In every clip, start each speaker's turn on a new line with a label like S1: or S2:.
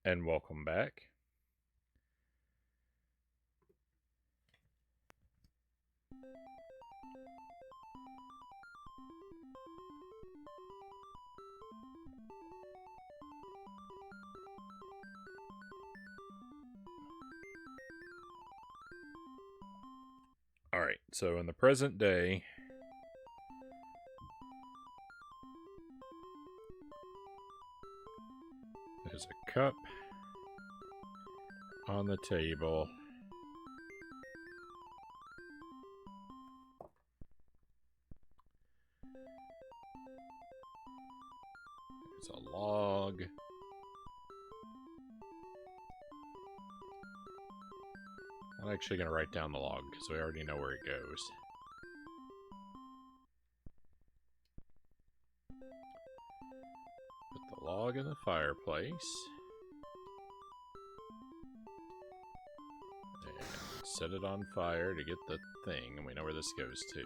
S1: And welcome back. Alright, so in the present day, there's a cup on the table. There's a log. I'm actually going to write down the log because we already know where it goes. Put the log in the fireplace. And set it on fire to get the thing, and we know where this goes to.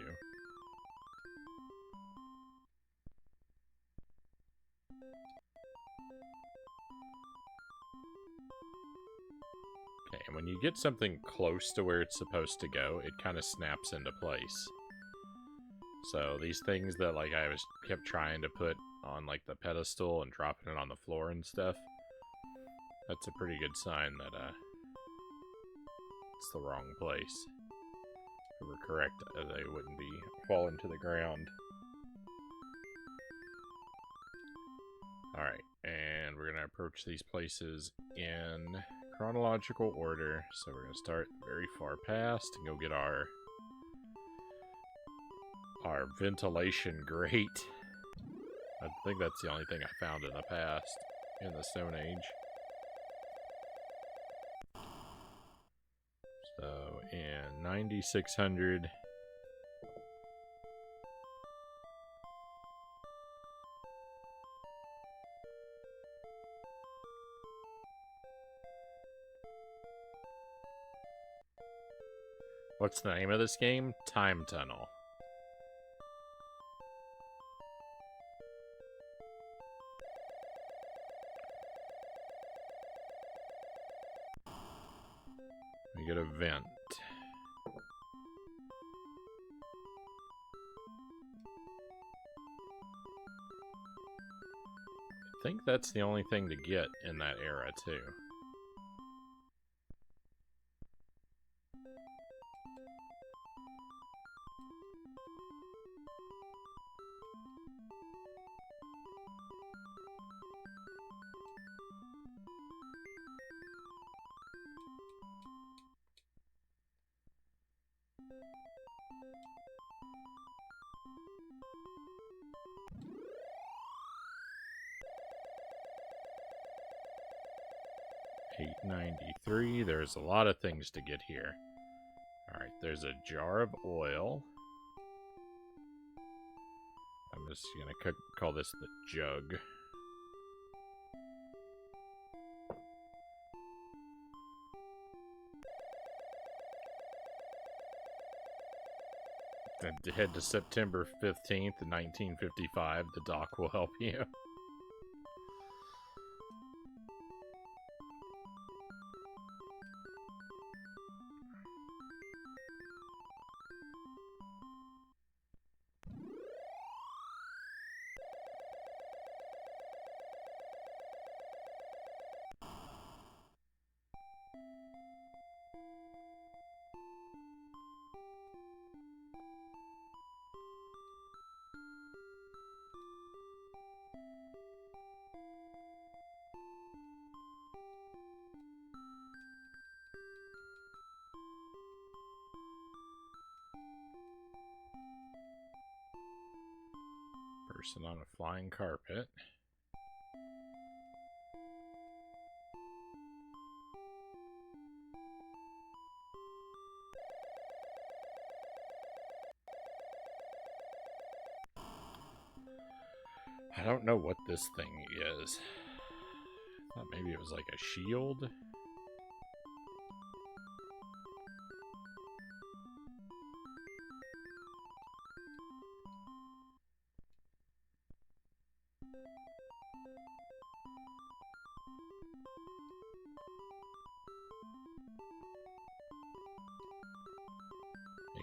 S1: Okay, and when you get something close to where it's supposed to go, it kind of snaps into place. So these things that I kept trying to put on like the pedestal and dropping it on the floor and stuff, that's a pretty good sign that it's the wrong place. If we're correct, they wouldn't be falling to the ground. Alright, and we're going to approach these places in chronological order. So we're going to start very far past and go get our ventilation grate. I think that's the only thing I found in the past, in the Stone Age. So in 9600... What's the name of this game? Time Tunnel. We get a vent. I think that's the only thing to get in that era, too. $8.93. There's a lot of things to get here. Alright, there's a jar of oil. I'm just gonna call this the jug. Then head to September 15th, 1955. The doc will help you. Person on a flying carpet. I don't know what this thing is. I thought maybe it was like a shield.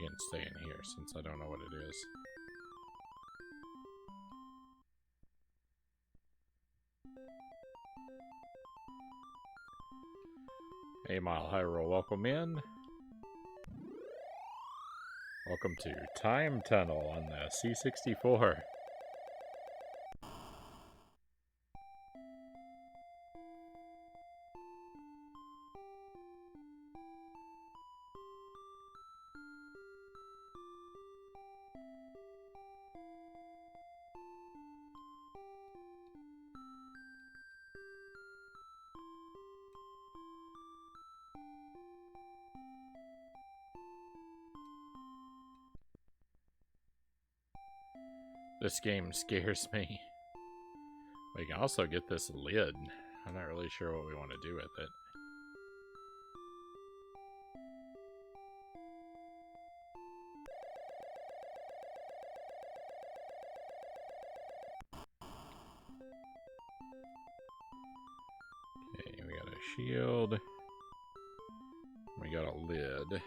S1: You can stay in here since I don't know what it is. Hey, Mile Hyrule, welcome in. Welcome to Time Tunnel on the C64. This game scares me. We can also get this lid. I'm not really sure what we want to do with it. Okay, we got a shield. We got a lid.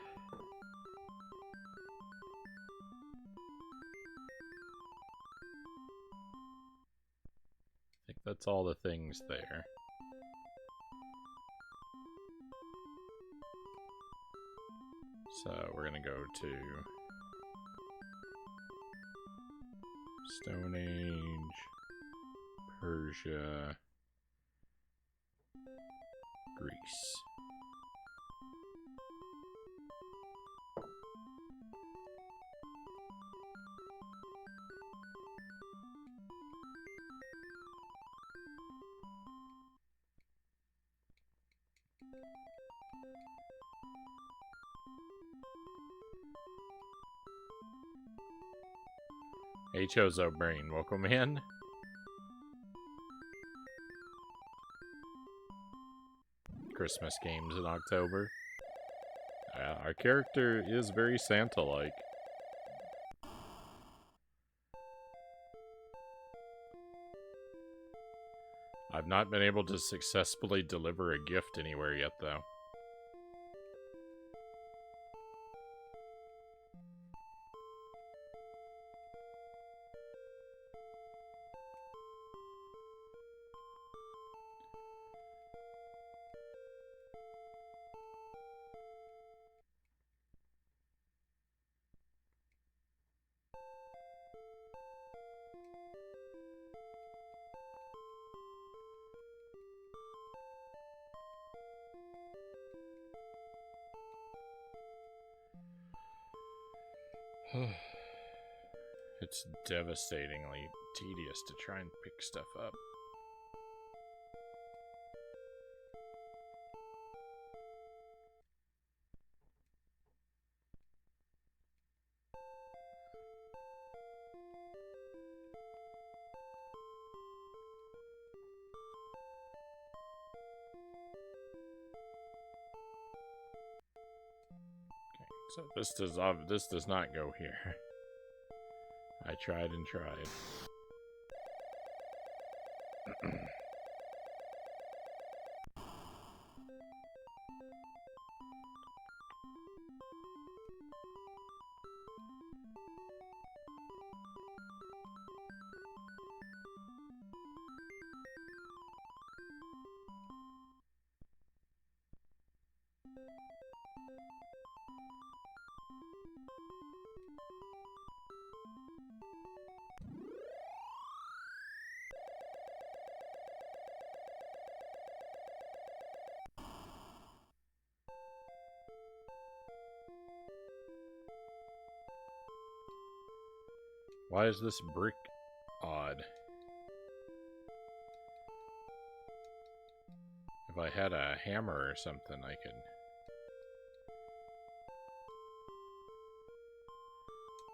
S1: I think that's all the things there. So we're gonna go to Stone Age, Persia, Greece. Hey Chozo Brain, welcome in. Christmas games in October. Our character is very Santa-like. I've not been able to successfully deliver a gift anywhere yet, though. It's devastatingly tedious to try and pick stuff up. So this does not go here. I tried and tried. Why is this brick odd? If I had a hammer or something, I could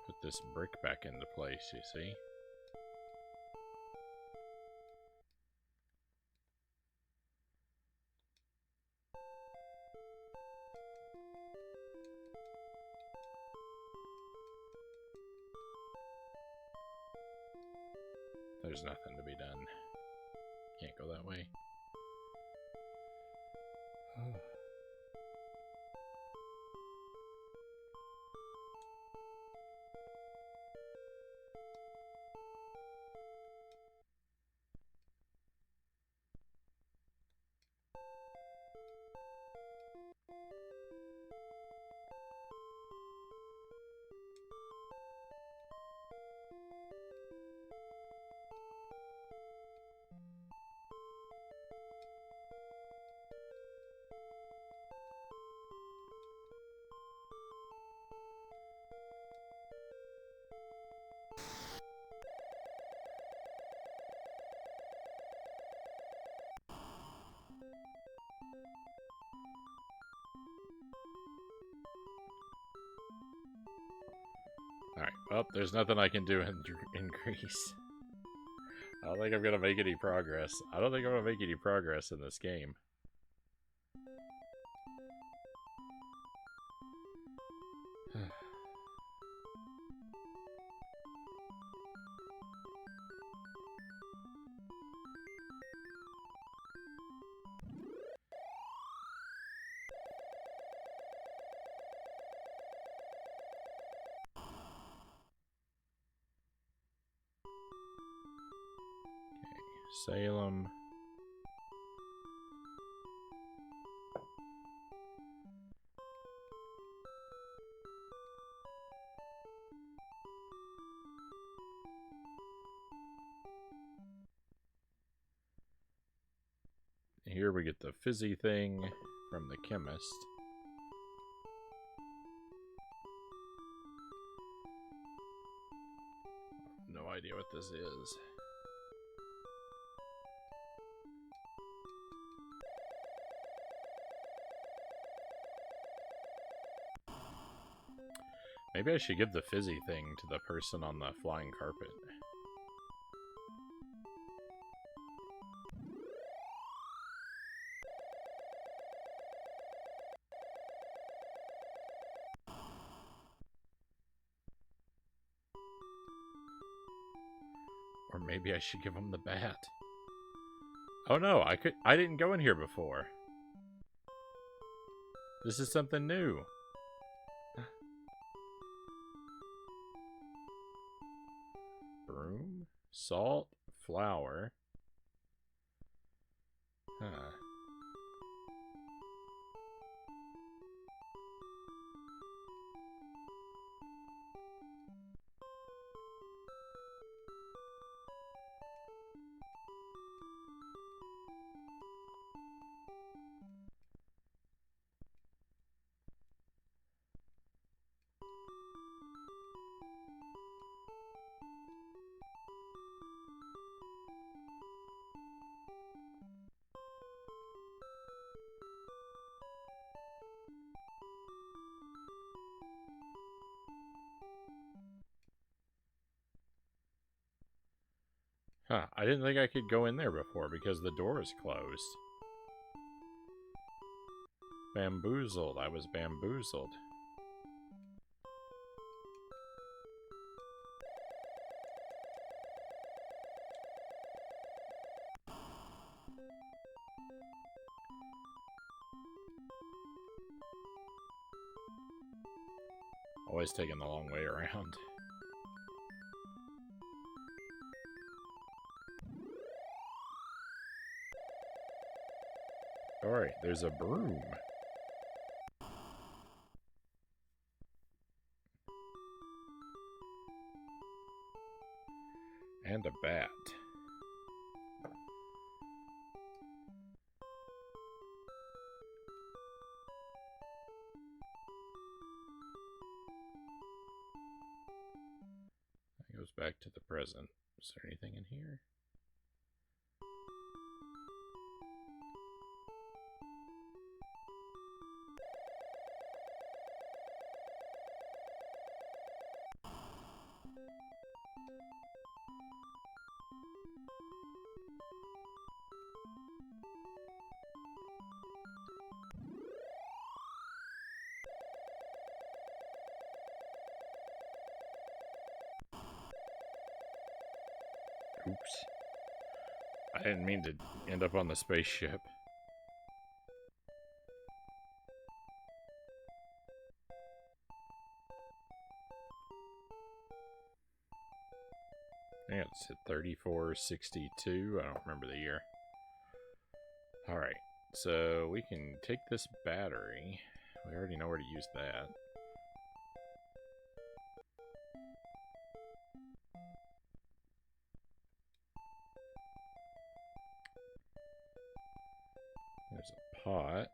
S1: put this brick back into place, you see? There's nothing to be done. Can't go that way. Well, there's nothing I can do in Greece. I don't think I'm gonna make any progress. I don't think I'm gonna make any progress in this game. Salem. Here we get the fizzy thing from the chemist. No idea what this is. Maybe I should give the fizzy thing to the person on the flying carpet. Or maybe I should give him the bat. Oh no, I didn't go in here before. This is something new. Broom, salt, flour. Huh. Huh, I didn't think I could go in there before because the door is closed. Bamboozled. I was bamboozled. Always taking the long way around. Alright, there's a broom. And a bat. That goes back to the present. Is there anything in here? Oops. I didn't mean to end up on the spaceship. Yeah, it's at 3462. I don't remember the year. Alright, so we can take this battery. We already know where to use that. There's a pot.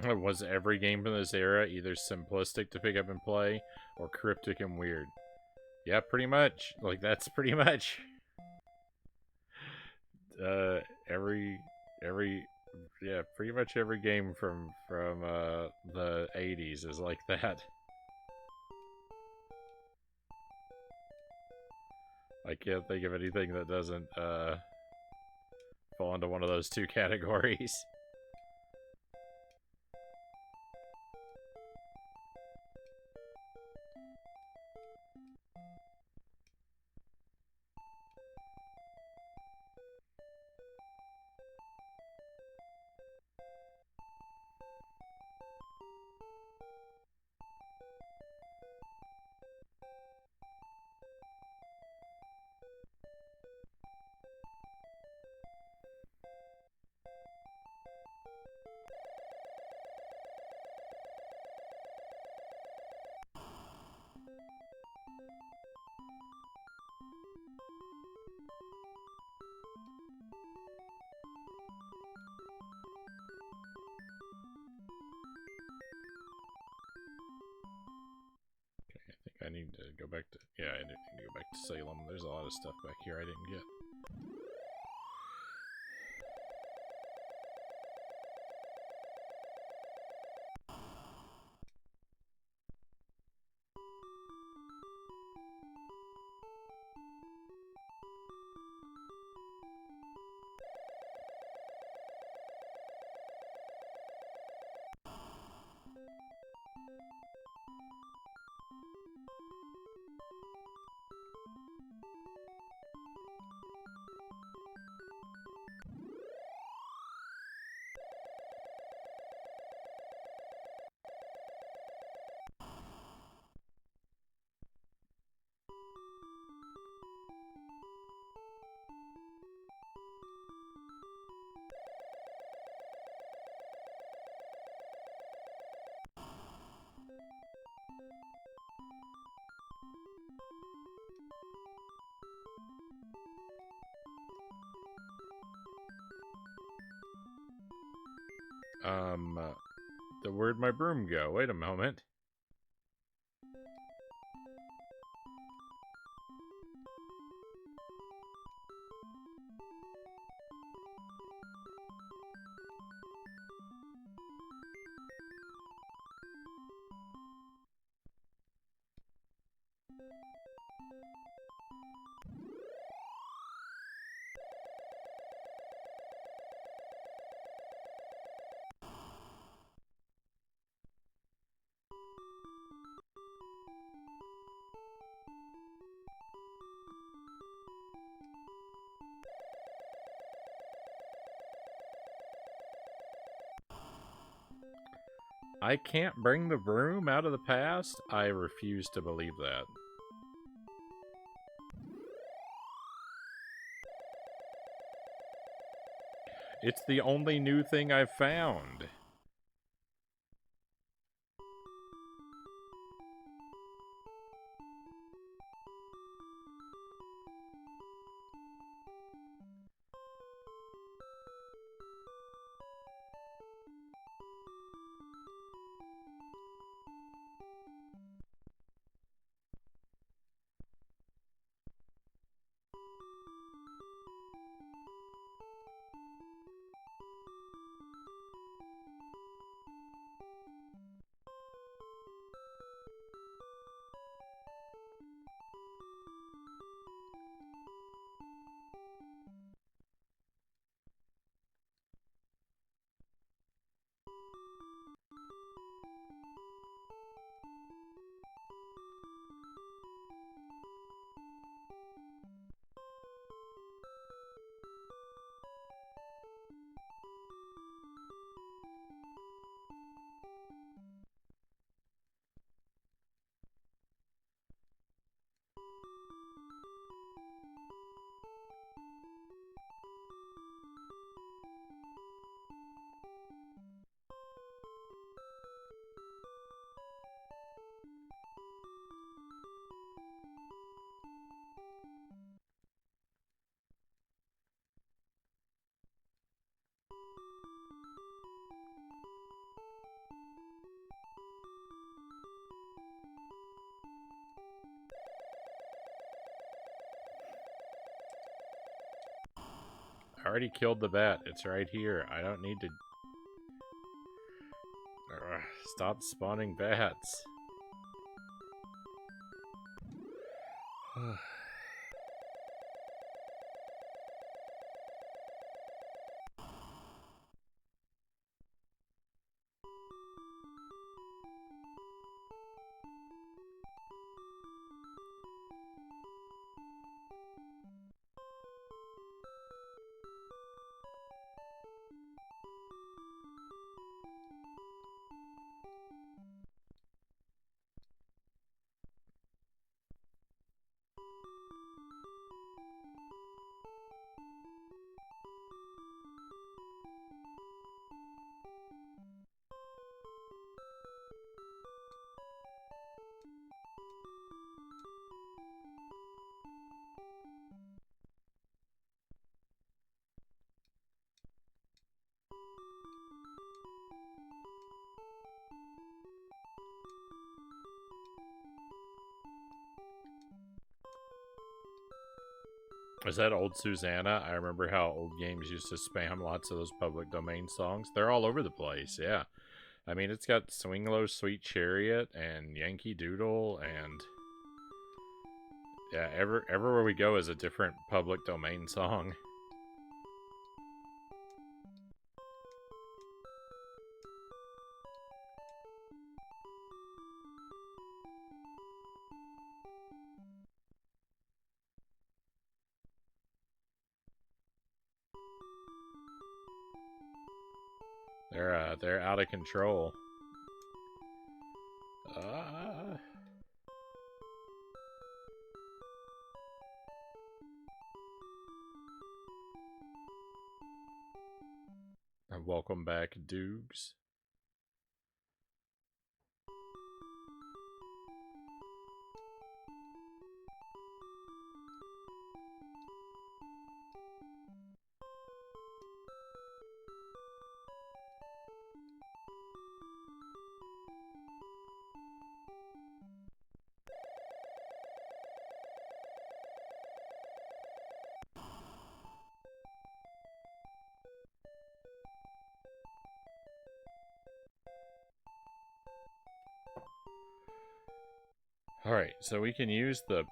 S1: Was every game from this era either simplistic to pick up and play or cryptic and weird? Yeah, pretty much. Like, that's pretty much. Every yeah, pretty much every game from the 80s is like that. I can't think of anything that doesn't fall into one of those two categories. I need to go back to... Yeah, I need to go back to Salem. There's a lot of stuff back here I didn't get. Where'd my broom go? Wait a moment. I can't bring the broom out of the past? I refuse to believe that. It's the only new thing I've found. I already killed the bat. It's right here. I don't need to... Stop spawning bats. Is that old Susanna? I remember how old games used to spam lots of those public domain songs. They're all over the place, yeah. I mean, it's got Swing Low Sweet Chariot and Yankee Doodle and... yeah, everywhere we go is a different public domain song. They're out of control. Welcome back, Doogs. Alright, so we can use the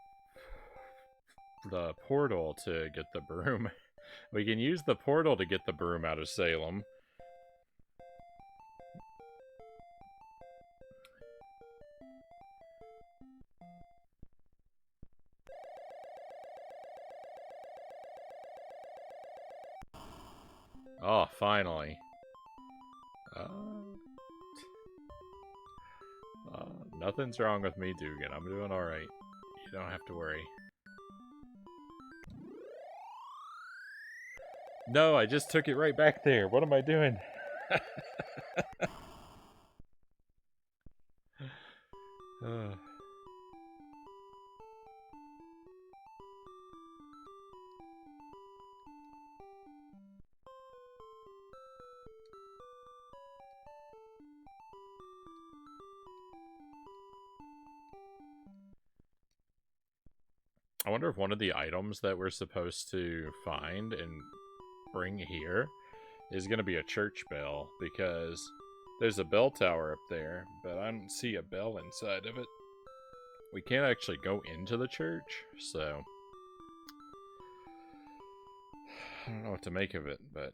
S1: portal to get the broom. We can use the portal to get the broom out of Salem. Oh, finally. Nothing's wrong with me, Dugan. I'm doing alright. You don't have to worry. No, I just took it right back there. What am I doing? I wonder if one of the items that we're supposed to find and bring here is going to be a church bell, because there's a bell tower up there, but I don't see a bell inside of it. We can't actually go into the church, so I don't know what to make of it, but...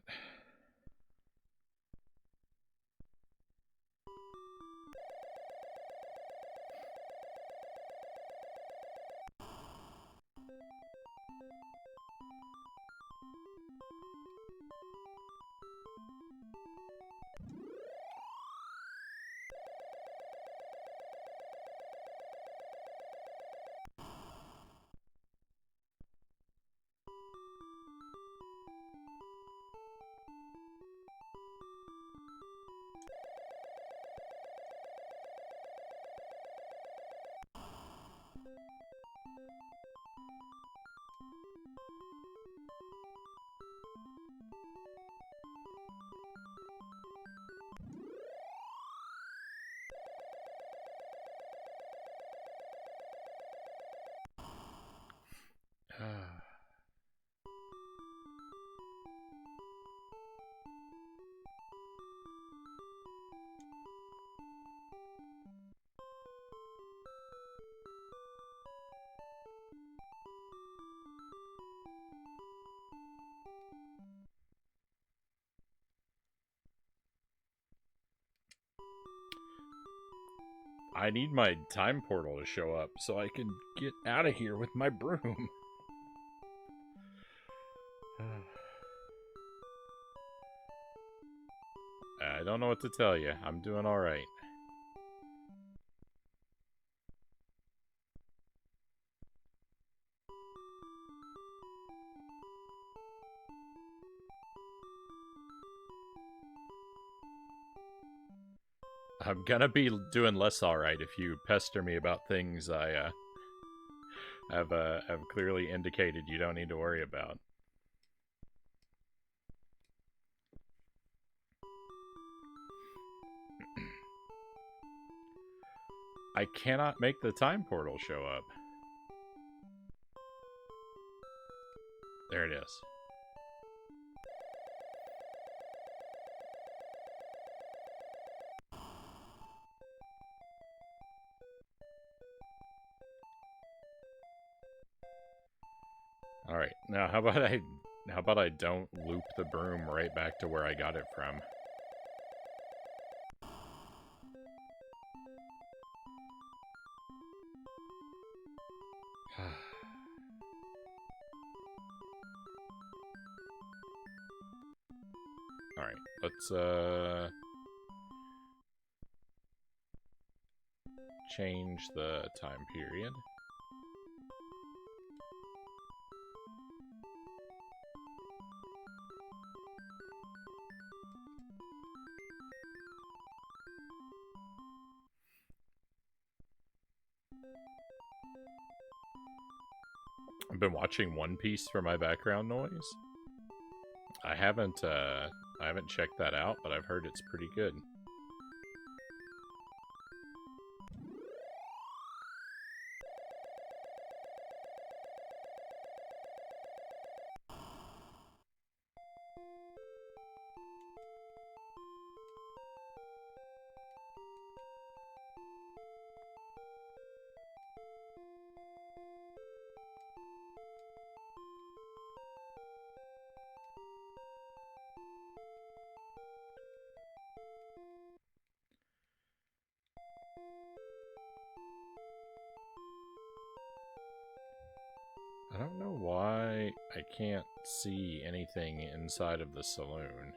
S1: I need my time portal to show up so I can get out of here with my broom. I don't know what to tell you. I'm doing alright. I'm gonna be doing less alright if you pester me about things I have clearly indicated you don't need to worry about. I cannot make the time portal show up. There it is. Alright, now how about I don't loop the broom right back to where I got it from? Alright, let's change the time period. I've been watching One Piece for my background noise. I haven't checked that out, but I've heard it's pretty good. I don't know why I can't see anything inside of the saloon.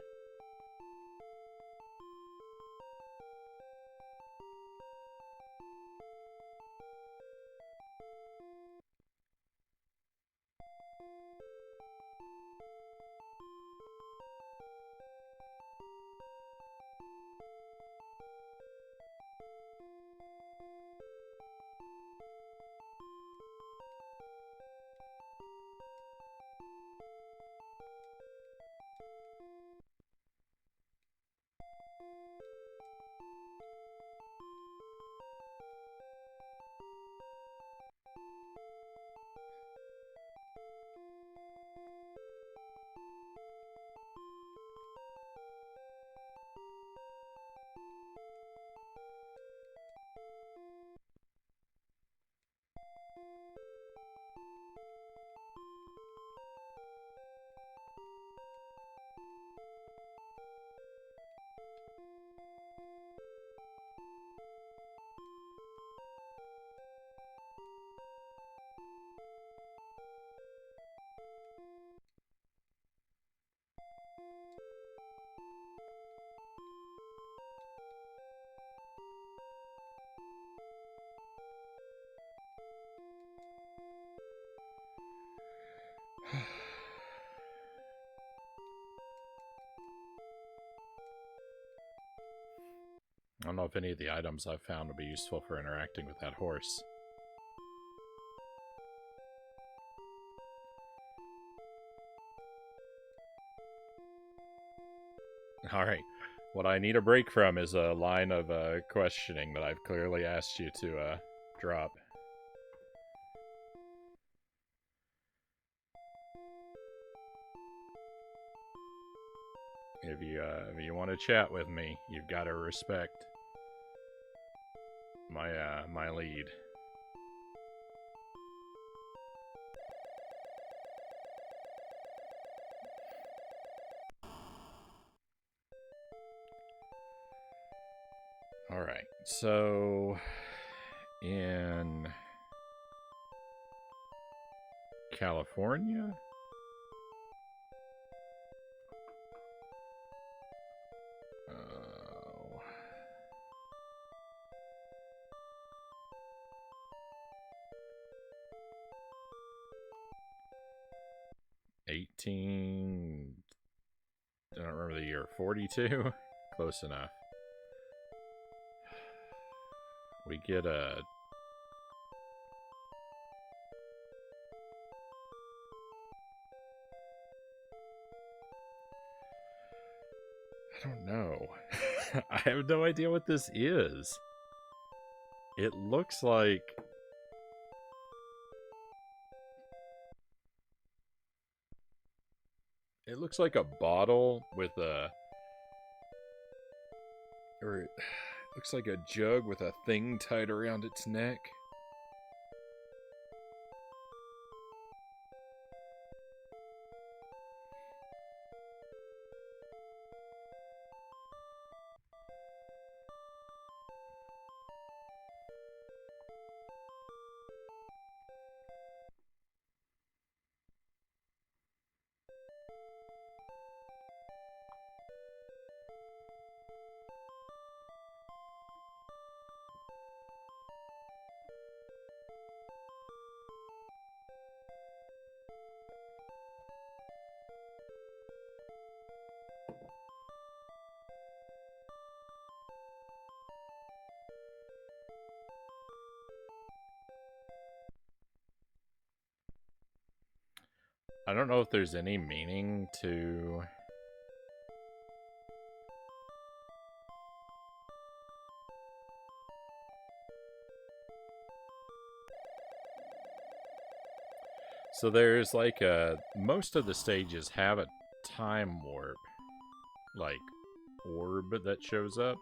S1: I don't know if any of the items I've found will be useful for interacting with that horse. Alright, what I need a break from is a line of questioning that I've clearly asked you to drop. If you want to chat with me, you've got to respect my lead. Alright, so in California? Oh. 18... I don't remember the year. 42? Close enough. We get a... I don't know. I have no idea what this is. It looks like... It looks like a bottle with a... Or it looks like a jug with a thing tied around its neck. I don't know if there's any meaning to... So there's like a... Most of the stages have a time warp. Like, orb that shows up.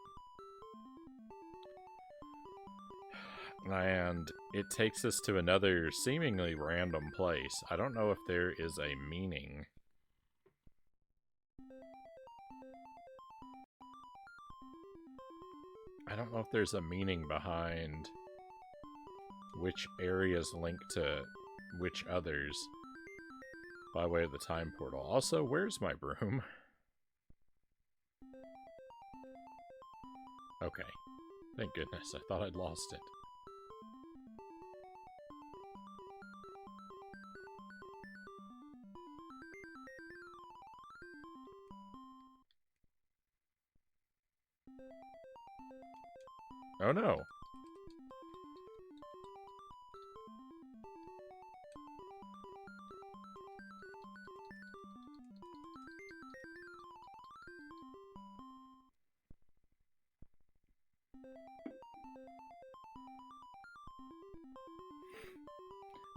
S1: And it takes us to another seemingly random place. I don't know if there is a meaning. I don't know if there's a meaning behind which areas link to which others by way of the time portal. Also, where's my broom? Okay. Thank goodness. I thought I'd lost it. Oh no.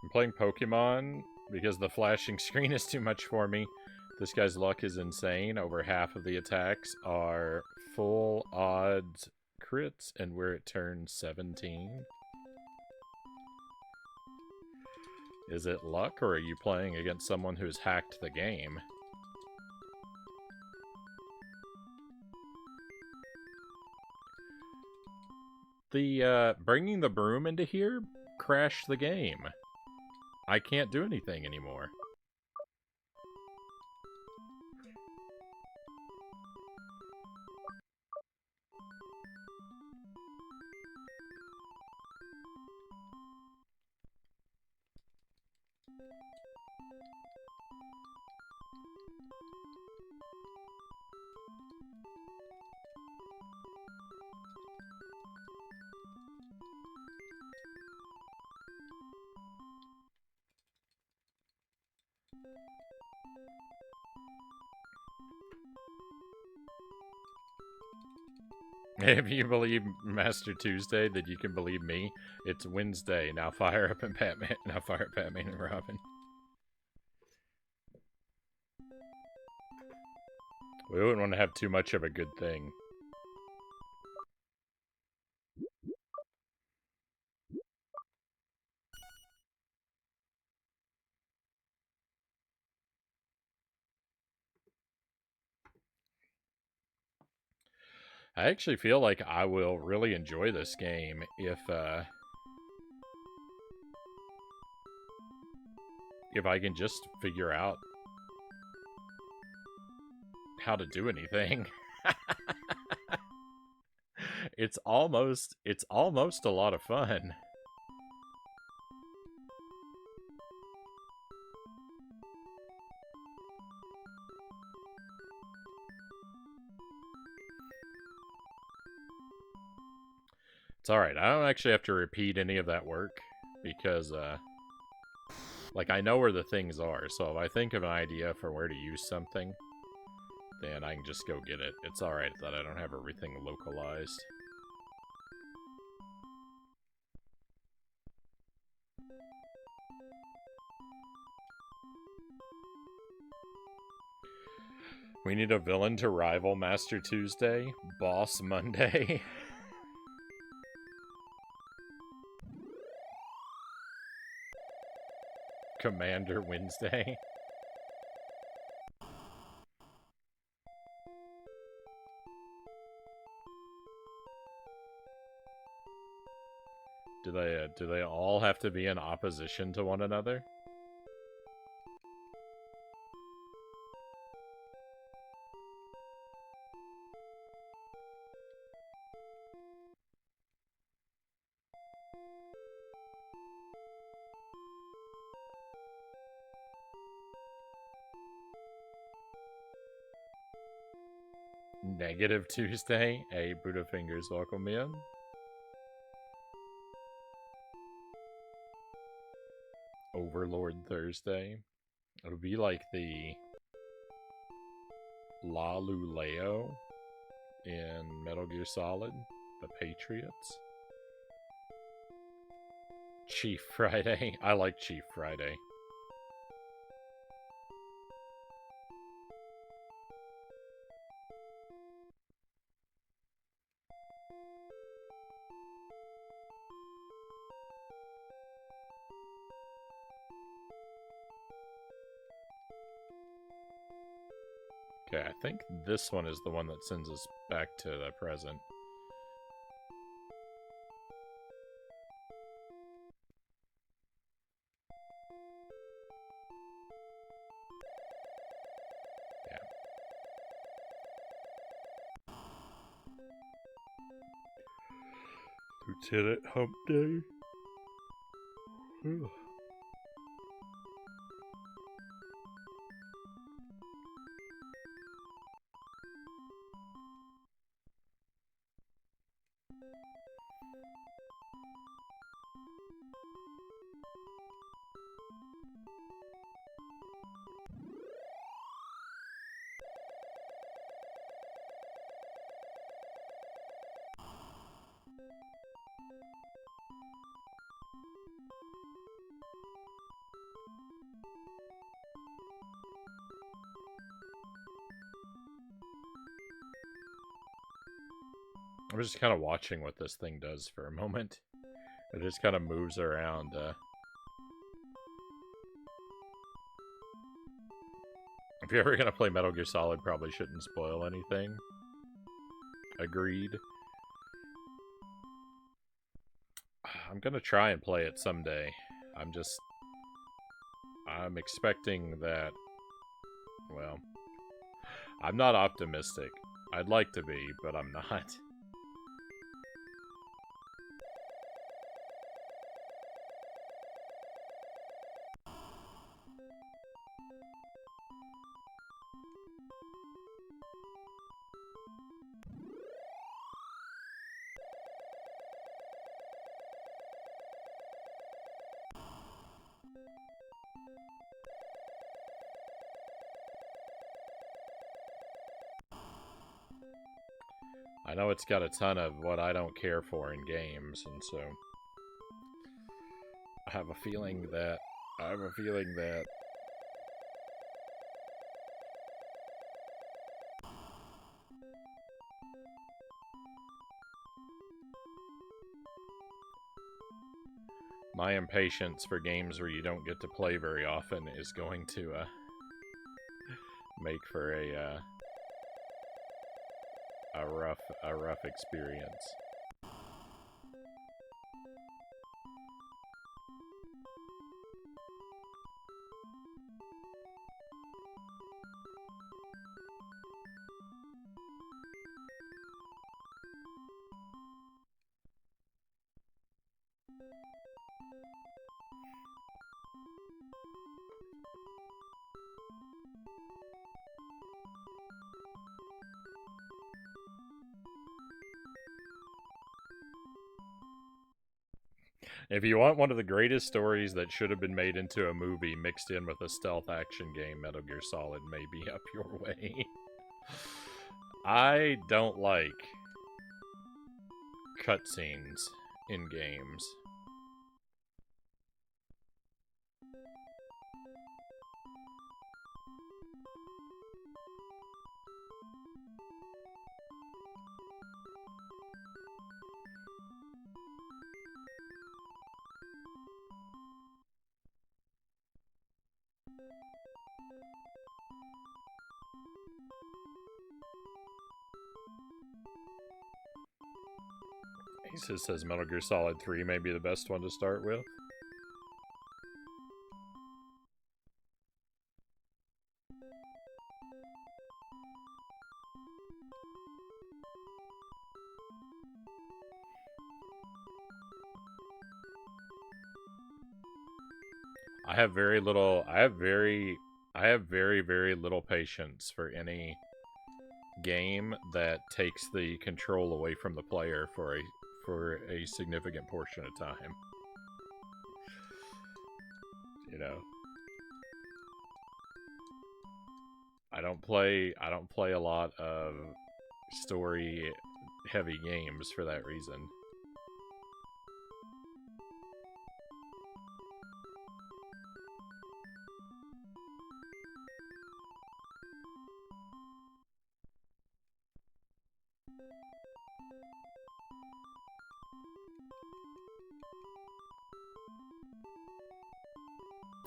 S1: I'm playing Pokemon because the flashing screen is too much for me. This guy's luck is insane. Over half of the attacks are full odds crits, and we're at turn 17. Is it luck, or are you playing against someone who's hacked the game? The, bringing the broom into here crashed the game. I can't do anything anymore. If you believe Master Tuesday, then you can believe me. It's Wednesday. Now fire up and Batman. Now fire up Batman and Robin. We wouldn't want to have too much of a good thing. I actually feel like I will really enjoy this game if I can just figure out how to do anything. It's almost a lot of fun. It's alright. I don't actually have to repeat any of that work because, like, I know where the things are. So if I think of an idea for where to use something, then I can just go get it. It's alright that I don't have everything localized. We need a villain to rival Master Tuesday, Boss Monday. Commander Wednesday. Do they all have to be in opposition to one another? Negative Tuesday. Hey, Buddha Fingers, welcome in. Overlord Thursday. It would be like the La Luleo in Metal Gear Solid, the Patriots. Chief Friday. I like Chief Friday. Okay, I think this one is the one that sends us back to the present. Yeah. Lieutenant Hump Day. I'm just kind of watching what this thing does for a moment. It just kind of moves around. If you're ever going to play Metal Gear Solid, probably shouldn't spoil anything. Agreed. I'm going to try and play it someday. I'm expecting that, well, I'm not optimistic. I'd like to be, but I'm not. I know it's got a ton of what I don't care for in games, and so I have a feeling that my impatience for games where you don't get to play very often is going to make for a a rough experience. If you want one of the greatest stories that should have been made into a movie mixed in with a stealth action game, Metal Gear Solid may be up your way. I don't like cutscenes in games. Aces says Metal Gear Solid 3 may be the best one to start with. I have very, very little patience for any game that takes the control away from the player for a significant portion of time. You know, I don't play a lot of story heavy games for that reason.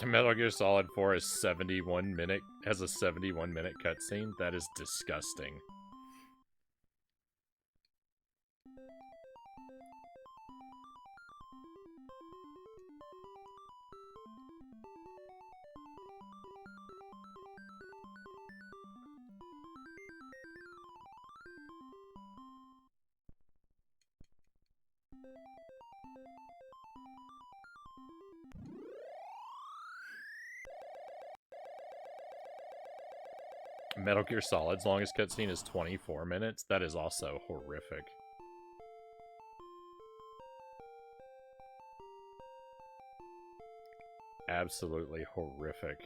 S1: Metal Gear Solid 4 is 71 minute has a 71-minute cutscene. That is disgusting. Metal Gear Solid's longest cutscene is 24 minutes. That is also horrific. Absolutely horrific.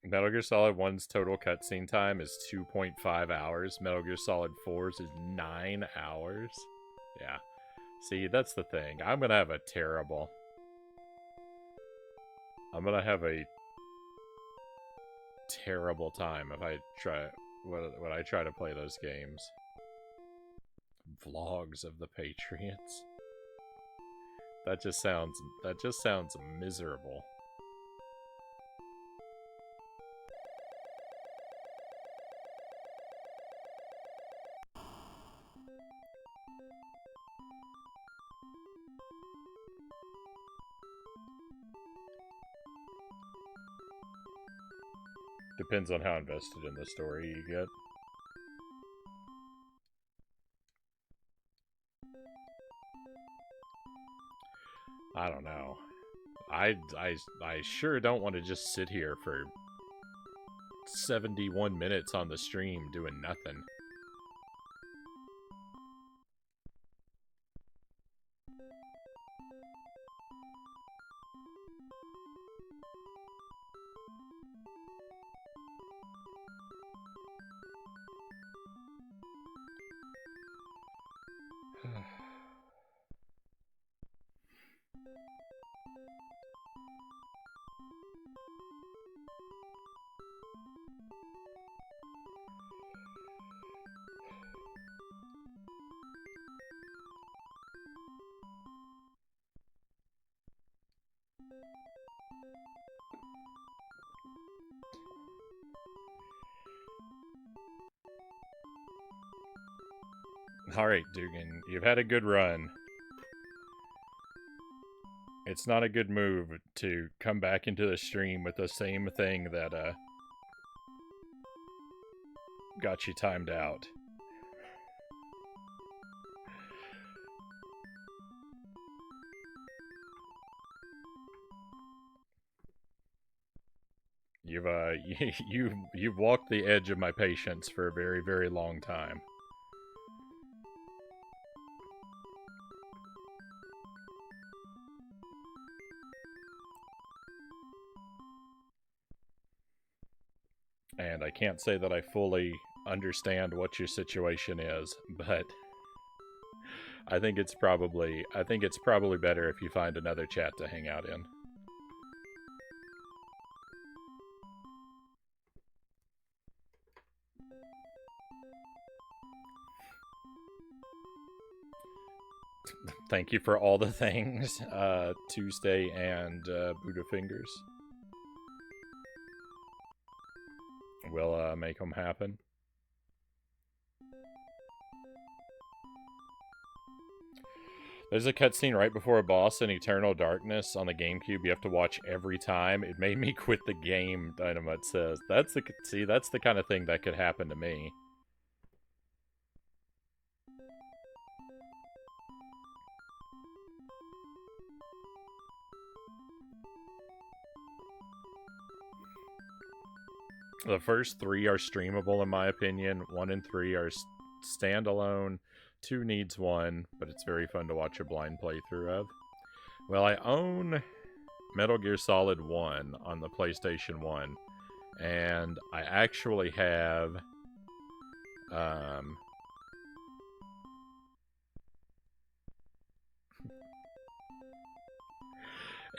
S1: Metal Gear Solid 1's total cutscene time is 2.5 hours. Metal Gear Solid 4's is 9 hours. Yeah. See, that's the thing. I'm gonna have a terrible time if I try when I try to play those games. Vlogs of the Patriots. That just sounds miserable. Depends on how invested in the story you get. I don't know. I sure don't want to just sit here for 71 minutes on the stream doing nothing. Alright, Dugan, you've had a good run. It's not a good move to come back into the stream with the same thing that, got you timed out. You've walked the edge of my patience for a very, very long time. And I can't say that I fully understand what your situation is, but I think it's probably better if you find another chat to hang out in. Thank you for all the things, Tuesday and Buddha Fingers. We'll make them happen. There's a cutscene right before a boss in Eternal Darkness on the GameCube you have to watch every time. It made me quit the game, Dynamite says. That's the kind of thing that could happen to me. The first 3 are streamable in my opinion. 1 and 3 are standalone. 2 needs 1, but it's very fun to watch a blind playthrough of. Well, I own Metal Gear Solid 1 on the PlayStation 1, and I actually have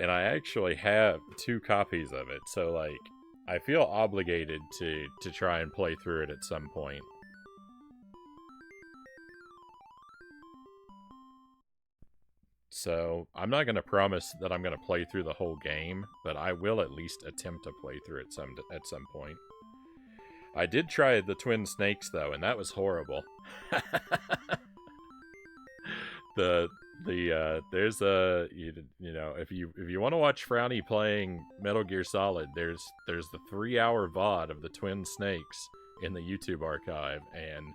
S1: and I actually have 2 copies of it, so like I feel obligated to try and play through it at some point. So, I'm not going to promise that I'm going to play through the whole game, but I will at least attempt to play through it at some point. I did try the Twin Snakes, though, and that was horrible. There's a, you know, if you want to watch Frownie playing Metal Gear Solid, there's the 3-hour VOD of the Twin Snakes in the YouTube archive, and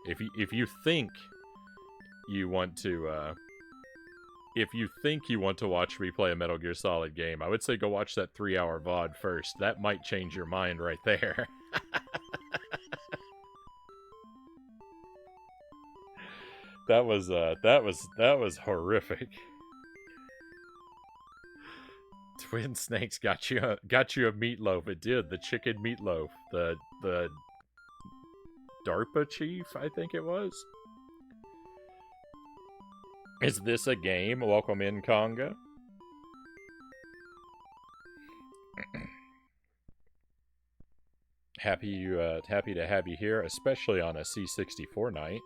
S1: if you think you want to watch me play a Metal Gear Solid game, I would say go watch that 3-hour VOD first. That might change your mind right there. That was horrific. Twin Snakes got you a meatloaf. It did. The chicken meatloaf. The DARPA chief, I think it was. Is this a game? Welcome in, Conga. Happy to have you here, especially on a C64 night.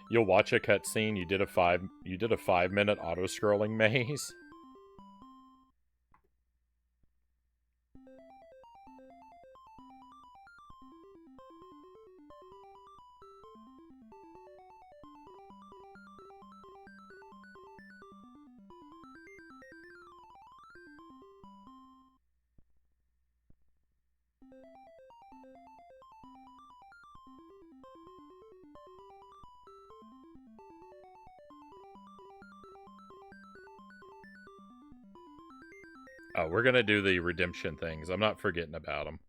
S1: You'll watch a cutscene. You did a 5-minute auto-scrolling maze. Oh, we're gonna do the redemption things. I'm not forgetting about them.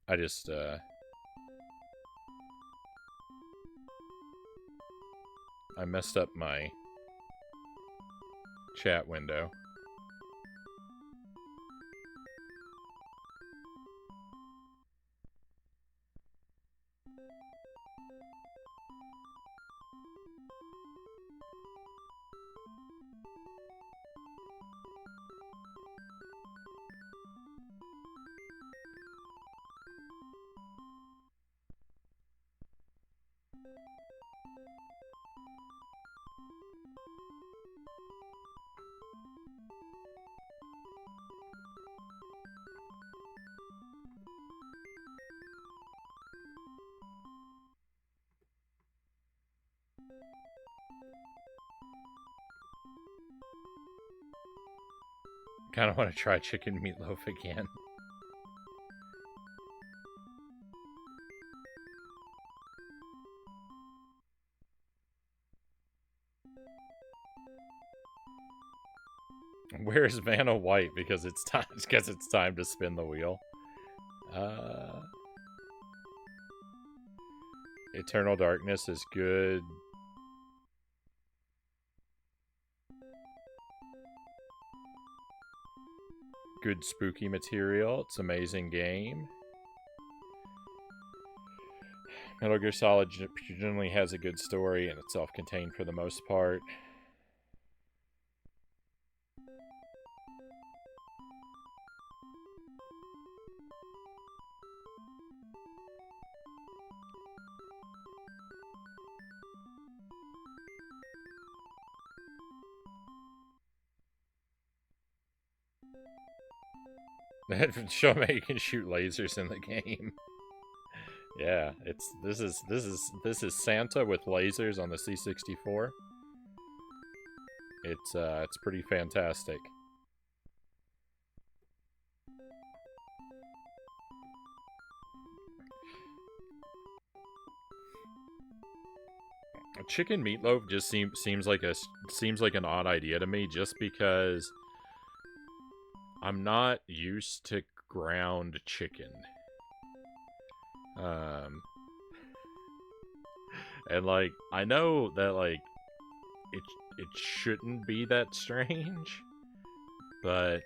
S1: I just, I messed up my chat window. kind of want to try chicken meatloaf again. Where's Vanna White? Because it's time. Because it's time to spin the wheel. Eternal Darkness is good. Good spooky material. It's an amazing game. Metal Gear Solid generally has a good story and it's self-contained for the most part. Show me how you can shoot lasers in the game. Yeah, this is Santa with lasers on the C64. It's pretty fantastic. Chicken meatloaf just seems like an odd idea to me, just because I'm not used to ground chicken. And like I know that like it shouldn't be that strange, but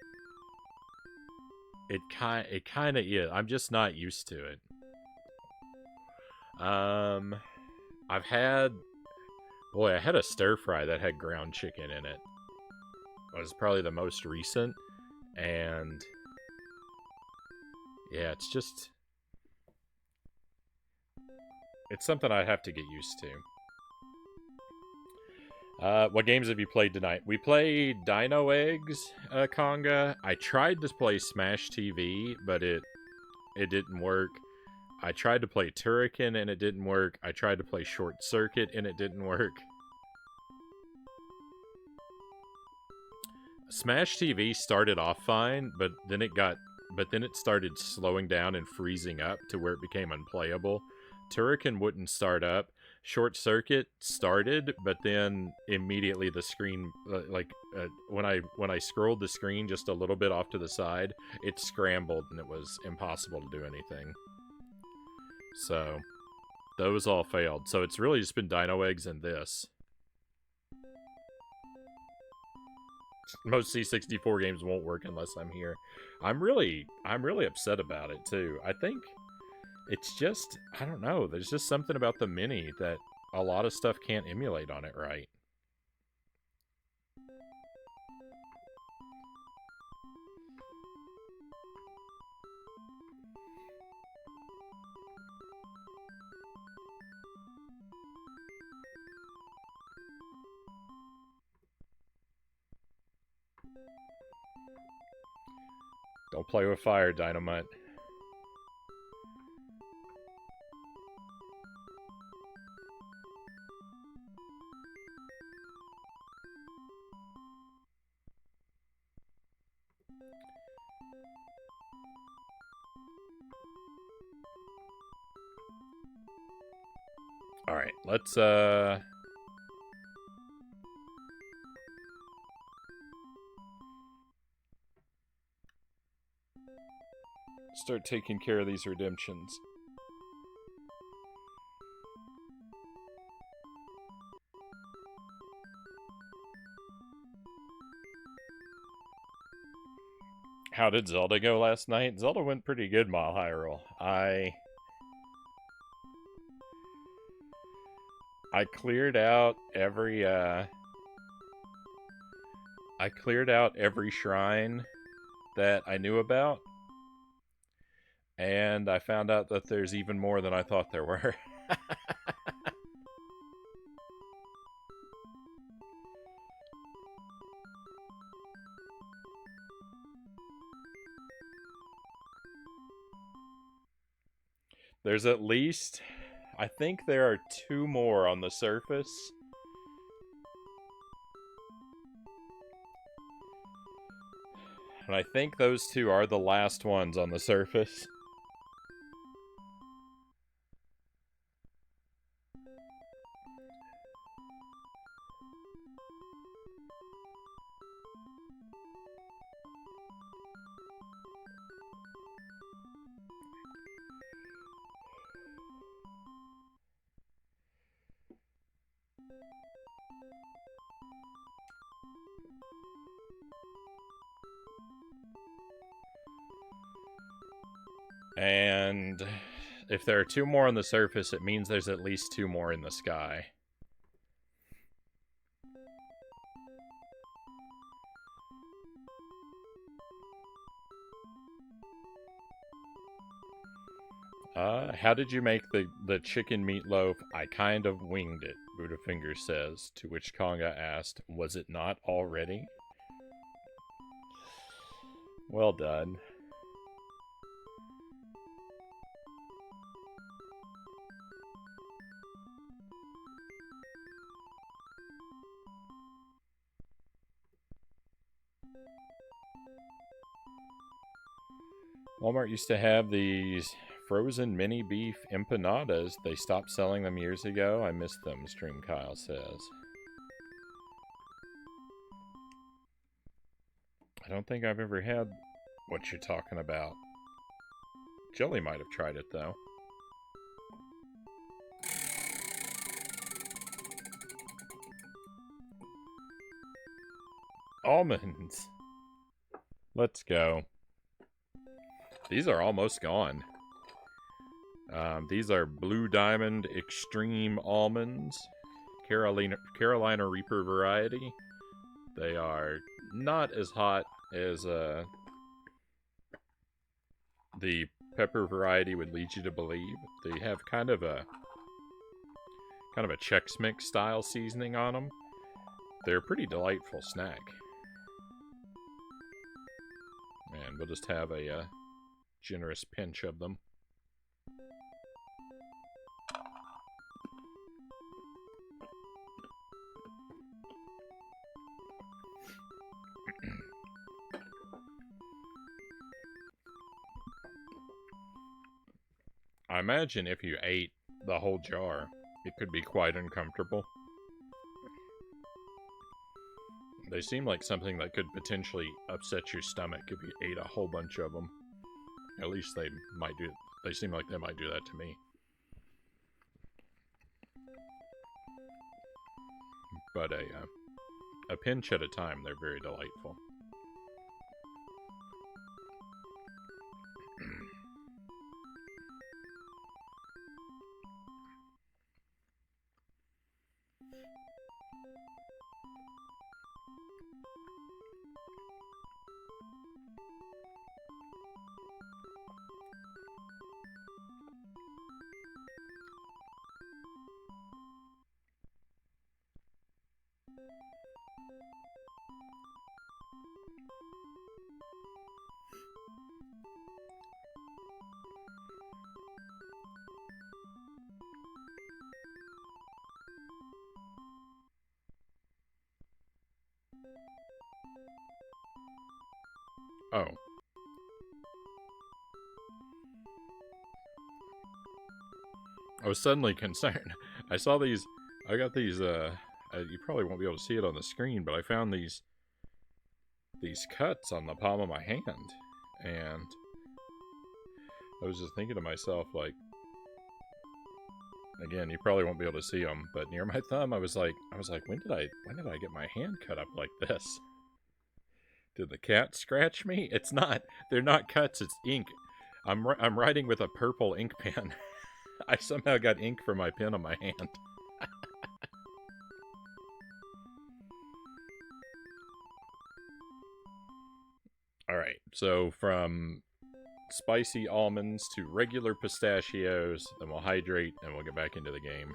S1: it kind of is. I'm just not used to it. I've had I had a stir fry that had ground chicken in it. It was probably the most recent, and yeah, it's something I have to get used to. What games have you played tonight? We played Dino Eggs, Conga. I tried to play Smash TV, but it didn't work. I tried to play Turrican, and it didn't work. I tried to play Short Circuit, and it didn't work. Smash TV started off fine, but then it started slowing down and freezing up to where it became unplayable. Turrican wouldn't start up. Short Circuit started, but then immediately the screen, when I scrolled the screen just a little bit off to the side, it scrambled and it was impossible to do anything. So, those all failed. So it's really just been Dino Eggs and this. Most C64 games won't work unless I'm here. I'm really upset about it too. I think it's just, I don't know, there's just something about the Mini that a lot of stuff can't emulate on it right. Don't play with fire, Dynamite. Alright, let's start taking care of these redemptions. How did Zelda go last night? Zelda went pretty good, Mile High Roll. I cleared out every shrine that I knew about. And I found out that there's even more than I thought there were. There's at least, I think there are 2 more on the surface. And I think those two are the last ones on the surface. And if there are two more on the surface, it means there's at least two more in the sky. How did you make the chicken meatloaf? I kind of winged it, Buddhafinger says, to which Konga asked, was it not already? Well done. Walmart used to have these frozen mini beef empanadas. They stopped selling them years ago. I missed them, Stream Kyle says. I don't think I've ever had what you're talking about. Jelly might have tried it, though. Almonds. Let's go. These are almost gone. These are Blue Diamond Extreme Almonds. Carolina Reaper variety. They are not as hot as the pepper variety would lead you to believe. They have kind of a Chex Mix style seasoning on them. They're a pretty delightful snack. And we'll just have a generous pinch of them. I imagine if you ate the whole jar, it could be quite uncomfortable. They seem like something that could potentially upset your stomach if you ate a whole bunch of them. At least they might do. They seem like they might do that to me. But a pinch at a time, they're very delightful. Oh. I was suddenly concerned. I saw these. I got these. You probably won't be able to see it on the screen, but I found these cuts on the palm of my hand, and I was just thinking to myself, like, again, you probably won't be able to see them, but near my thumb, I was like, when did I get my hand cut up like this? Did the cat scratch me? It's not. They're not cuts. It's ink. I'm writing with a purple ink pen. I somehow got ink from my pen on my hand. Alright, so from spicy almonds to regular pistachios, then we'll hydrate and we'll get back into the game.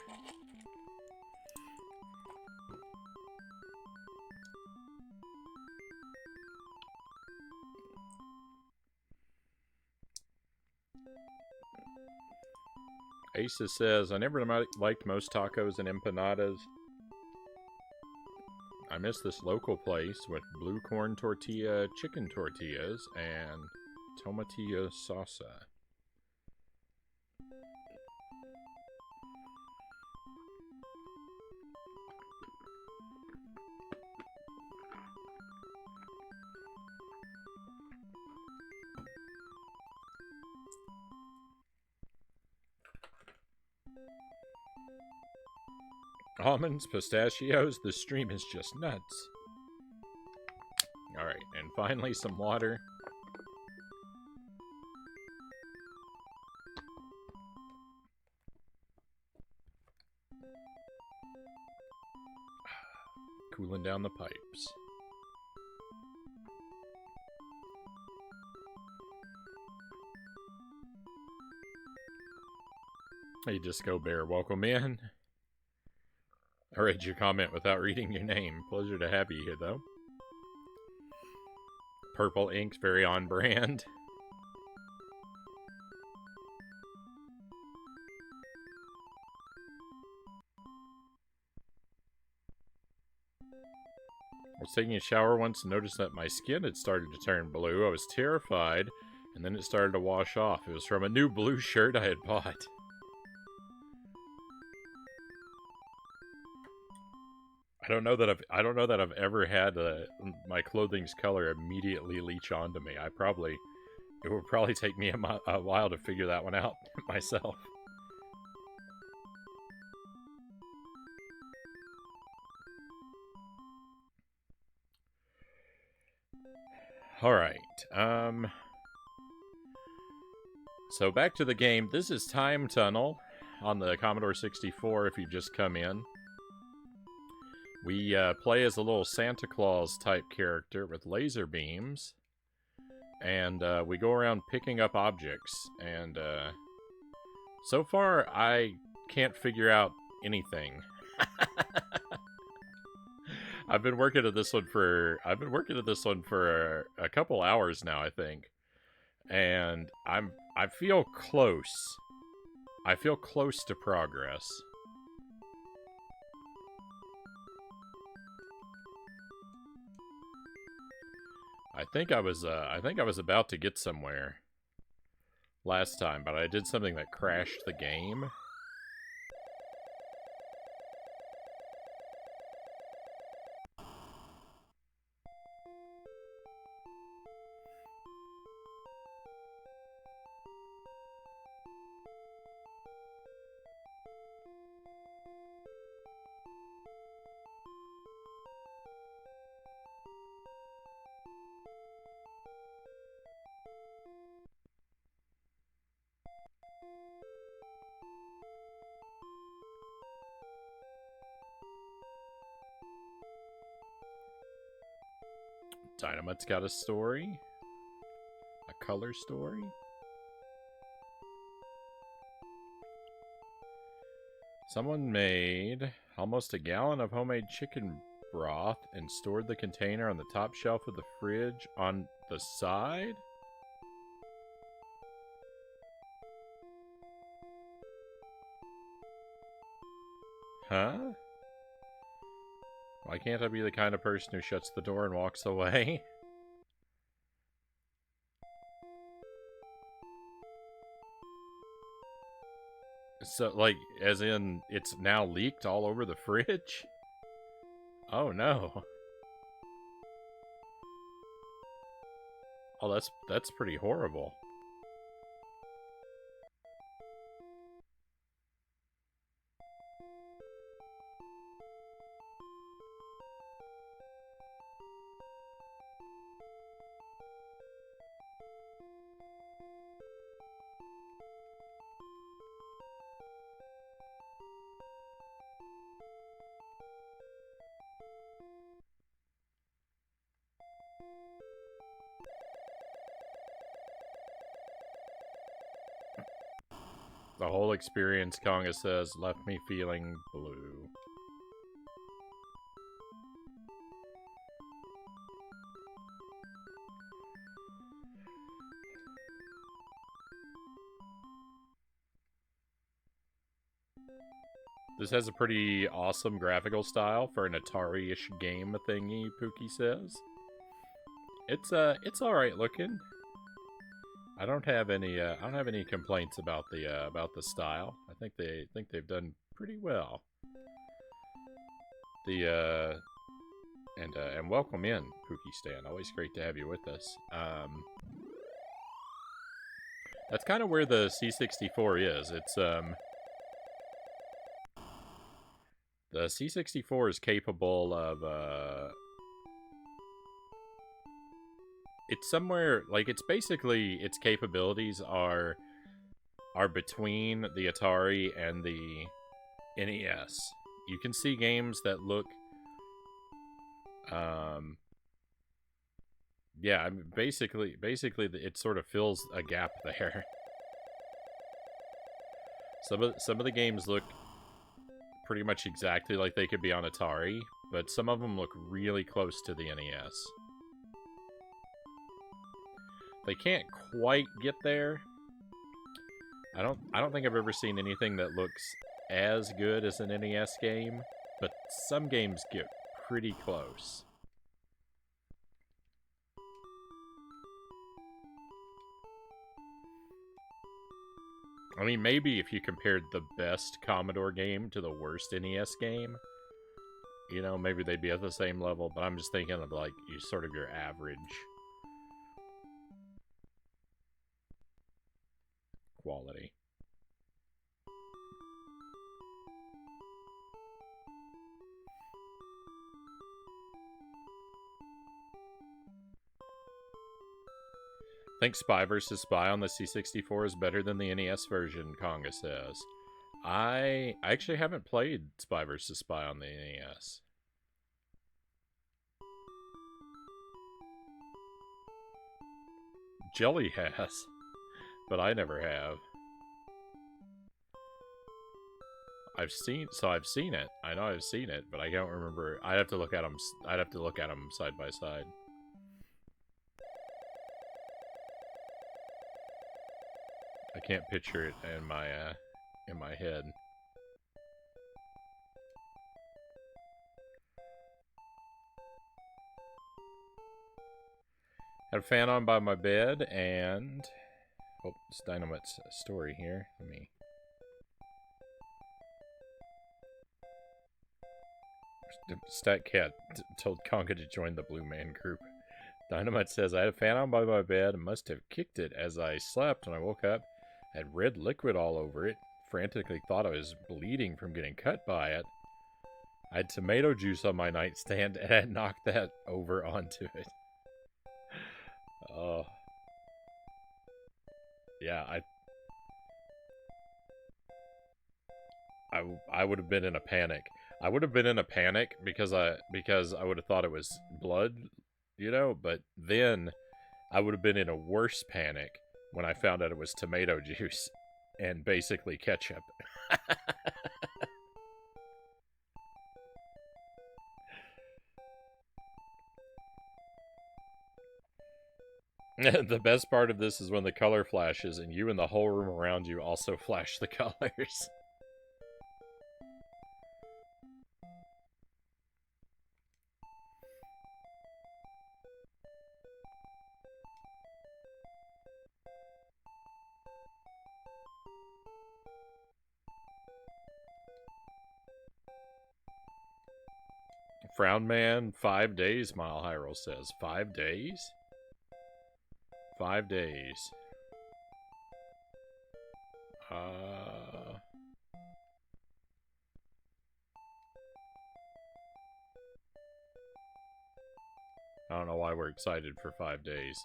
S1: Asa says, I never liked most tacos and empanadas. I miss this local place with blue corn tortilla, chicken tortillas, and tomatillo salsa. Almonds, pistachios, the stream is just nuts. Alright, and finally some water. Cooling down the pipes. Hey, Disco Bear, welcome in. I read your comment without reading your name. Pleasure to have you here, though. Purple ink's very on brand. I was taking a shower once and noticed that my skin had started to turn blue. I was terrified, and then it started to wash off. It was from a new blue shirt I had bought. I don't know that I've ever had my clothing's color immediately leach onto me. It would probably take me a while to figure that one out myself. Alright, so back to the game. This is Time Tunnel on the Commodore 64 if you just come in. We play as a little Santa Claus type character with laser beams. And we go around picking up objects. And so far, I can't figure out anything. I've been working at this one for a couple hours now, I think. And I feel close. I feel close to progress. I think I was about to get somewhere last time, but I did something that crashed the game. Dynamite's got a story. A color story. Someone made almost a gallon of homemade chicken broth and stored the container on the top shelf of the fridge on the side? Huh? Why can't I be the kind of person who shuts the door and walks away? So, like, as in, it's now leaked all over the fridge? Oh, no. Oh, that's pretty horrible. The whole experience, Konga says, left me feeling blue. This has a pretty awesome graphical style for an Atari-ish game thingy, Pookie says. It's alright looking. I don't have any complaints about the style. I think they've done pretty well. And welcome in, Pookie Stan. Always great to have you with us. That's kind of where the C64 is. It's the C64 is capable of it's somewhere like it's basically its capabilities are between the Atari and the NES. You can see games that look yeah, I mean, basically it sort of fills a gap there. Some of the games look pretty much exactly like they could be on Atari, but some of them look really close to the NES. They can't quite get there. I don't think I've ever seen anything that looks as good as an NES game, but some games get pretty close. I mean, maybe if you compared the best Commodore game to the worst NES game, you know, maybe they'd be at the same level, but I'm just thinking of, like, sort of your average quality. I think Spy vs. Spy on the C64 is better than the NES version, Conga says. I actually haven't played Spy vs. Spy on the NES. Jelly has, but I never have. I've seen it. I know I've seen it, but I don't remember. I'd have to look at them. I'd have to look at them side by side. I can't picture it in my head. Had a fan on by my bed, and oh, it's Dynamite's story here. Let me. Stat Cat told Conga to join the Blue Man group. Dynamite says, I had a fan on by my bed and must have kicked it as I slept. When I woke up, I had red liquid all over it. Frantically thought I was bleeding from getting cut by it. I had tomato juice on my nightstand and had knocked that over onto it. Oh. Yeah, I would have been in a panic. I would have been in a panic because I would have thought it was blood, you know, but then I would have been in a worse panic when I found out it was tomato juice and basically ketchup. The best part of this is when the color flashes and you and the whole room around you also flash the colors. Frown Man, 5 days, Mile Hyrule says. 5 days? 5 days. I don't know why we're excited for 5 days.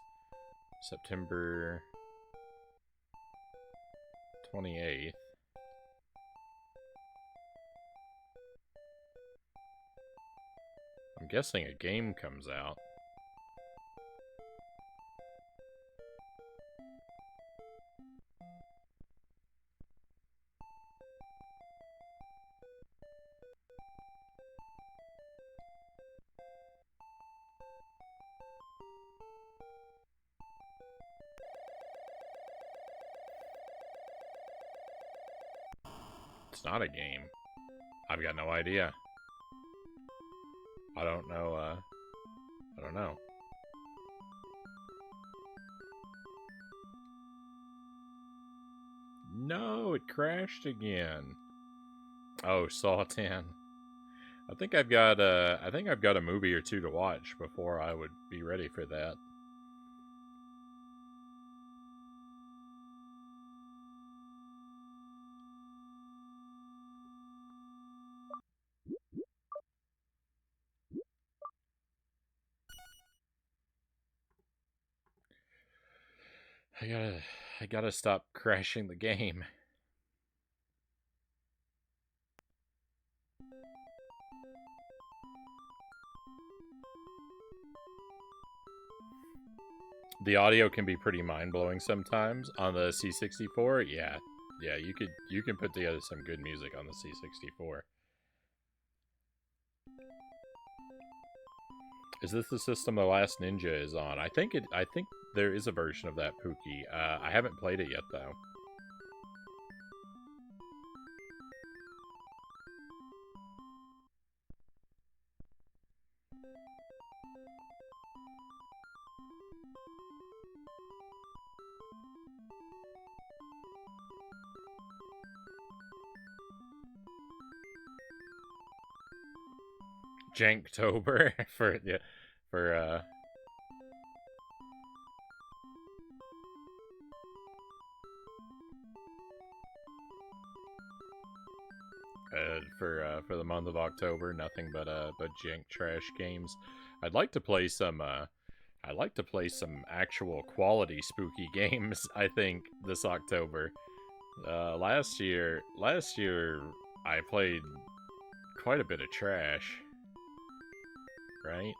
S1: September 28th. I'm guessing a game comes out. It's not a game. I've got no idea. I don't know, I don't know. No, it crashed again. Oh, Saw 10. I think I've got a movie or two to watch before I would be ready for that. I gotta stop crashing the game. The audio can be pretty mind-blowing sometimes on the C64. Yeah, you can put together some good music on the C64. Is this the system The Last Ninja is on? I think there is a version of that, Pookie. I haven't played it yet though. Janktober for yeah, for for the month of October, nothing but jank trash games. I'd like to play some I'd like to play some actual quality spooky games, I think, this October. Last year I played quite a bit of trash. Right?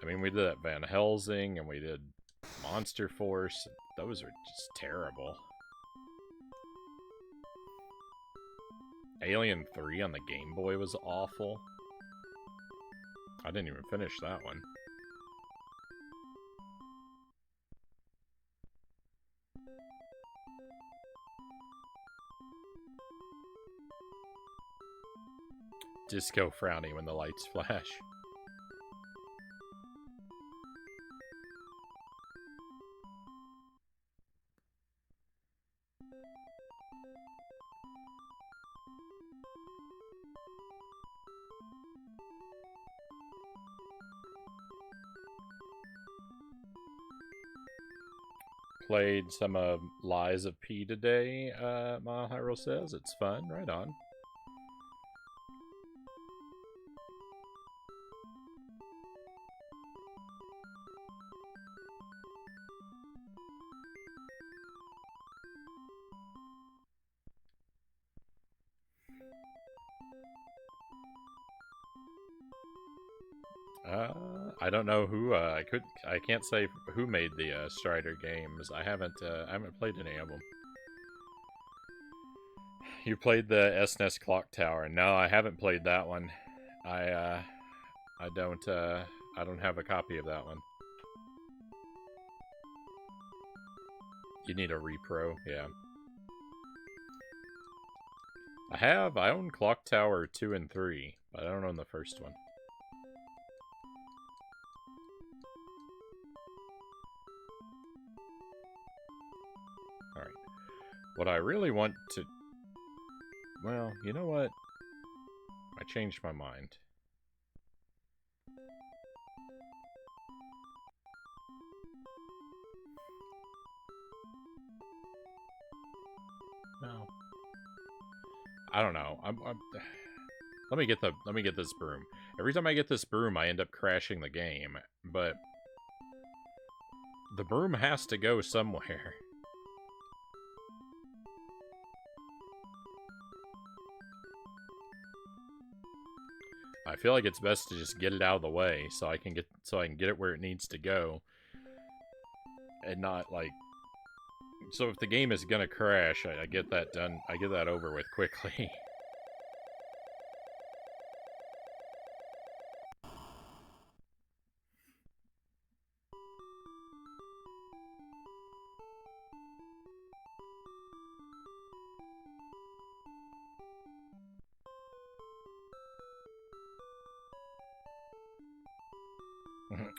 S1: I mean, we did that Van Helsing, and we did Monster Force. Those were just terrible. Alien 3 on the Game Boy was awful. I didn't even finish that one. Disco Frownie when the lights flash. Played some of Lies of P today, Mile Hyrule says. It's fun, right on. I don't know who. I can't say who made the Strider games. I haven't played any of them. You played the SNES Clock Tower? No, I haven't played that one. I don't have a copy of that one. You need a repro, yeah. I own Clock Tower 2 and 3, but I don't own the first one. Alright. What I really want to... Well, you know what? I changed my mind. No. I don't know. Let me get this broom. Every time I get this broom, I end up crashing the game. But the broom has to go somewhere. I feel like it's best to just get it out of the way so I can get it where it needs to go, and not like. So if the game is gonna crash, I get that done. I get that over with quickly.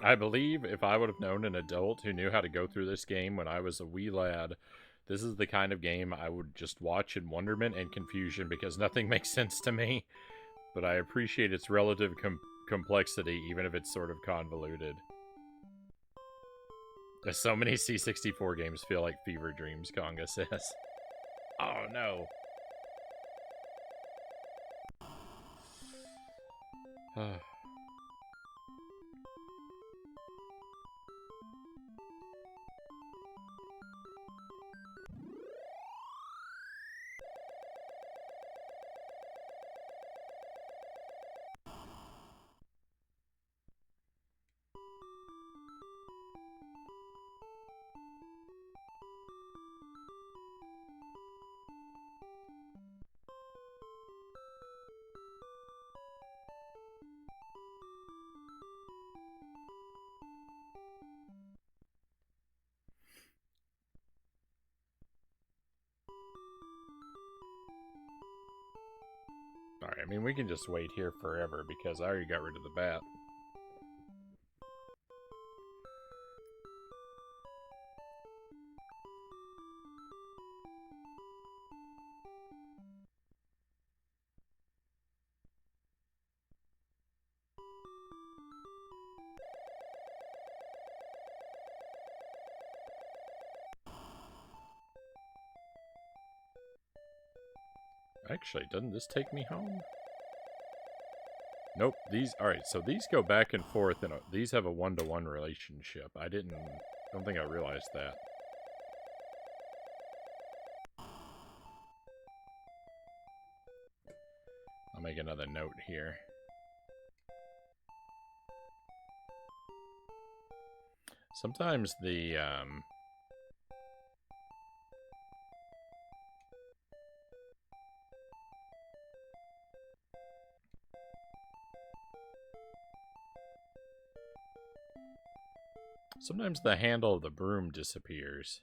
S1: I believe if I would have known an adult who knew how to go through this game when I was a wee lad, this is the kind of game I would just watch in wonderment and confusion because nothing makes sense to me. But I appreciate its relative complexity, even if it's sort of convoluted. So many C64 games feel like fever dreams, Konga says. Oh no. Alright, I mean, we can just wait here forever because I already got rid of the bat. Actually, doesn't this take me home? Nope, these... Alright, so these go back and forth, and these have a one-to-one relationship. I don't think I realized that. I'll make another note here. Sometimes the, sometimes the handle of the broom disappears.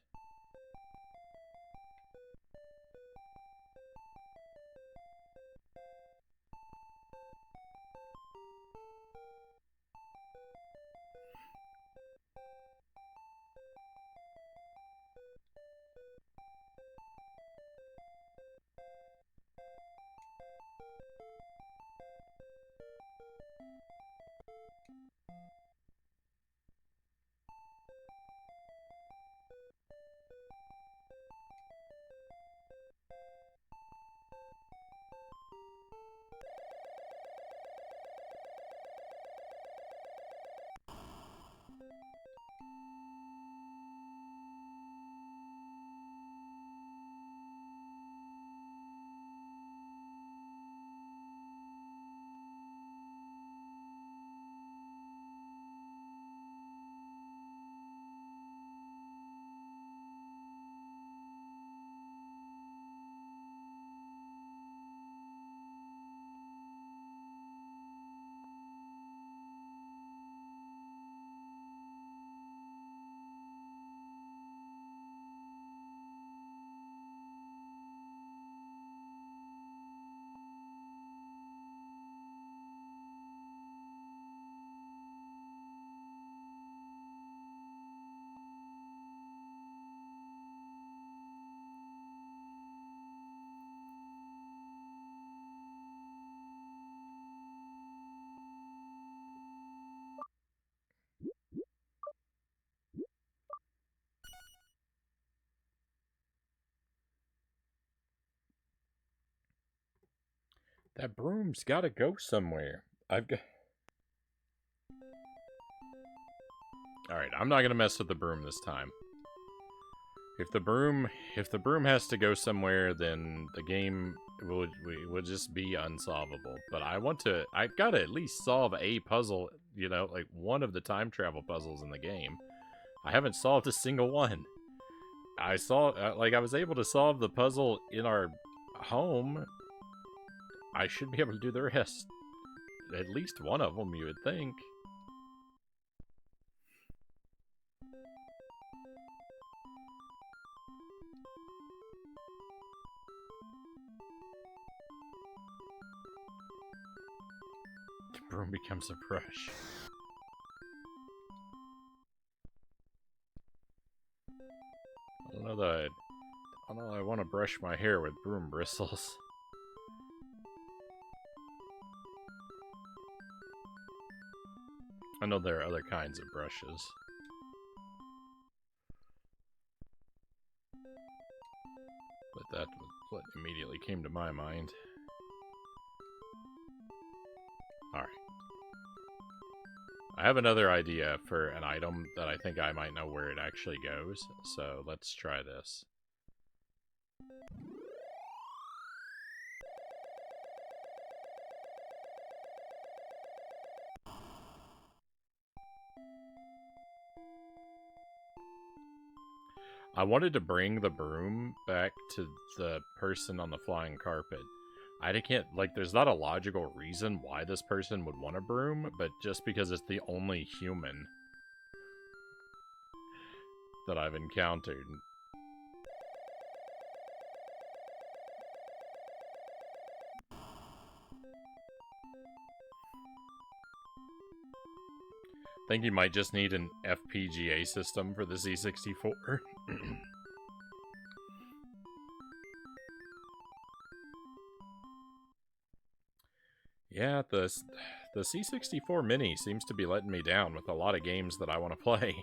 S1: That broom's gotta go somewhere. I've got... Alright, I'm not gonna mess with the broom this time. If the broom has to go somewhere, then the game will just be unsolvable. But I've gotta at least solve a puzzle, you know, like one of the time travel puzzles in the game. I haven't solved a single one. I was able to solve the puzzle in our home. I should be able to do the rest. At least one of them, you would think. The broom becomes a brush. Oh no, I want to brush my hair with broom bristles. I know there are other kinds of brushes. But that was what immediately came to my mind. Alright. I have another idea for an item that I think I might know where it actually goes, so let's try this. I wanted to bring the broom back to the person on the flying carpet. I can't, like, there's not a logical reason why this person would want a broom, but just because it's the only human that I've encountered. I think you might just need an FPGA system for the C64. Yeah, the C64 Mini seems to be letting me down with a lot of games that I want to play.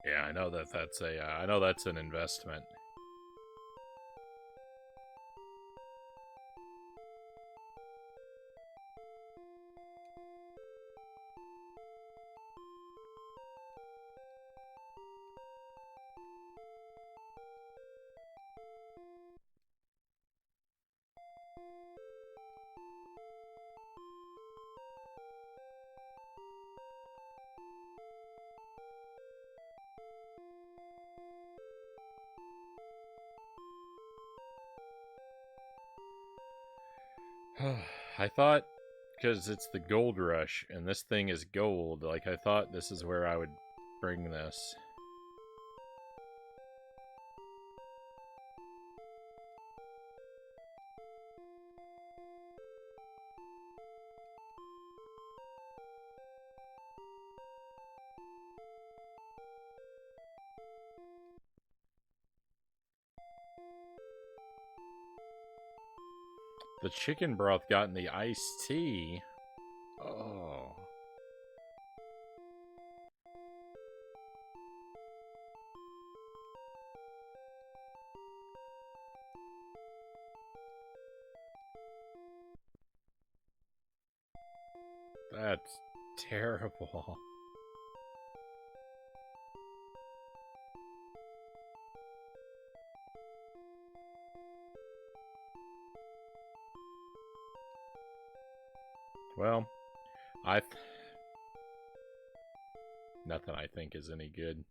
S1: Yeah, I know that's a I know that's an investment. I thought, because it's the gold rush, and this thing is gold, like, I thought this is where I would bring this. The chicken broth got in the iced tea. Oh. That's terrible. Well, nothing I think is any good.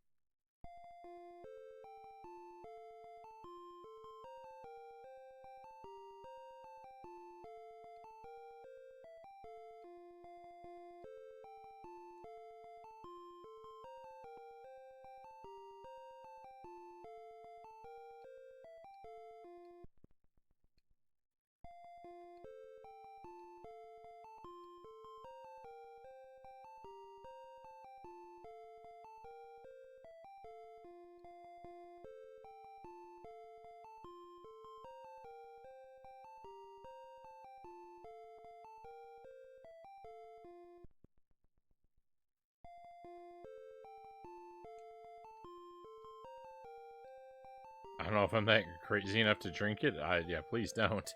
S1: I don't know if I'm that crazy enough to drink it. Yeah, please don't.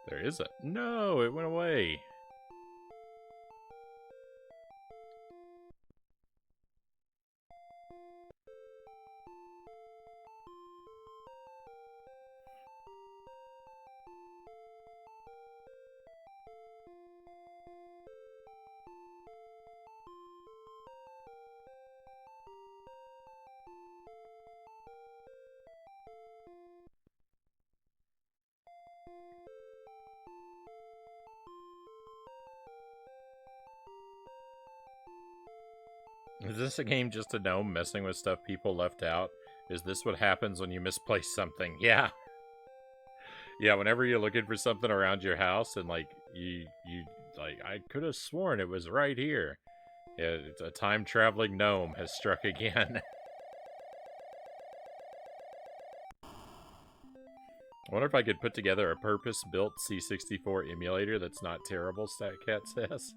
S1: There is a... No, it went away. Is this a game just a gnome messing with stuff people left out? Is this what happens when you misplace something? Yeah. Yeah, whenever you're looking for something around your house and like you like I could have sworn it was right here. Yeah, it's a time traveling gnome has struck again. I wonder if I could put together a purpose-built C64 emulator that's not terrible, StatCat says.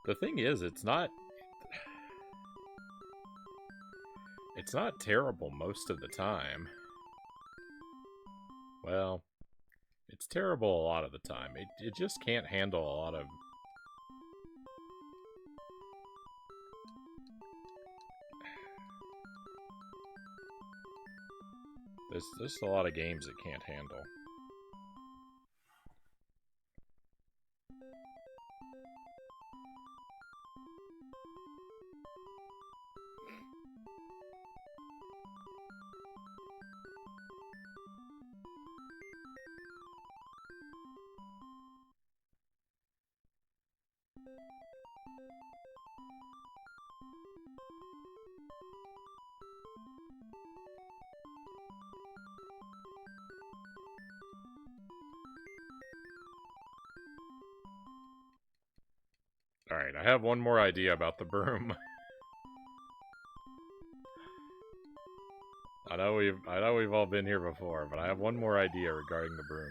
S1: The thing is, it's not terrible most of the time. Well, it's terrible a lot of the time. It just can't handle a lot of... There's a lot of games it can't handle. Alright, I have one more idea about the broom. I know we've all been here before, but I have one more idea regarding the broom.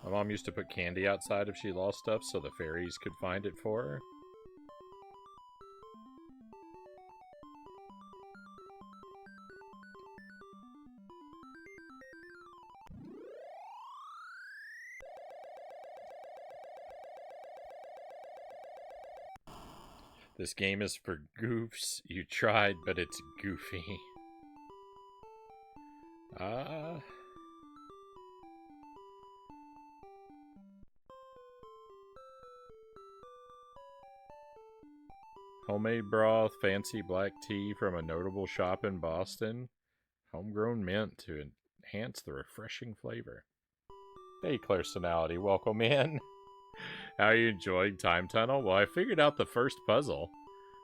S1: My mom used to put candy outside if she lost stuff so the fairies could find it for her. This game is for goofs. You tried, but it's goofy. Homemade broth, fancy black tea from a notable shop in Boston. Homegrown mint to enhance the refreshing flavor. Hey, Clairsenality, welcome in. How are you enjoying Time Tunnel? Well, I figured out the first puzzle.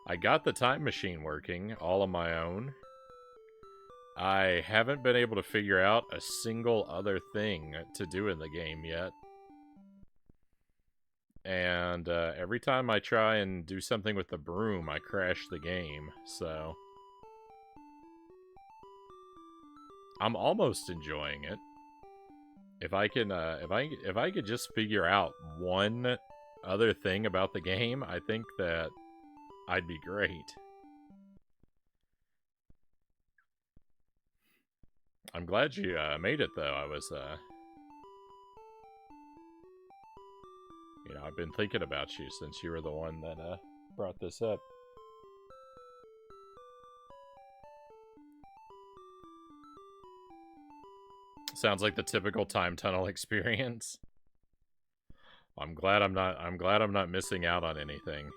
S1: I got the time machine working, all on my own. I haven't been able to figure out a single other thing to do in the game yet. And every time I try and do something with the broom, I crash the game, so... I'm almost enjoying it. If I can, if I could just figure out one other thing about the game, I think that I'd be great. I'm glad you made it, though. I was, you know, I've been thinking about you since you were the one that brought this up. Sounds like the typical time tunnel experience. I'm glad I'm not missing out on anything.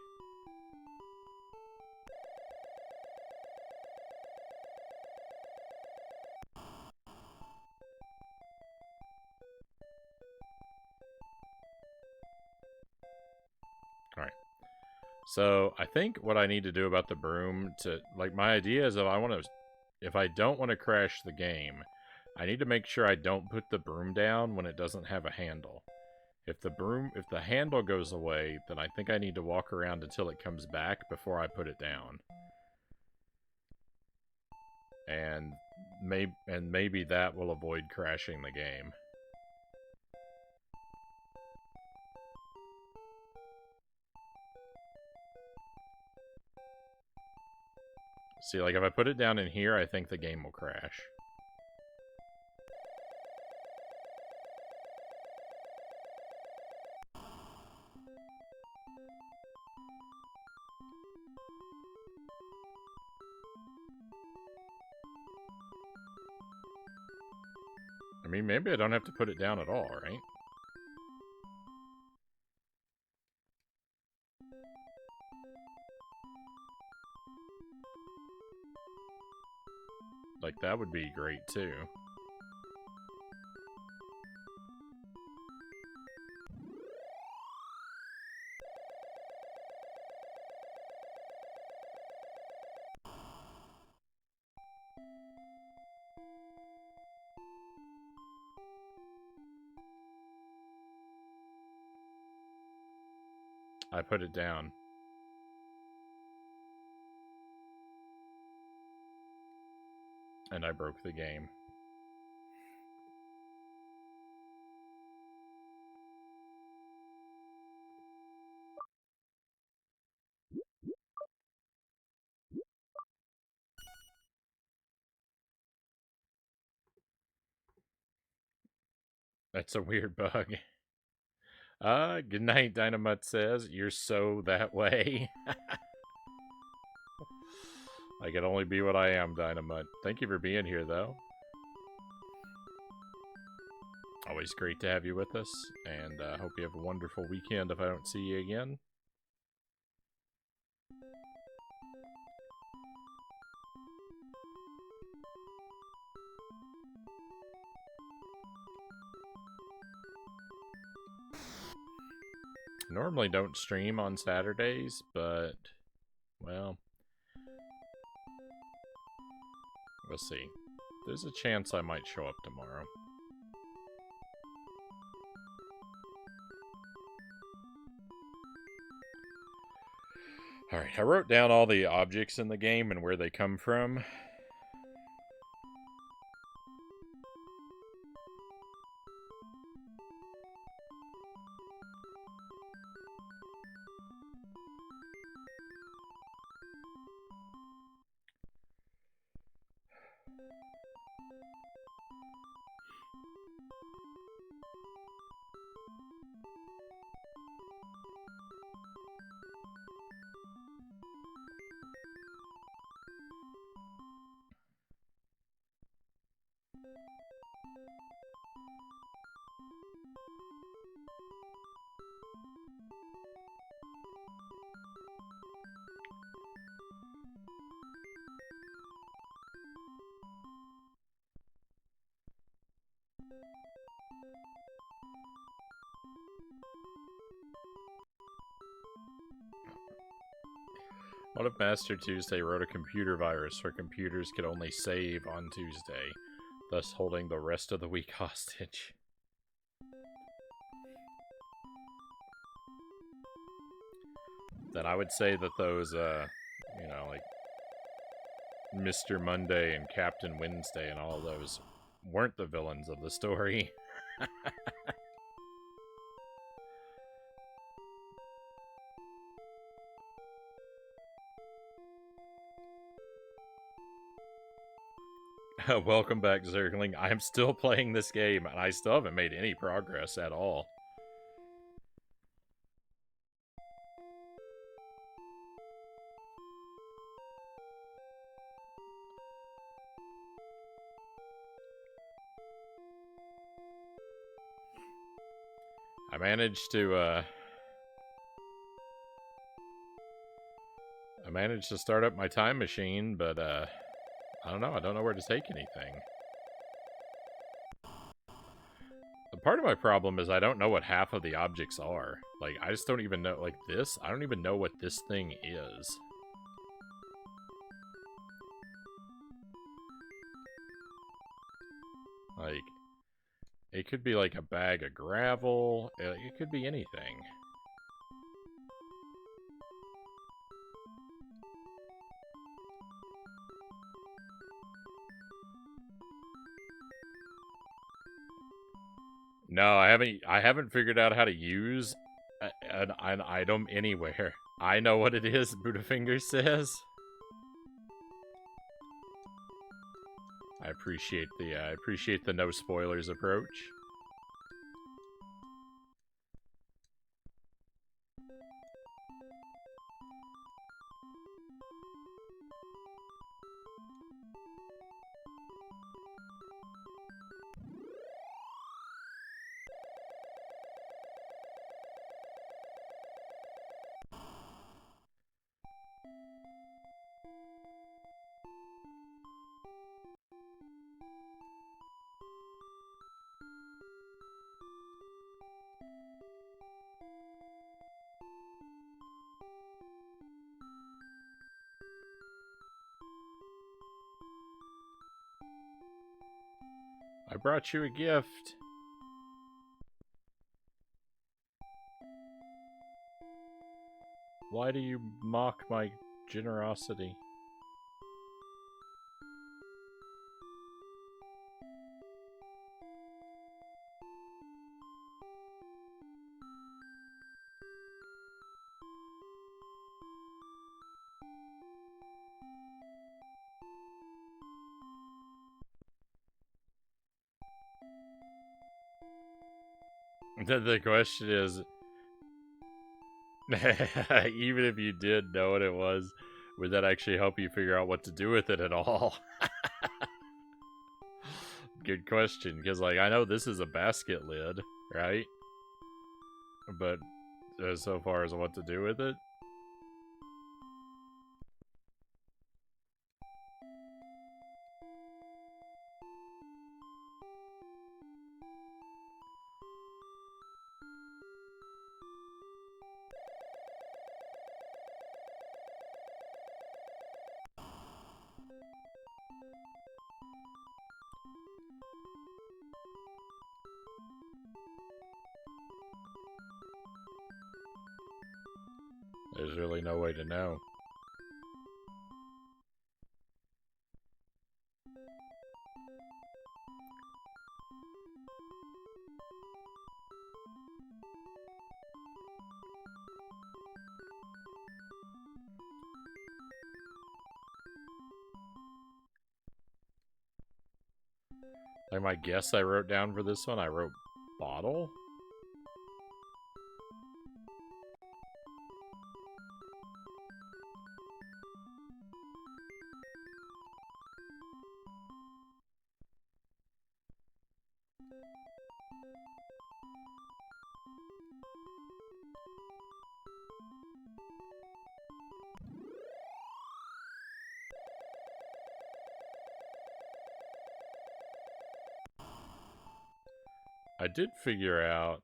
S1: Alright. So, I think what I need to do about the broom to... Like, my idea is if I don't want to crash the game, I need to make sure I don't put the broom down when it doesn't have a handle. If the handle goes away, then I think I need to walk around until it comes back before I put it down. And maybe that will avoid crashing the game. See, like, if I put it down in here, I think the game will crash. I mean, maybe I don't have to put it down at all, right? Like, that would be great, too. I put it down. And I broke the game. That's a weird bug. Good night, Dynamite says. You're so that way. I can only be what I am, Dynamite. Thank you for being here, though. Always great to have you with us, and hope you have a wonderful weekend if I don't see you again. Normally don't stream on Saturdays, but, well, we'll see. There's a chance I might show up tomorrow. Alright, I wrote down all the objects in the game and where they come from. What if Master Tuesday wrote a computer virus where computers could only save on Tuesday, thus holding the rest of the week hostage? Then I would say that those, you know, like Mr. Monday and Captain Wednesday and all those weren't the villains of the story. Welcome back, Zergling. I am still playing this game, and I still haven't made any progress at all. I managed to start up my time machine, but, I don't know. I don't know where to take anything. The part of my problem is I don't know what half of the objects are. Like, I just don't even know, like this, I don't even know what this thing is. Like, it could be like a bag of gravel, it could be anything. No, I haven't figured out how to use an item anywhere. I know what it is, Buddhafinger says. I appreciate the no spoilers approach. brought you a gift. Why do you mock my generosity? The question is, even if you did know what it was, would that actually help you figure out what to do with it at all? Good question, because like I know this is a basket lid, right? But so far as what to do with it? There's really no way to know. Like my guess I wrote down for this one, I wrote bottle? I did figure out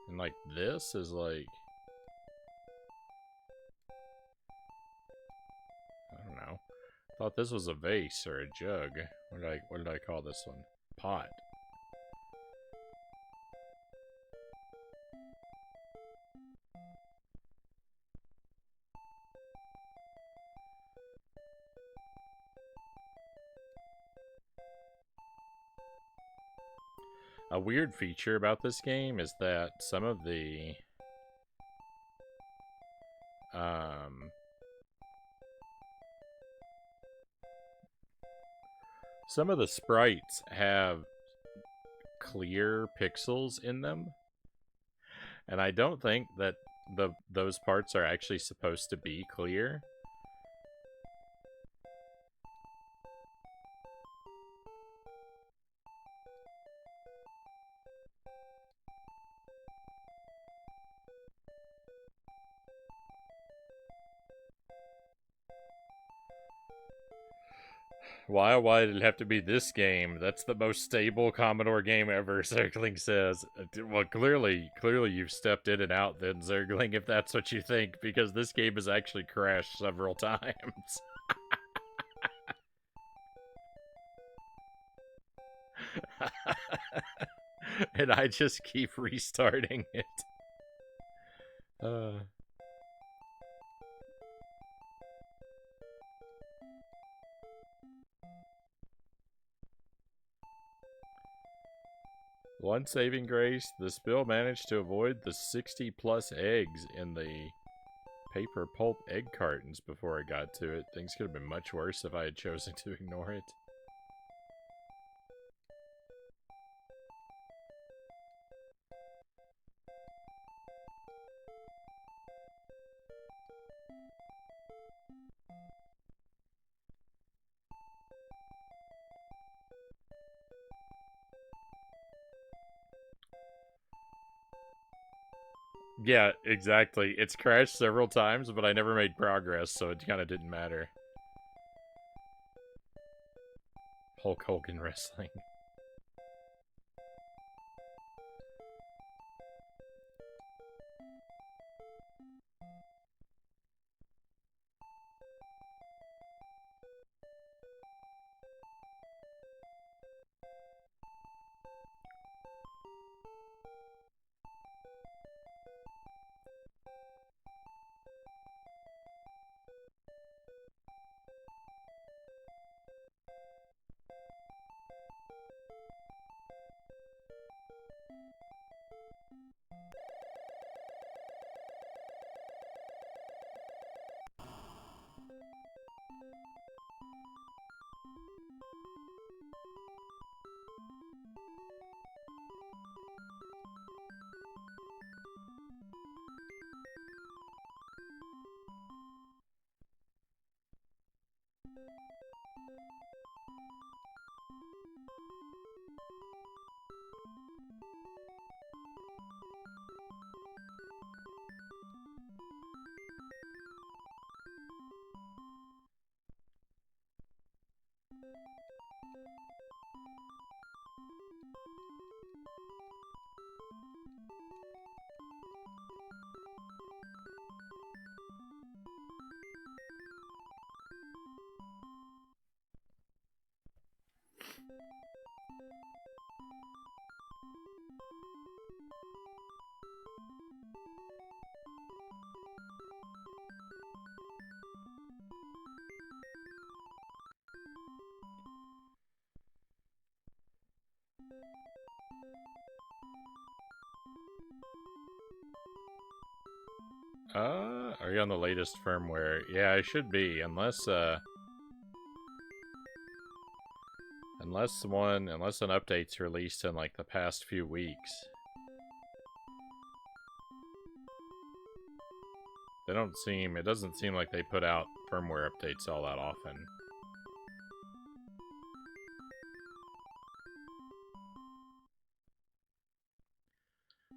S1: and like this is like I don't know. I thought this was a vase or a jug. What did I call this one? Pot. A weird feature about this game is that some of the sprites have clear pixels in them, and I don't think that those parts are actually supposed to be clear. Why did it have to be this game? That's the most stable Commodore game ever, Zergling says. Well, clearly you've stepped in and out then, Zergling, if that's what you think, because this game has actually crashed several times. And I just keep restarting it. One saving grace, the spill managed to avoid the 60 plus eggs in the paper pulp egg cartons before I got to it. Things could have been much worse if I had chosen to ignore it. Yeah, exactly. It's crashed several times, but I never made progress, so it kind of didn't matter. Hulk Hogan wrestling. Are you on the latest firmware? Yeah, I should be, unless an update's released in like the past few weeks. It doesn't seem like they put out firmware updates all that often.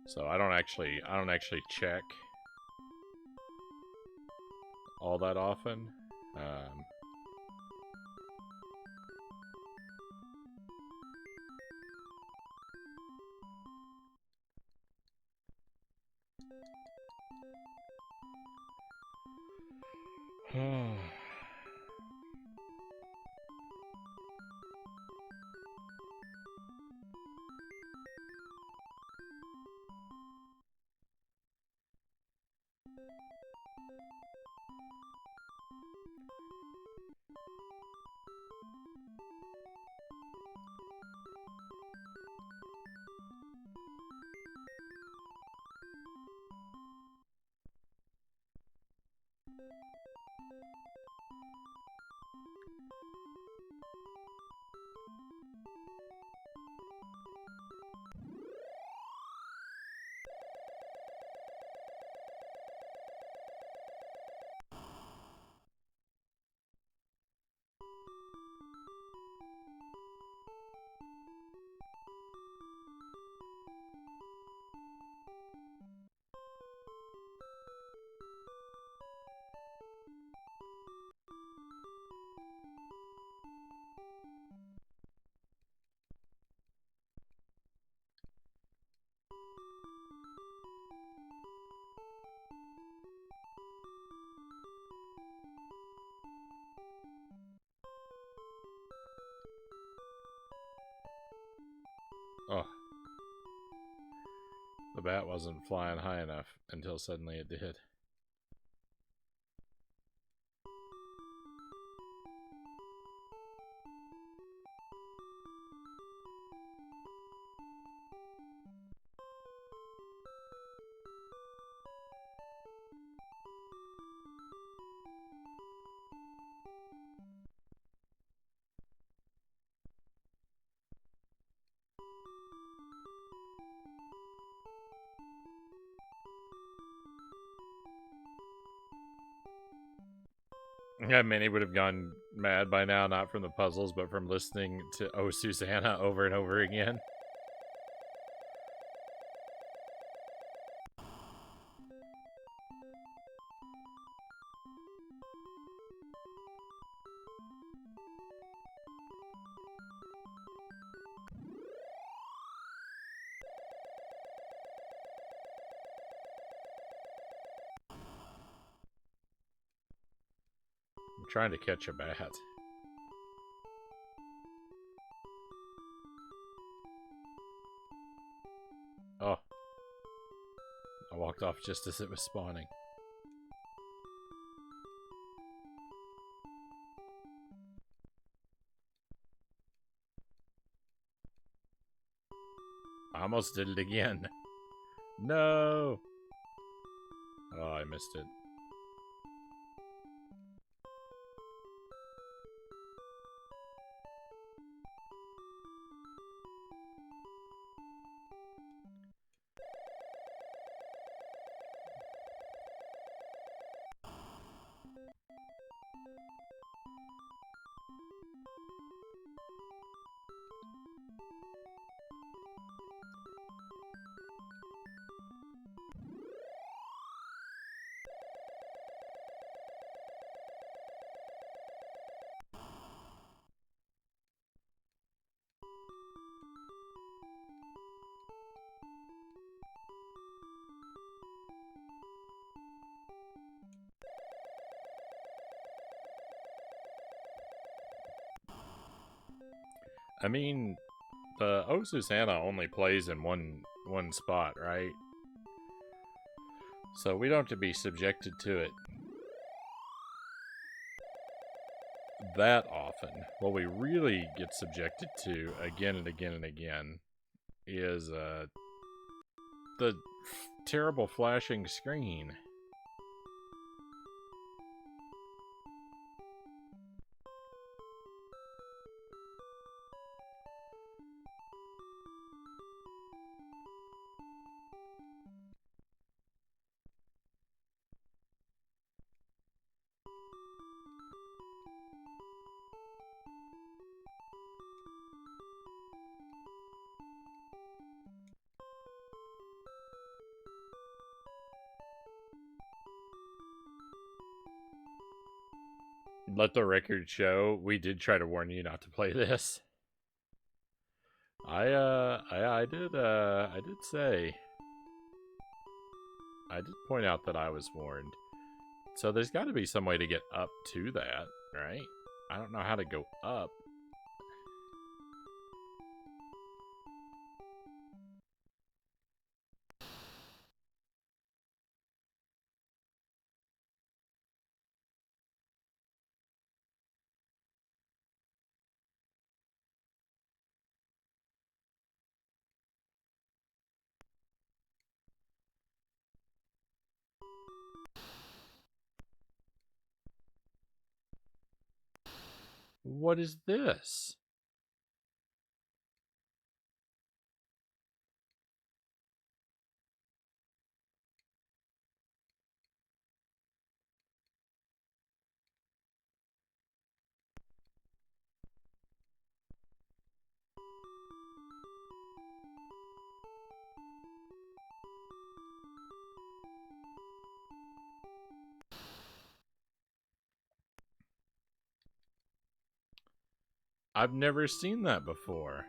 S1: So I don't actually check all that often. Oh. The bat wasn't flying high enough until suddenly it did. Yeah, many would have gone mad by now, not from the puzzles, but from listening to Oh Susanna over and over again. I'm trying to catch a bat. Oh. I walked off just as it was spawning. I almost did it again. No! Oh, I missed it. I mean, the Oh Susanna only plays in one spot, right? So we don't have to be subjected to it that often. What we really get subjected to again and again and again is the terrible flashing screen? Let the record show, we did try to warn you not to play this. I did say, I did point out that I was warned. So there's got to be some way to get up to that, right? I don't know how to go up. What is this? I've never seen that before.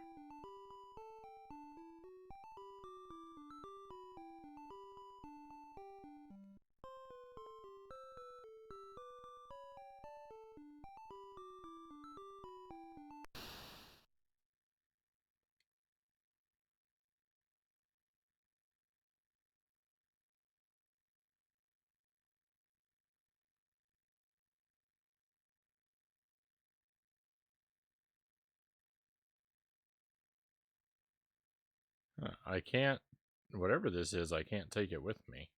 S1: I can't, whatever this is, I can't take it with me.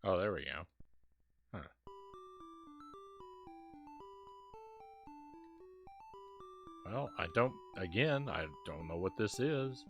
S1: Oh, there we go. Huh. Well, I don't know what this is.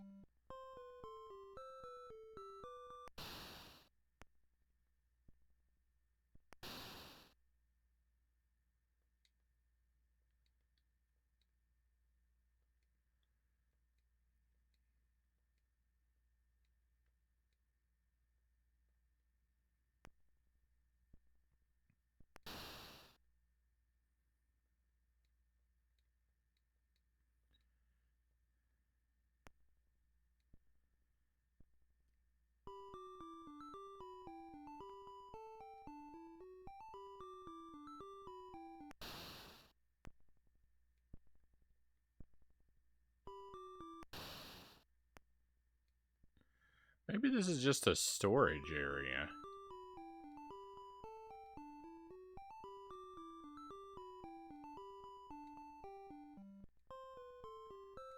S1: Maybe this is just a storage area.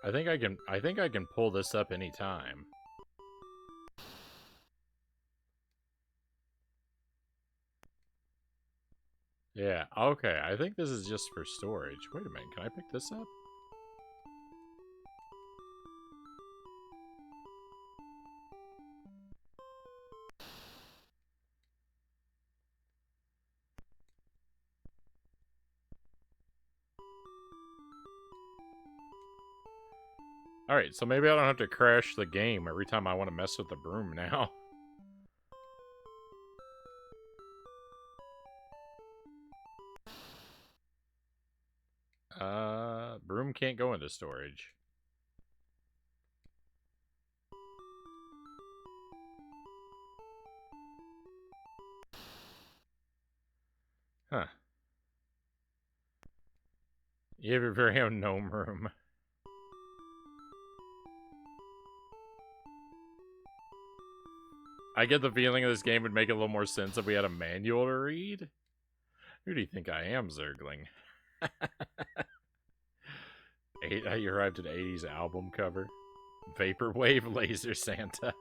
S1: I think I can pull this up anytime. Yeah, okay. I think this is just for storage. Wait a minute, can I pick this up? Alright, so maybe I don't have to crash the game every time I want to mess with the broom now. Broom can't go into storage. Huh. You have your very own gnome room. I get the feeling this game would make a little more sense if we had a manual to read. Who do you think I am, Zergling? You arrived at 80s album cover. Vaporwave Laser Santa.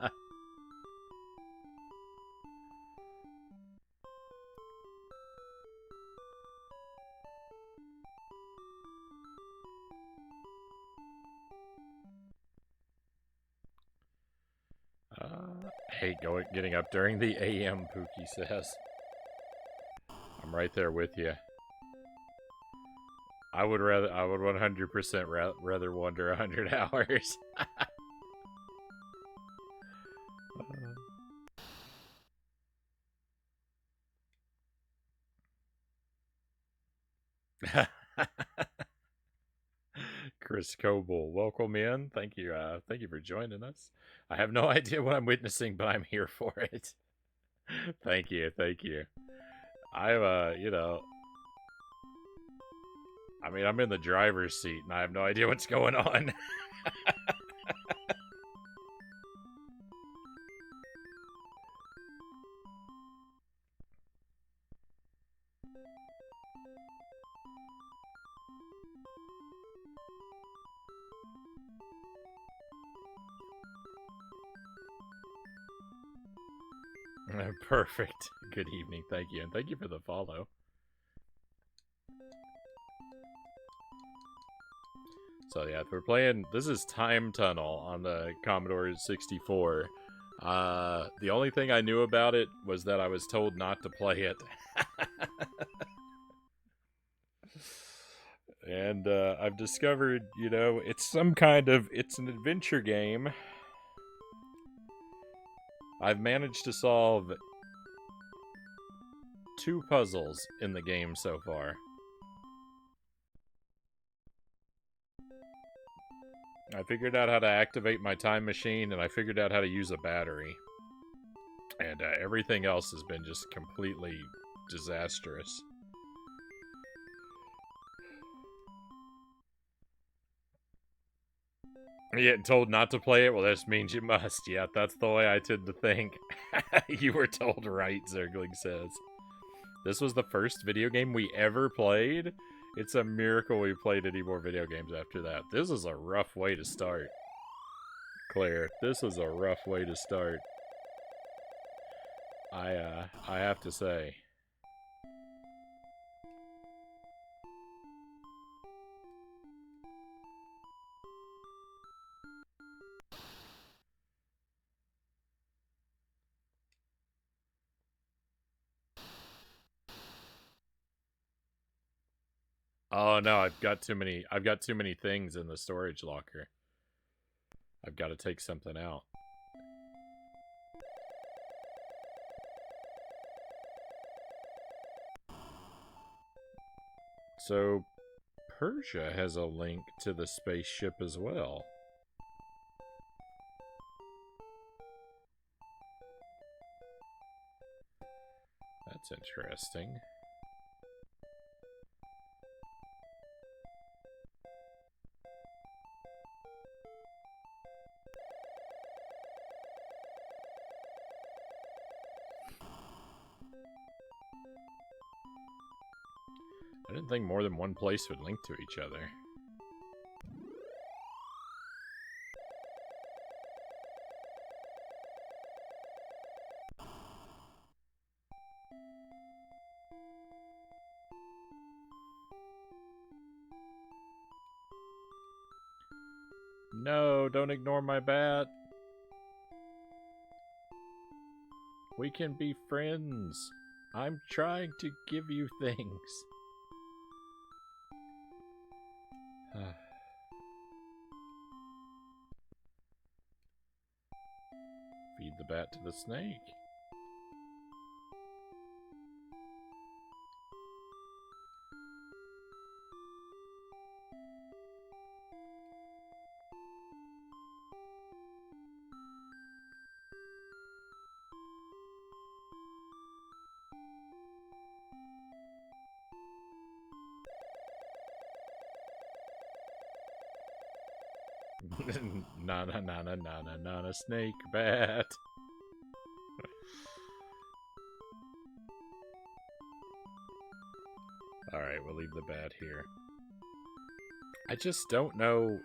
S1: Hate getting up during the AM, Pookie says. I'm right there with you. I would 100% rather wander 100 hours. Chris Coble, welcome in. Thank you for joining us. I have no idea what I'm witnessing, but I'm here for it. Thank you. I'm I'm in the driver's seat and I have no idea what's going on. Perfect. Good evening. Thank you. And thank you for the follow. So yeah, we're playing, this is Time Tunnel on the Commodore 64. The only thing I knew about it was that I was told not to play it. And I've discovered, it's it's an adventure game. I've managed to solve 2 puzzles in the game so far. I figured out how to activate my time machine, and I figured out how to use a battery. And everything else has been just completely disastrous. You're getting told not to play it? Well, this means you must. Yeah, that's the way I tend to think. You were told right, Zergling says. This was the first video game we ever played? It's a miracle we played any more video games after that. This is a rough way to start. Claire, this was a rough way to start. I have to say. Oh no, I've got too many things in the storage locker. I've got to take something out. So, Persia has a link to the spaceship as well. That's interesting. I didn't think more than one place would link to each other. No, don't ignore my bat. We can be friends. I'm trying to give you things. Feed the bat to the snake. Na snake bat. Alright, we'll leave the bat here. I just don't know.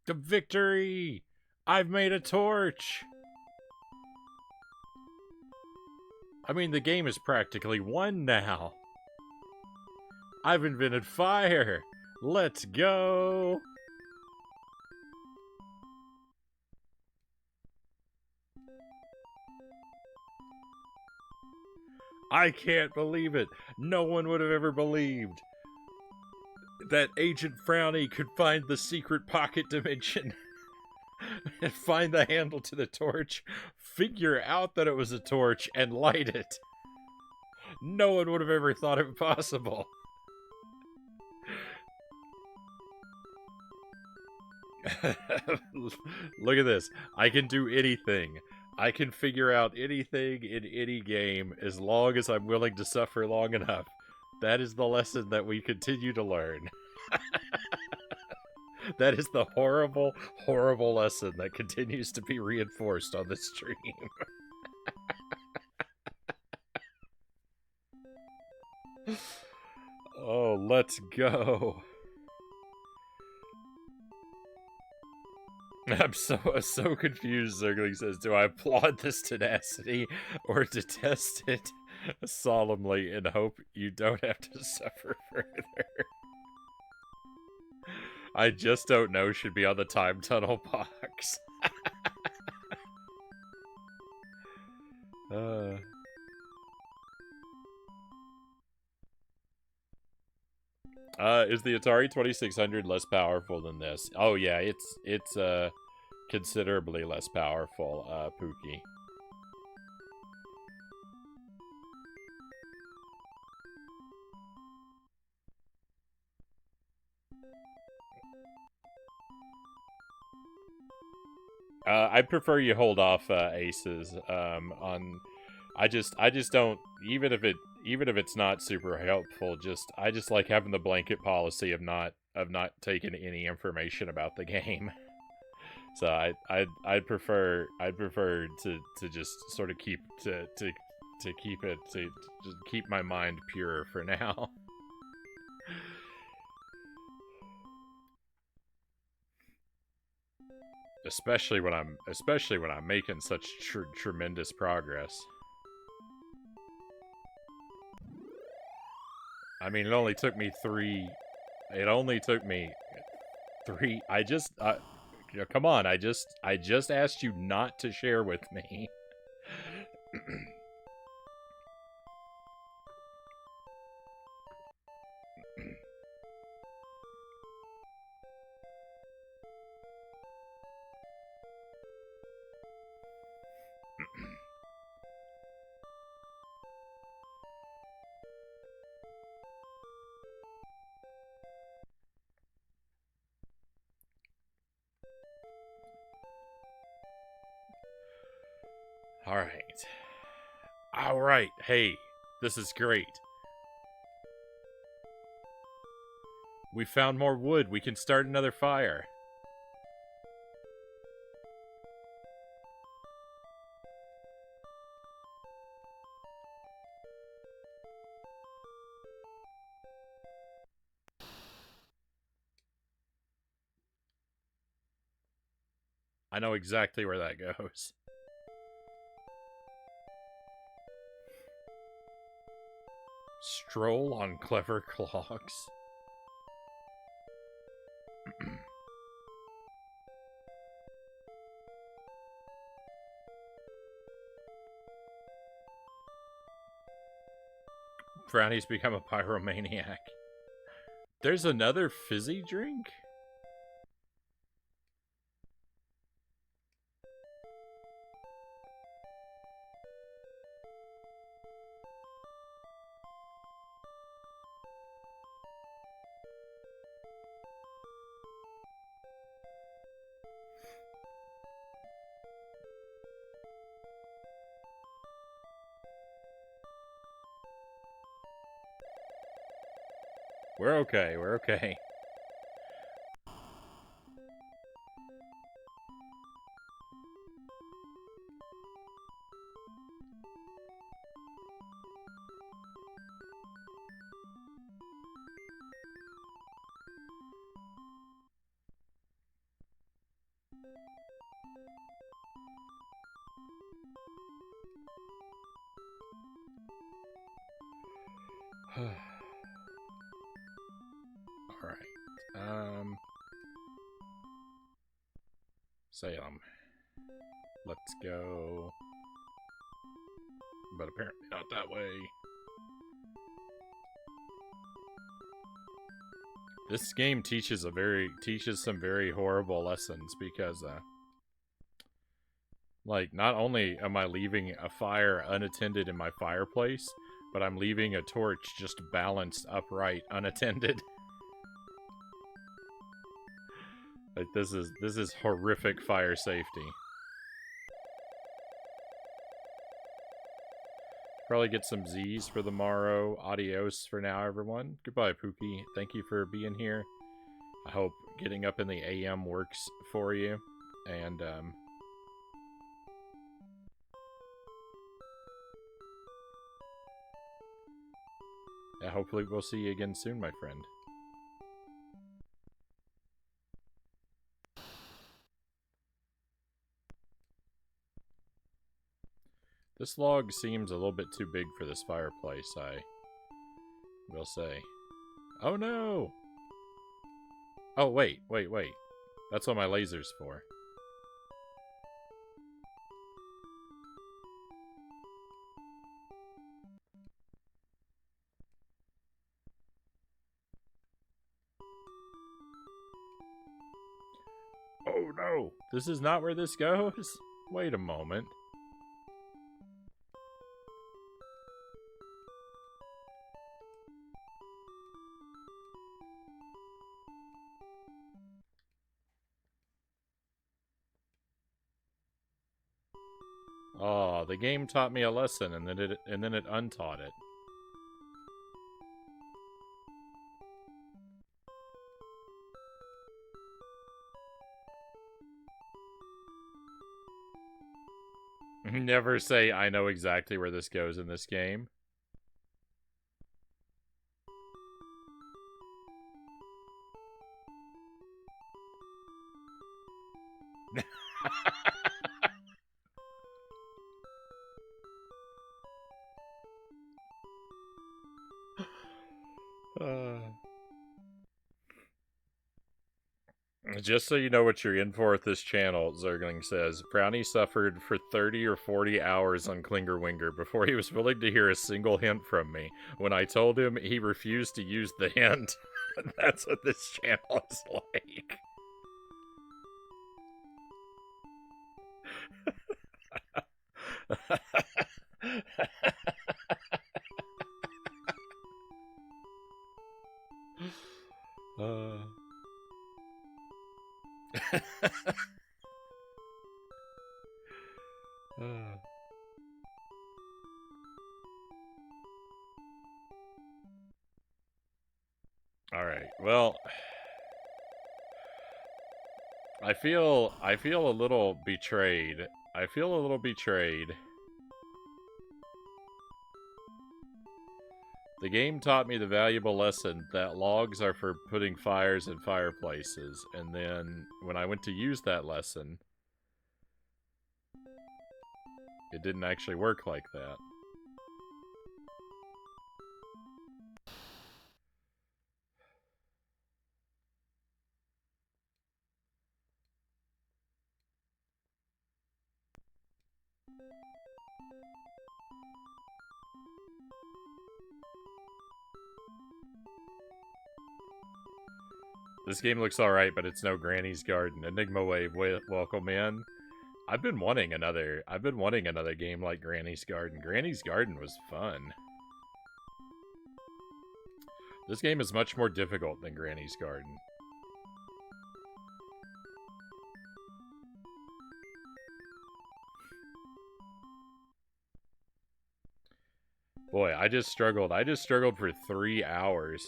S1: The victory! I've made a torch! I mean, the game is practically won now. I've invented fire! Let's go! I can't believe it! No one would have ever believed that Agent Frownie could find the secret pocket dimension and find the handle to the torch, figure out that it was a torch, and light it. No one would have ever thought it possible. Look at this. I can do anything. I can figure out anything in any game as long as I'm willing to suffer long enough. That is the lesson that we continue to learn. That is the horrible, horrible lesson that continues to be reinforced on this stream. Oh, let's go. I'm so confused, Zergling says, do I applaud this tenacity or detest it solemnly and hope you don't have to suffer further? I just don't know should be on the time tunnel box. Is the Atari 2600 less powerful than this? Oh yeah, it's considerably less powerful, Pookie. I prefer you hold off aces on. I just don't, even if it's not super helpful. I just like having the blanket policy of not taking any information about the game. So I'd prefer to just sort of keep keep my mind pure for now. Especially when I'm making such tremendous progress. I mean, it only took me 3. It only took me 3. Come on, I just asked you not to share with me. Alright. Alright, hey, this is great. We found more wood. We can start another fire. I know exactly where that goes. Stroll on clever clogs. Frownie's become a pyromaniac. There's another fizzy drink? We're okay, we're okay. Alright. Salem. Let's go. But apparently not that way. This game teaches some very horrible lessons because like, not only am I leaving a fire unattended in my fireplace, but I'm leaving a torch just balanced upright, unattended. Like, this is horrific fire safety. Probably get some Z's for the morrow. Adios for now, everyone. Goodbye, Pookie. Thank you for being here. I hope getting up in the AM works for you. And, yeah, hopefully we'll see you again soon, my friend. This log seems a little bit too big for this fireplace, I will say. Oh no! Oh, wait. That's what my laser's for. Oh no! This is not where this goes? Wait a moment. Oh, the game taught me a lesson and then it untaught it. Never say I know exactly where this goes in this game. Just so you know what you're in for with this channel, Zergling says, Frownie suffered for 30 or 40 hours on Klingerwinger before he was willing to hear a single hint from me. When I told him, he refused to use the hint. That's what this channel is like. Well, I feel a little betrayed. I feel a little betrayed. The game taught me the valuable lesson that logs are for putting fires in fireplaces, and then when I went to use that lesson, it didn't actually work like that. This game looks alright, but it's no Granny's Garden. Enigma Wave, welcome in. I've been wanting another game like Granny's Garden. Granny's Garden was fun. This game is much more difficult than Granny's Garden. Boy, I just struggled. I just struggled for 3 hours.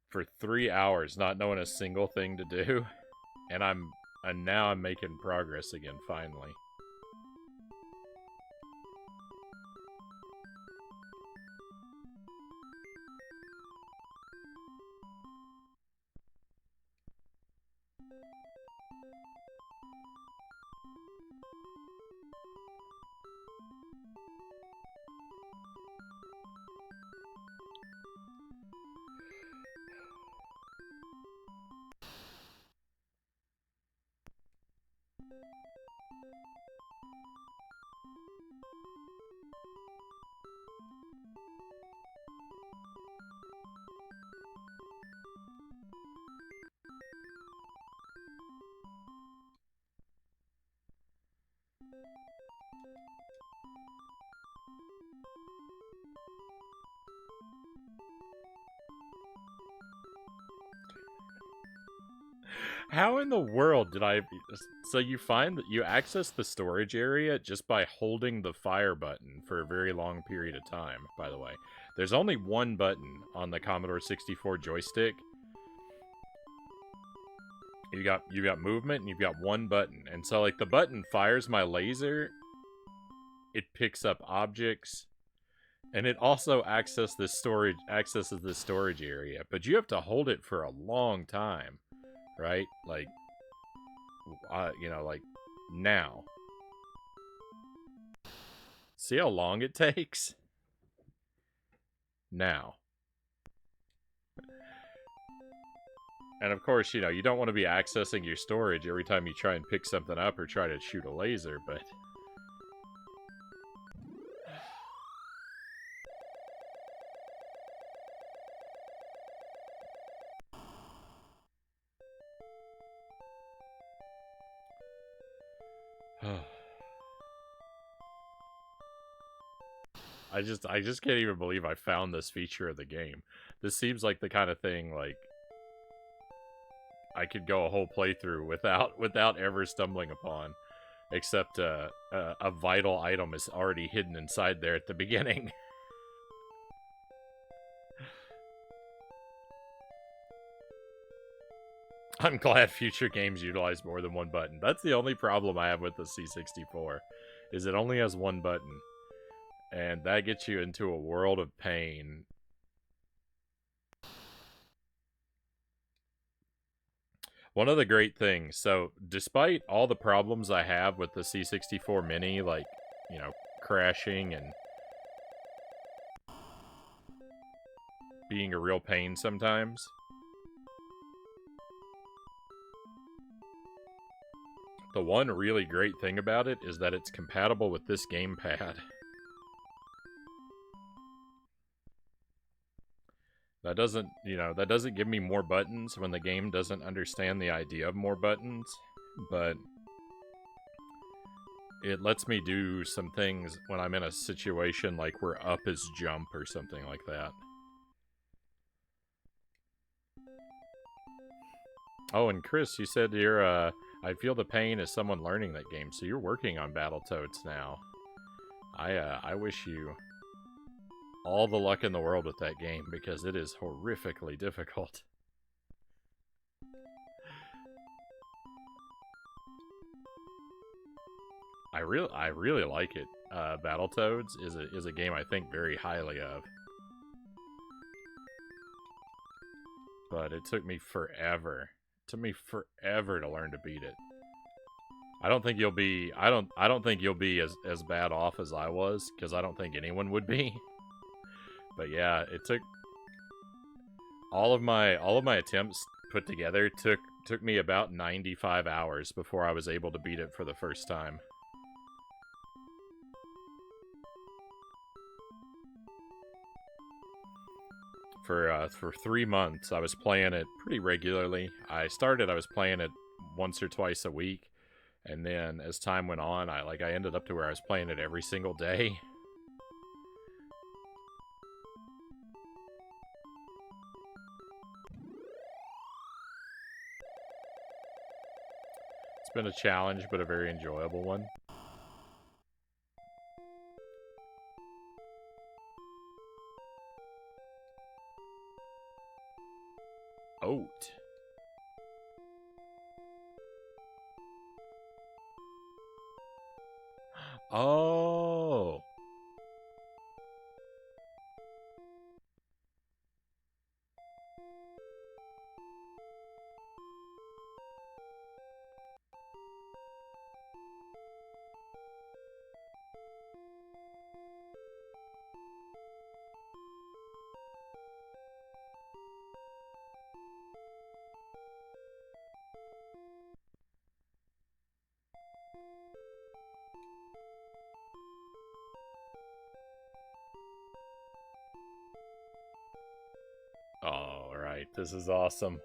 S1: For 3 hours, not knowing a single thing to do. And now I'm making progress again, finally. How in the world did I... So you find that you access the storage area just by holding the fire button for a very long period of time, by the way. There's only one button on the Commodore 64 joystick. You got movement and you've got one button. And so like the button fires my laser, it picks up objects, and it also accesses the storage area, but you have to hold it for a long time. Right? Like, you know, like, now. See how long it takes? Now. And of course, you know, you don't want to be accessing your storage every time you try and pick something up or try to shoot a laser, but... I just can't even believe I found this feature of the game. This seems like the kind of thing, like, I could go a whole playthrough without ever stumbling upon. Except a vital item is already hidden inside there at the beginning. I'm glad future games utilize more than one button. That's the only problem I have with the C64, is it only has one button. And that gets you into a world of pain. One of the great things, so despite all the problems I have with the C64 Mini, like, you know, crashing and being a real pain sometimes, the one really great thing about it is that it's compatible with this gamepad. That doesn't, you know, that doesn't give me more buttons when the game doesn't understand the idea of more buttons, but it lets me do some things when I'm in a situation like where up is jump or something like that. Oh, and Chris, you said you're, I I feel the pain as someone learning that game. So you're working on Battletoads now. I wish you all the luck in the world with that game because it is horrifically difficult. I really like it. Battletoads is a game I think very highly of. But it took me forever. It took me forever to learn to beat it. I don't think you'll be I don't think you'll be as bad off as I was, because I don't think anyone would be. But yeah, it took all of my attempts put together took me about 95 hours before I was able to beat it for the first time. For 3 months, I was playing it pretty regularly. I was playing it once or twice a week, and then as time went on, I ended up to where I was playing it every single day. It's been a challenge, but a very enjoyable one. Oat. Oh. All right, this is awesome.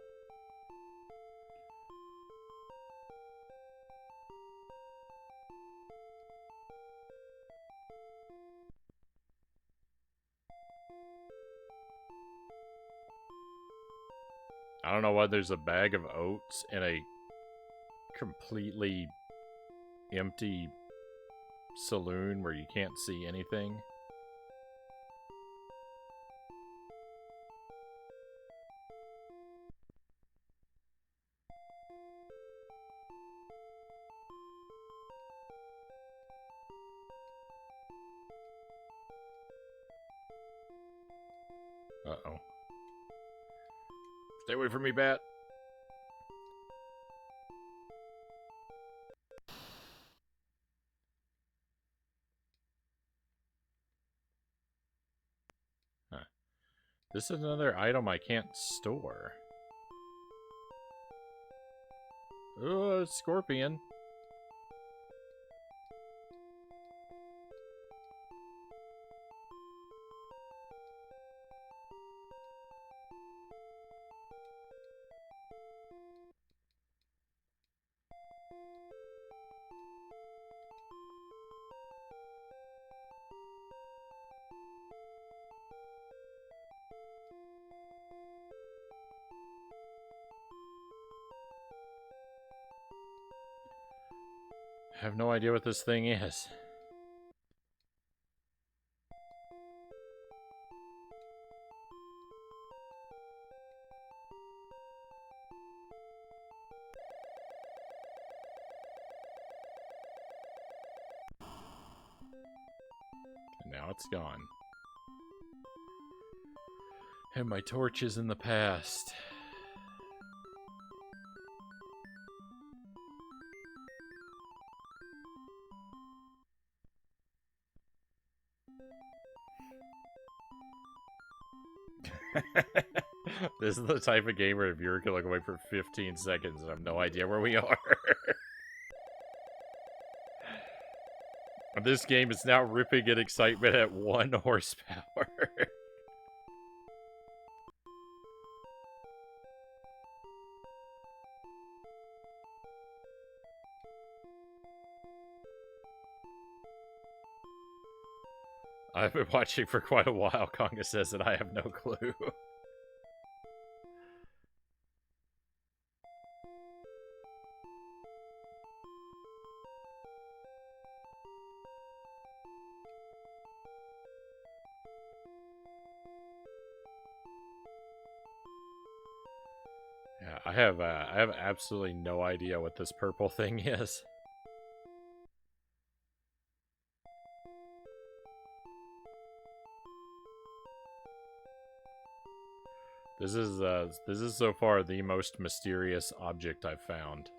S1: I don't know why there's a bag of oats in a completely empty saloon where you can't see anything. Uh-oh. Stay away from me, bat. Huh. This is another item I can't store. Oh, scorpion. I have no idea what this thing is. And now it's gone. And my torch is in the past. This is the type of game where a viewer can look away for 15 seconds and have no idea where we are. This game is now ripping in excitement at 1 horsepower. I've been watching for quite a while, Konga says, and I have no clue. Yeah, I have absolutely no idea what this purple thing is. This is so far the most mysterious object I've found.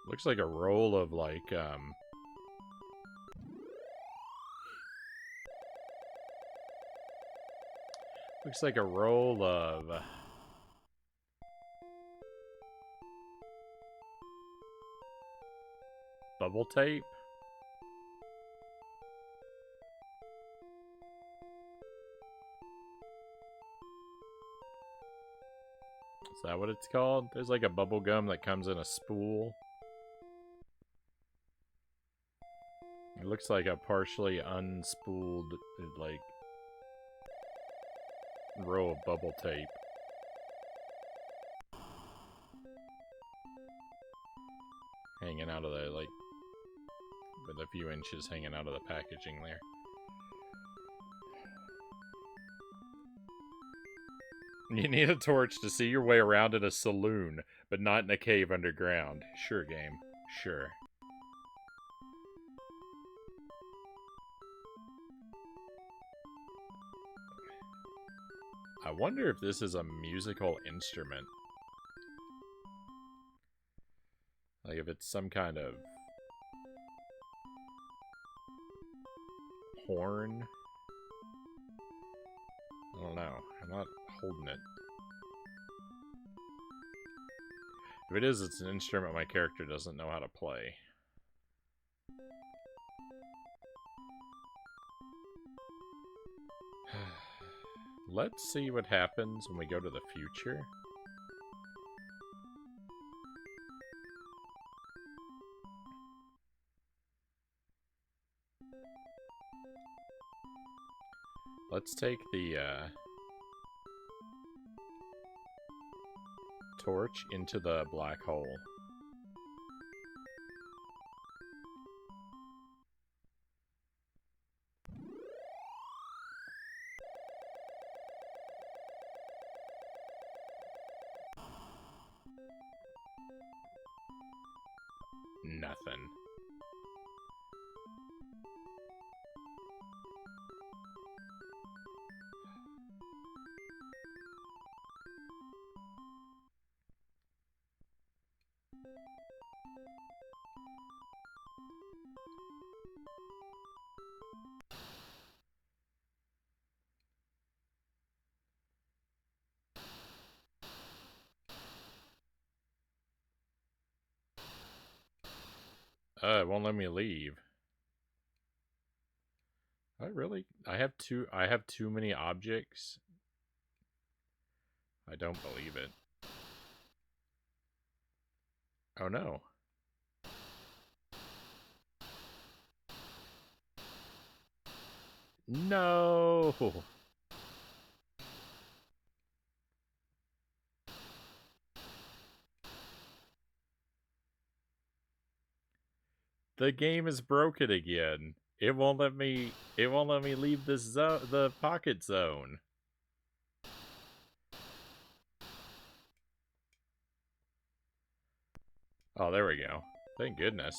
S1: Looks like a roll of like looks like a roll of bubble tape. Is that what it's called? There's like a bubble gum that comes in a spool. It looks like a partially unspooled, like, row of bubble tape. Hanging out of the, like, with a few inches hanging out of the packaging there. You need a torch to see your way around in a saloon, but not in a cave underground. Sure, game. Sure. I wonder if this is a musical instrument. Like if it's some kind of horn. I don't know. I'm not holding it. If it is, it's an instrument my character doesn't know how to play. Let's see what happens when we go to the future. Let's take the torch into the black hole. Nothing. It won't let me leave. I have too many objects. I don't believe it. Oh no. No. The game is broken again. It won't let me leave the pocket zone. Oh, there we go. Thank goodness.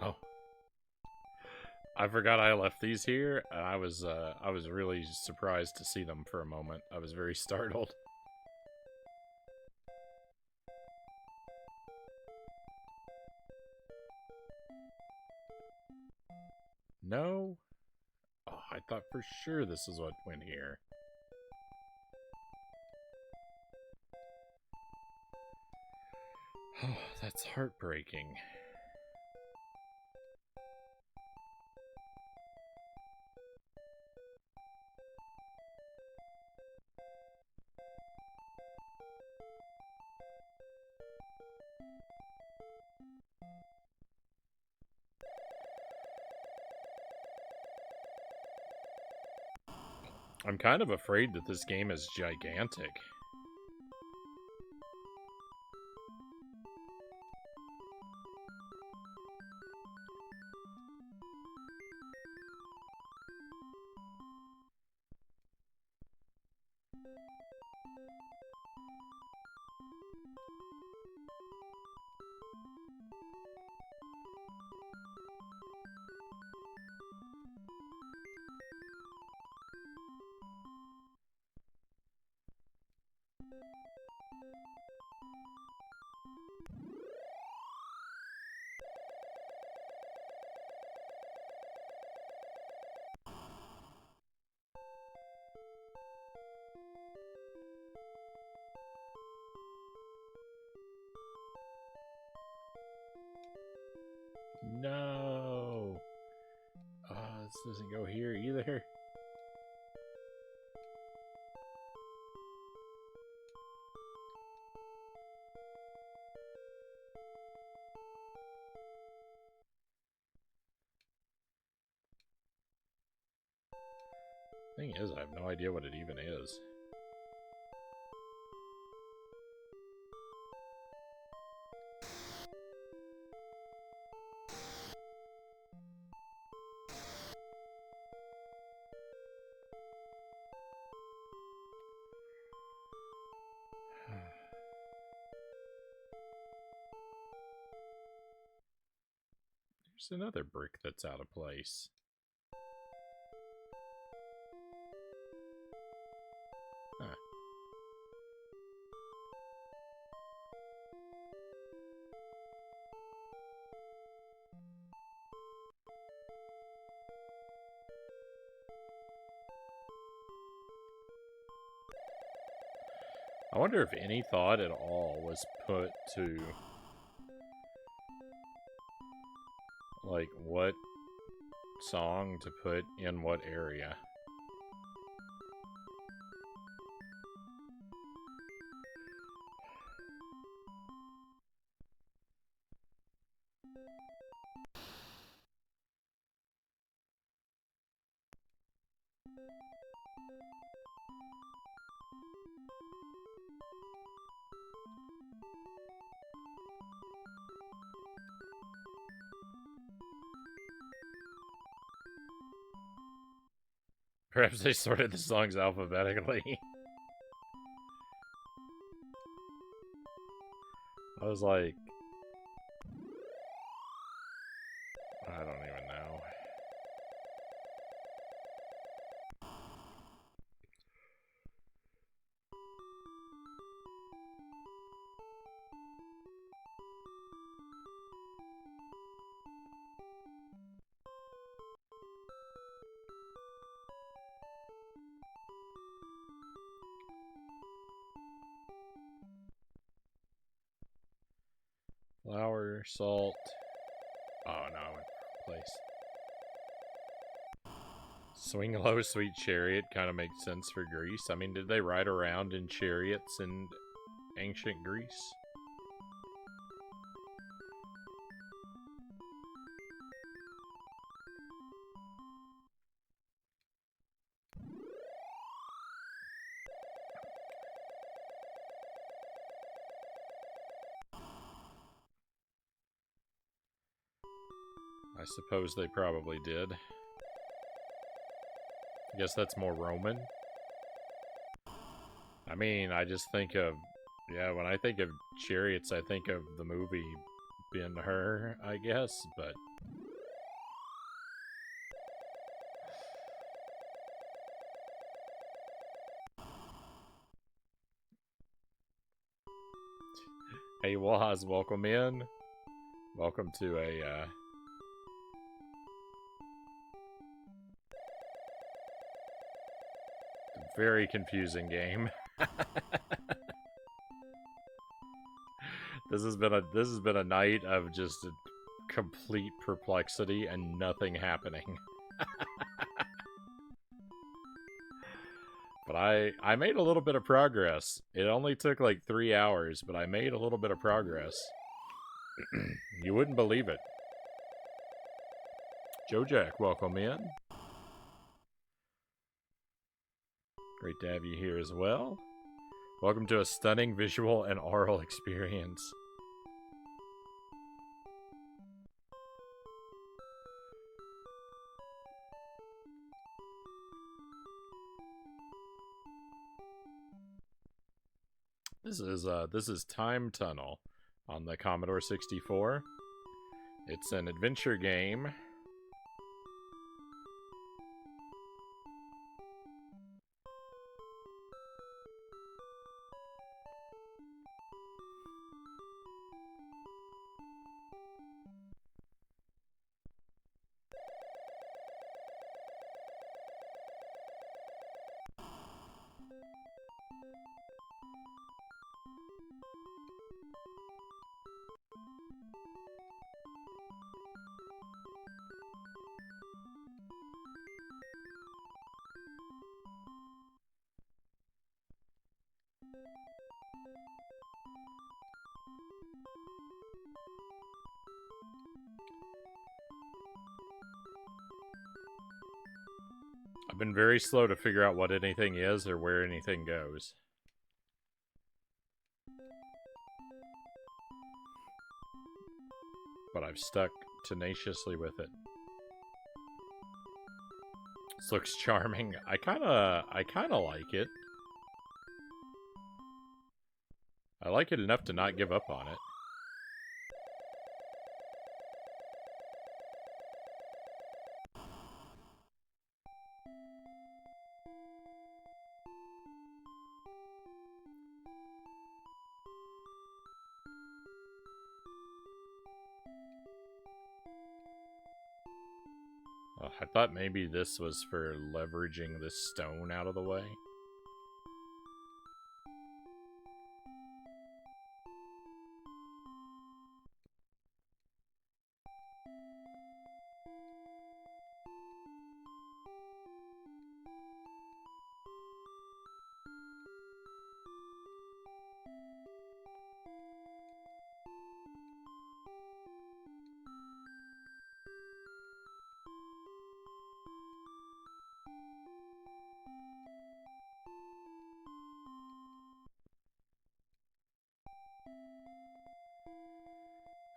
S1: Oh. I forgot I left these here, and I was really surprised to see them for a moment. I was very startled. No? Oh, I thought for sure this is what went here. Oh, that's heartbreaking. I'm kind of afraid that this game is gigantic. No. This doesn't go here either. Thing is, I have no idea what it even is. There's another brick that's out of place. Huh. I wonder if any thought at all was put to, like, what song to put in what area. Perhaps they sorted the songs alphabetically. I was like, I don't even know. Flour, salt. Oh no, I went wrong place. Swing low, sweet chariot kind of makes sense for Greece. I mean, did they ride around in chariots in ancient Greece? I suppose they probably did. I guess that's more Roman. I mean, I just think of, yeah, when I think of chariots, I think of the movie Ben-Hur, I guess, but... Hey, Waz, welcome in. Welcome to a, very confusing game. This has been a night of just complete perplexity and nothing happening. But I made a little bit of progress. It only took like 3 hours, but I made a little bit of progress. You wouldn't believe it. Joe Jack, welcome in. Great to have you here as well. Welcome to a stunning visual and oral experience. This is Time Tunnel on the Commodore 64. It's an adventure game. I've been very slow to figure out what anything is or where anything goes. But I've stuck tenaciously with it. This looks charming. I kinda like it. I like it enough to not give up on it. I thought maybe this was for leveraging this stone out of the way.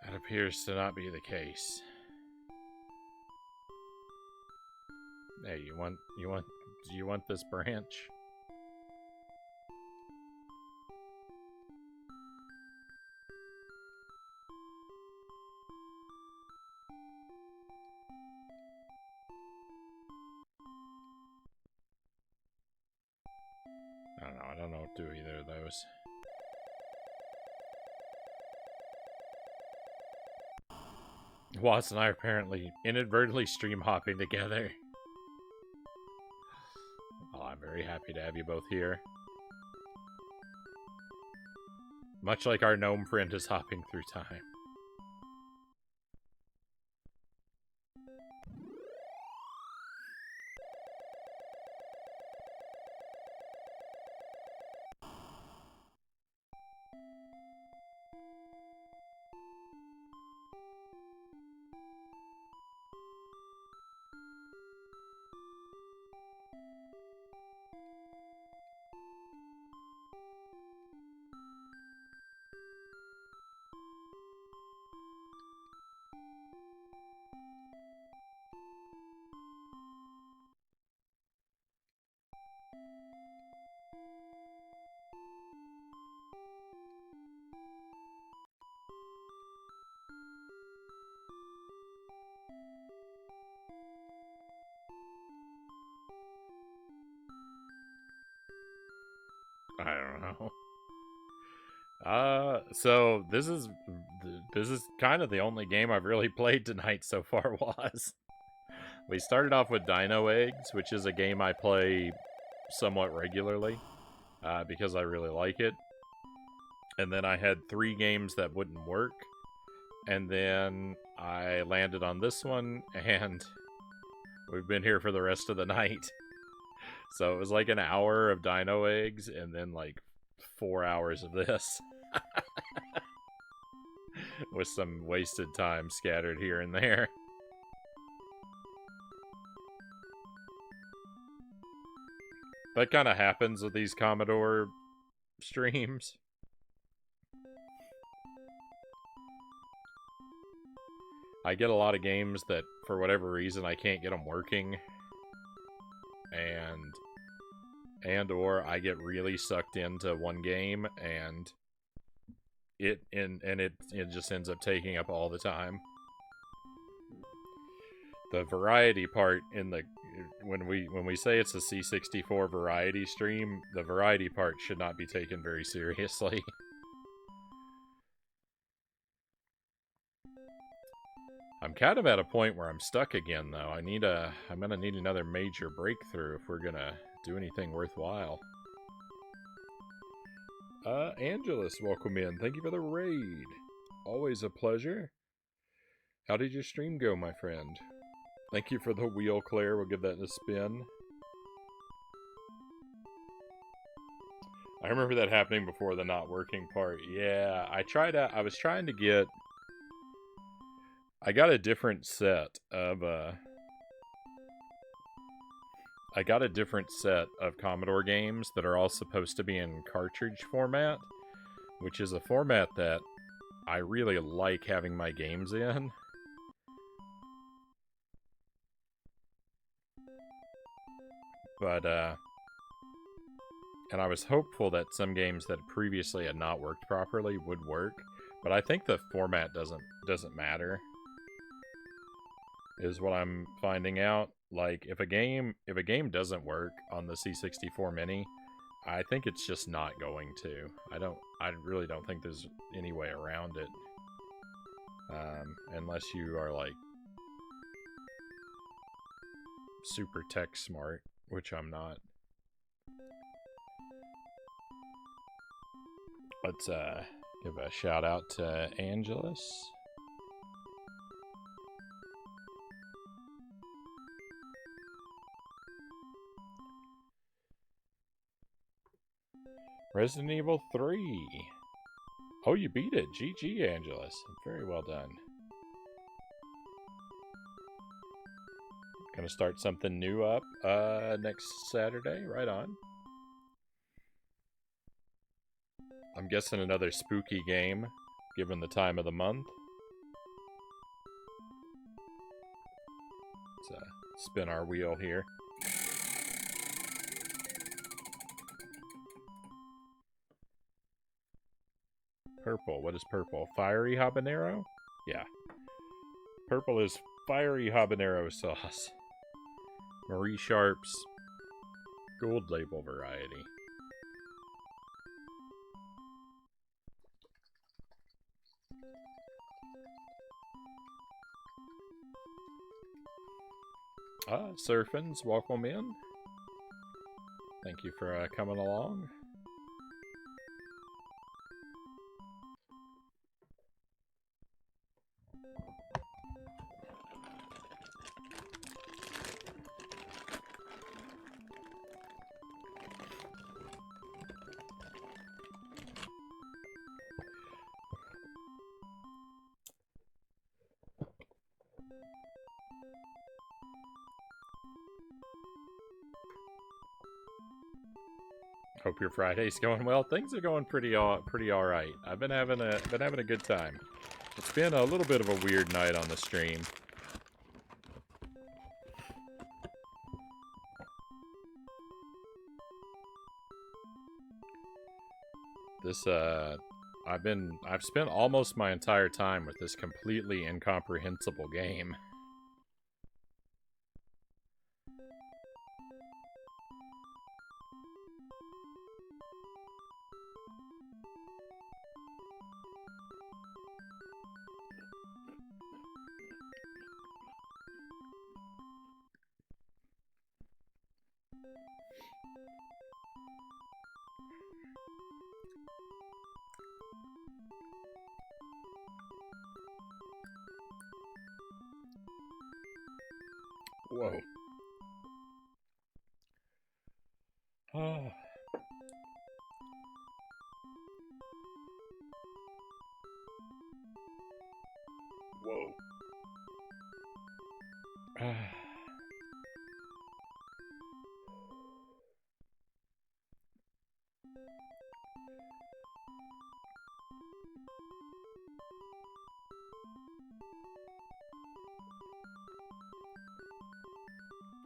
S1: That appears to not be the case. Hey, do you want this branch? do either of those. Watts and I are apparently inadvertently stream hopping together. Oh, I'm very happy to have you both here. Much like our gnome friend is hopping through time. I don't know. So this is kind of the only game I've really played tonight so far. We started off with Dino Eggs, which is a game I play somewhat regularly, because I really like it. And then I had 3 games that wouldn't work, and then I landed on this one, and we've been here for the rest of the night. So it was like an hour of Dino Eggs, and then like 4 hours of this. With some wasted time scattered here and there. That kind of happens with these Commodore streams. I get a lot of games that, for whatever reason, I can't get them working. And/or I get really sucked into one game, and it just ends up taking up all the time. The variety part in the when we say it's a C64 variety stream, the variety part should not be taken very seriously. I'm kind of at a point where I'm stuck again, though. I'm gonna need another major breakthrough if we're gonna do anything worthwhile. Angelus, welcome in. Thank you for the raid. Always a pleasure. How did your stream go, my friend? Thank you for the wheel, Claire. We'll give that a spin. I remember that happening before the not working part. Yeah, I was trying to get... I got a different set of, I got a different set of Commodore games that are all supposed to be in cartridge format, which is a format that I really like having my games in. But, and I was hopeful that some games that previously had not worked properly would work, but I think the format doesn't matter, is what I'm finding out. Like, if a game doesn't work on the C64 Mini, I think it's just not going to. I really don't think there's any way around it. Unless you are, like, super tech smart, which I'm not. Let's give a shout out to Angelus. Resident Evil 3. Oh, you beat it. GG, Angelus. Very well done. Gonna start something new up next Saturday. Right on. I'm guessing another spooky game, given the time of the month. Let's spin our wheel here. Purple. What is purple? Fiery habanero? Yeah. Purple is fiery habanero sauce. Marie Sharp's gold label variety. Surfins, welcome in. Thank you for coming along. Hope your Friday's going well. Things are going pretty all right. I've been having a good time. It's been a little bit of a weird night on the stream. This I've spent almost my entire time with this completely incomprehensible game. Whoa. Oh. Whoa.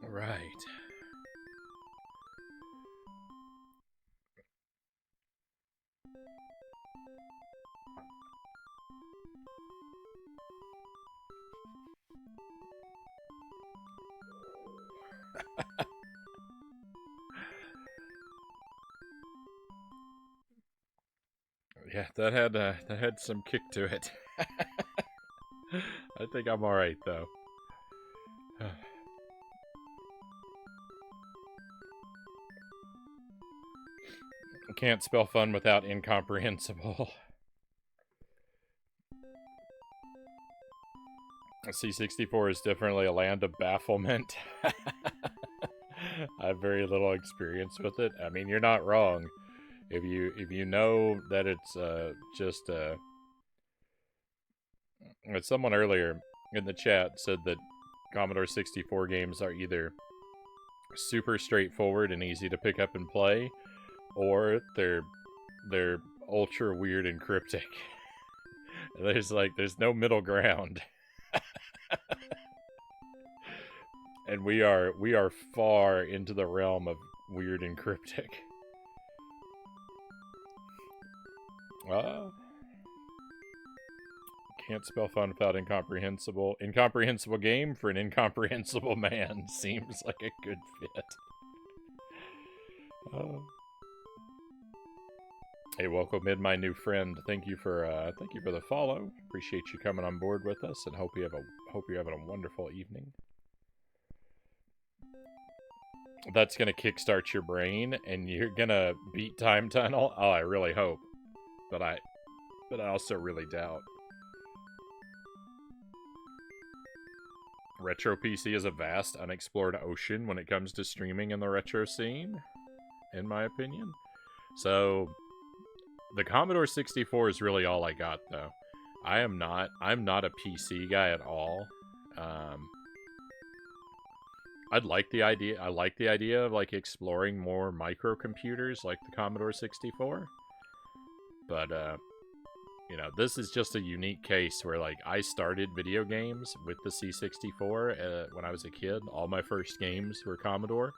S1: Right. Yeah, that had some kick to it. I think I'm all right though. Can't spell fun without incomprehensible. C64 is definitely a land of bafflement. I have very little experience with it. I mean, you're not wrong. If you know that it's just someone earlier in the chat said that Commodore 64 games are either super straightforward and easy to pick up and play, or they're ultra weird and cryptic. There's no middle ground. And we are far into the realm of weird and cryptic. Can't spell fun without incomprehensible. Incomprehensible game for an incomprehensible man seems like a good fit. Hey, welcome in, my new friend. Thank you for the follow. Appreciate you coming on board with us, and hope you're having a wonderful evening. That's gonna kickstart your brain, and you're gonna beat Time Tunnel. Oh, I really hope, but I also really doubt. Retro PC is a vast, unexplored ocean when it comes to streaming in the retro scene, in my opinion. So, the Commodore 64 is really all I got, though. I'm not a PC guy at all. I like the idea of like exploring more microcomputers like the Commodore 64. But you know, this is just a unique case where like I started video games with the C64 when I was a kid. All my first games were Commodore.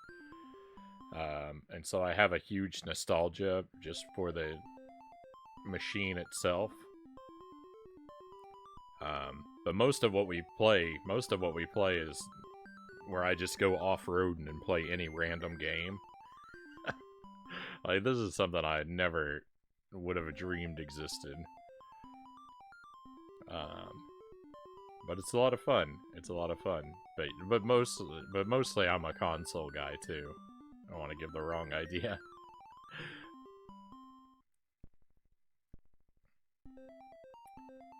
S1: And so I have a huge nostalgia just for the machine itself. But most of what we play is where I just go off-roading and play any random game. Like, this is something I never would have dreamed existed. But it's a lot of fun. It's a lot of fun. But mostly I'm a console guy too. I don't want to give the wrong idea.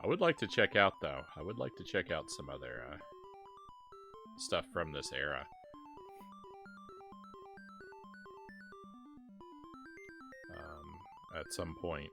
S1: I would like to check out though. I would like to check out some other stuff from this era. At some point.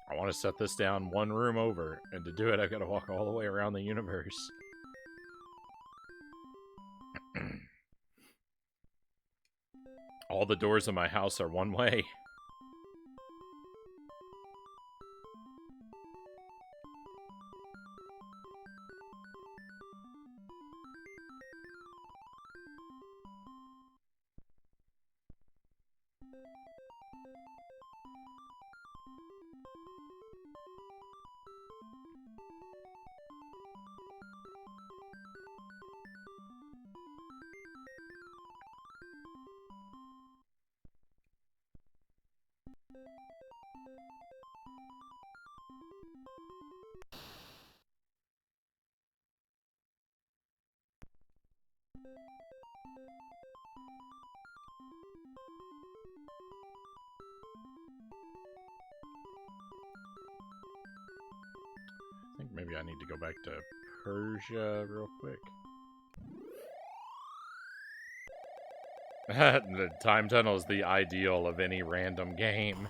S1: I want to set this down one room over, and to do it I've got to walk all the way around the universe. All the doors in my house are one way. I think maybe I need to go back to Persia real quick. The time tunnel is the ideal of any random game.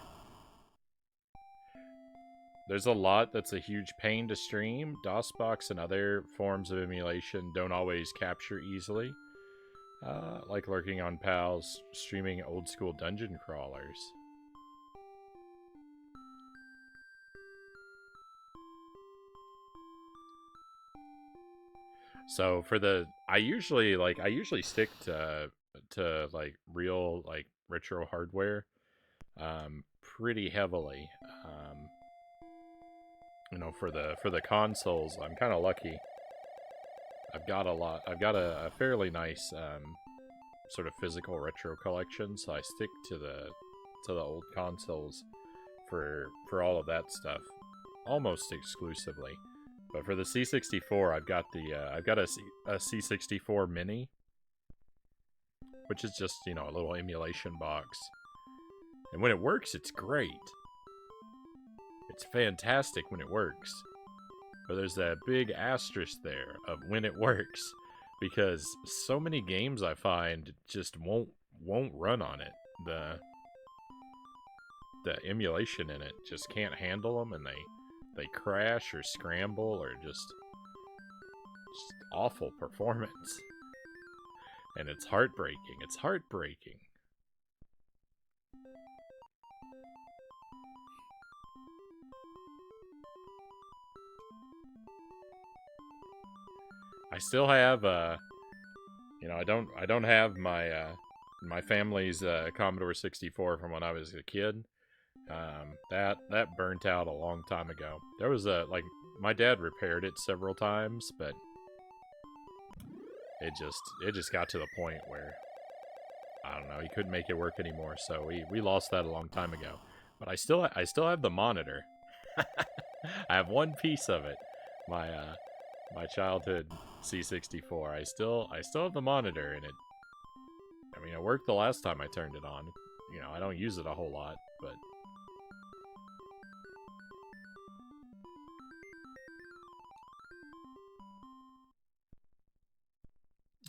S1: There's a lot that's a huge pain to stream. DOSBox and other forms of emulation don't always capture easily. Like lurking on pals, streaming old school dungeon crawlers. So for the, I usually stick to like real like retro hardware, pretty heavily. You know, for the consoles, I'm kind of lucky. I've got a fairly nice sort of physical retro collection, so I stick to the old consoles for all of that stuff, almost exclusively. But for the C64, I've got a C64 Mini, which is just, you know, a little emulation box. And when it works, it's great. It's fantastic when it works. But there's that big asterisk there of when it works, because so many games I find just won't run on it. The emulation in it just can't handle them, and they crash or scramble or just awful performance. And it's heartbreaking. It's heartbreaking. I still have you know, I don't have my my family's Commodore 64 from when I was a kid. That burnt out a long time ago. There was like, my dad repaired it several times, but it just got to the point where, I don't know, he couldn't make it work anymore, so we lost that a long time ago. But I still have the monitor. I have one piece of it. My childhood C64. I still have the monitor, and it worked the last time I turned it on. You know, I don't use it a whole lot, but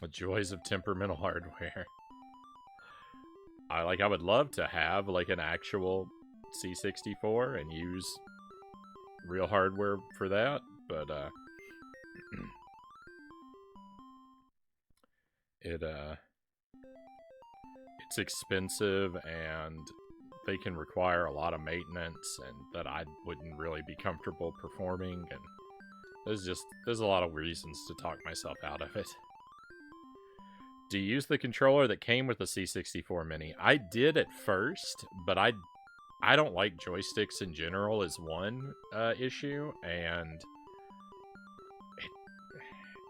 S1: the joys of temperamental hardware. I would love to have like an actual C64 and use real hardware for that, but It's expensive and they can require a lot of maintenance and that I wouldn't really be comfortable performing, and there's a lot of reasons to talk myself out of it. Do you use the controller that came with the C64 Mini? I did at first, but I don't like joysticks in general is one issue, and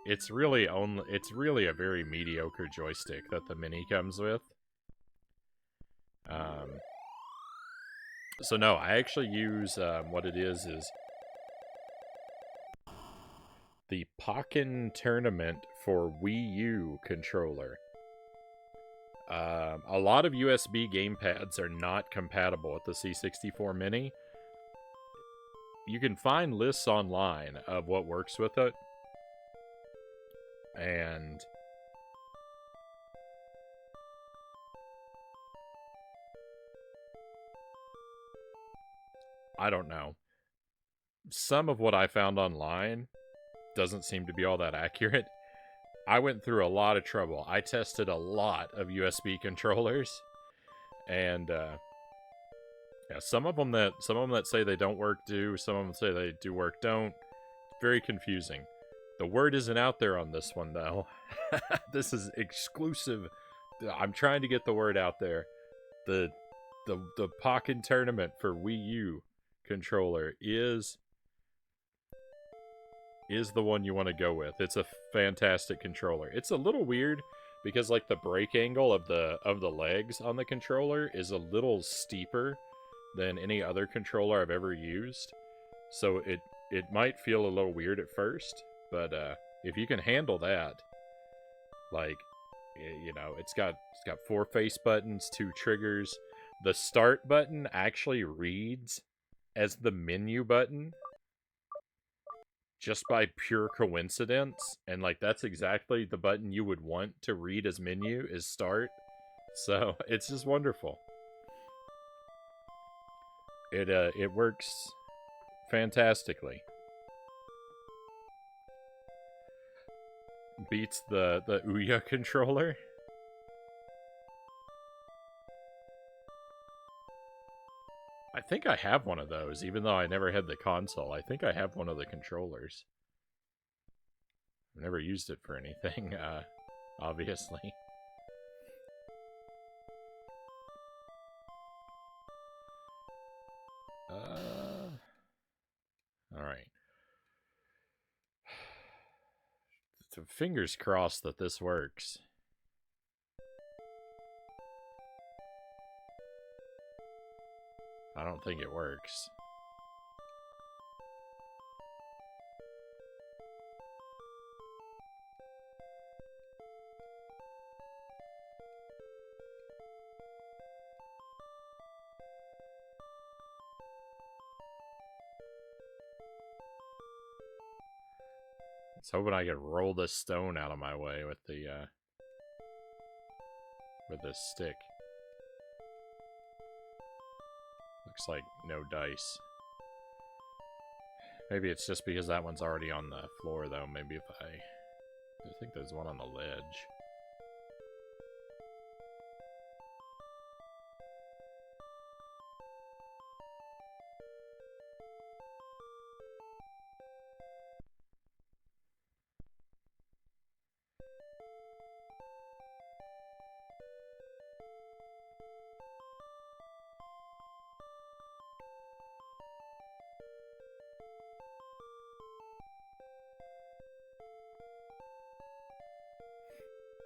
S1: it's really a very mediocre joystick that the Mini comes with. So no, I actually use what it is the Pokken Tournament for Wii U controller. A lot of USB gamepads are not compatible with the C64 Mini. You can find lists online of what works with it, and I don't know. Some of what I found online doesn't seem to be all that accurate. I went through a lot of trouble. I tested a lot of USB controllers, and yeah, some of them that say they don't work do, some of them say they do work don't. Very confusing. The word isn't out there on this one though. This is exclusive. I'm trying to get the word out there. The Pokken Tournament for Wii U controller is the one you want to go with. It's a fantastic controller. It's a little weird because like the break angle of the legs on the controller is a little steeper than any other controller I've ever used. So it might feel a little weird at first, but if you can handle that, like, you know, it's got 4 face buttons, 2 triggers. The start button actually reads as the menu button just by pure coincidence, and like that's exactly the button you would want to read as menu is start. So it's just wonderful. It works fantastically. Beats the Ouya controller. I think I have one of those, even though I never had the console. I think I have one of the controllers. I've never used it for anything, obviously. Alright. So fingers crossed that this works. I don't think it works. I was hoping I could roll this stone out of my way with the with this stick. Looks like no dice. Maybe it's just because that one's already on the floor, though. Maybe if I think there's one on the ledge.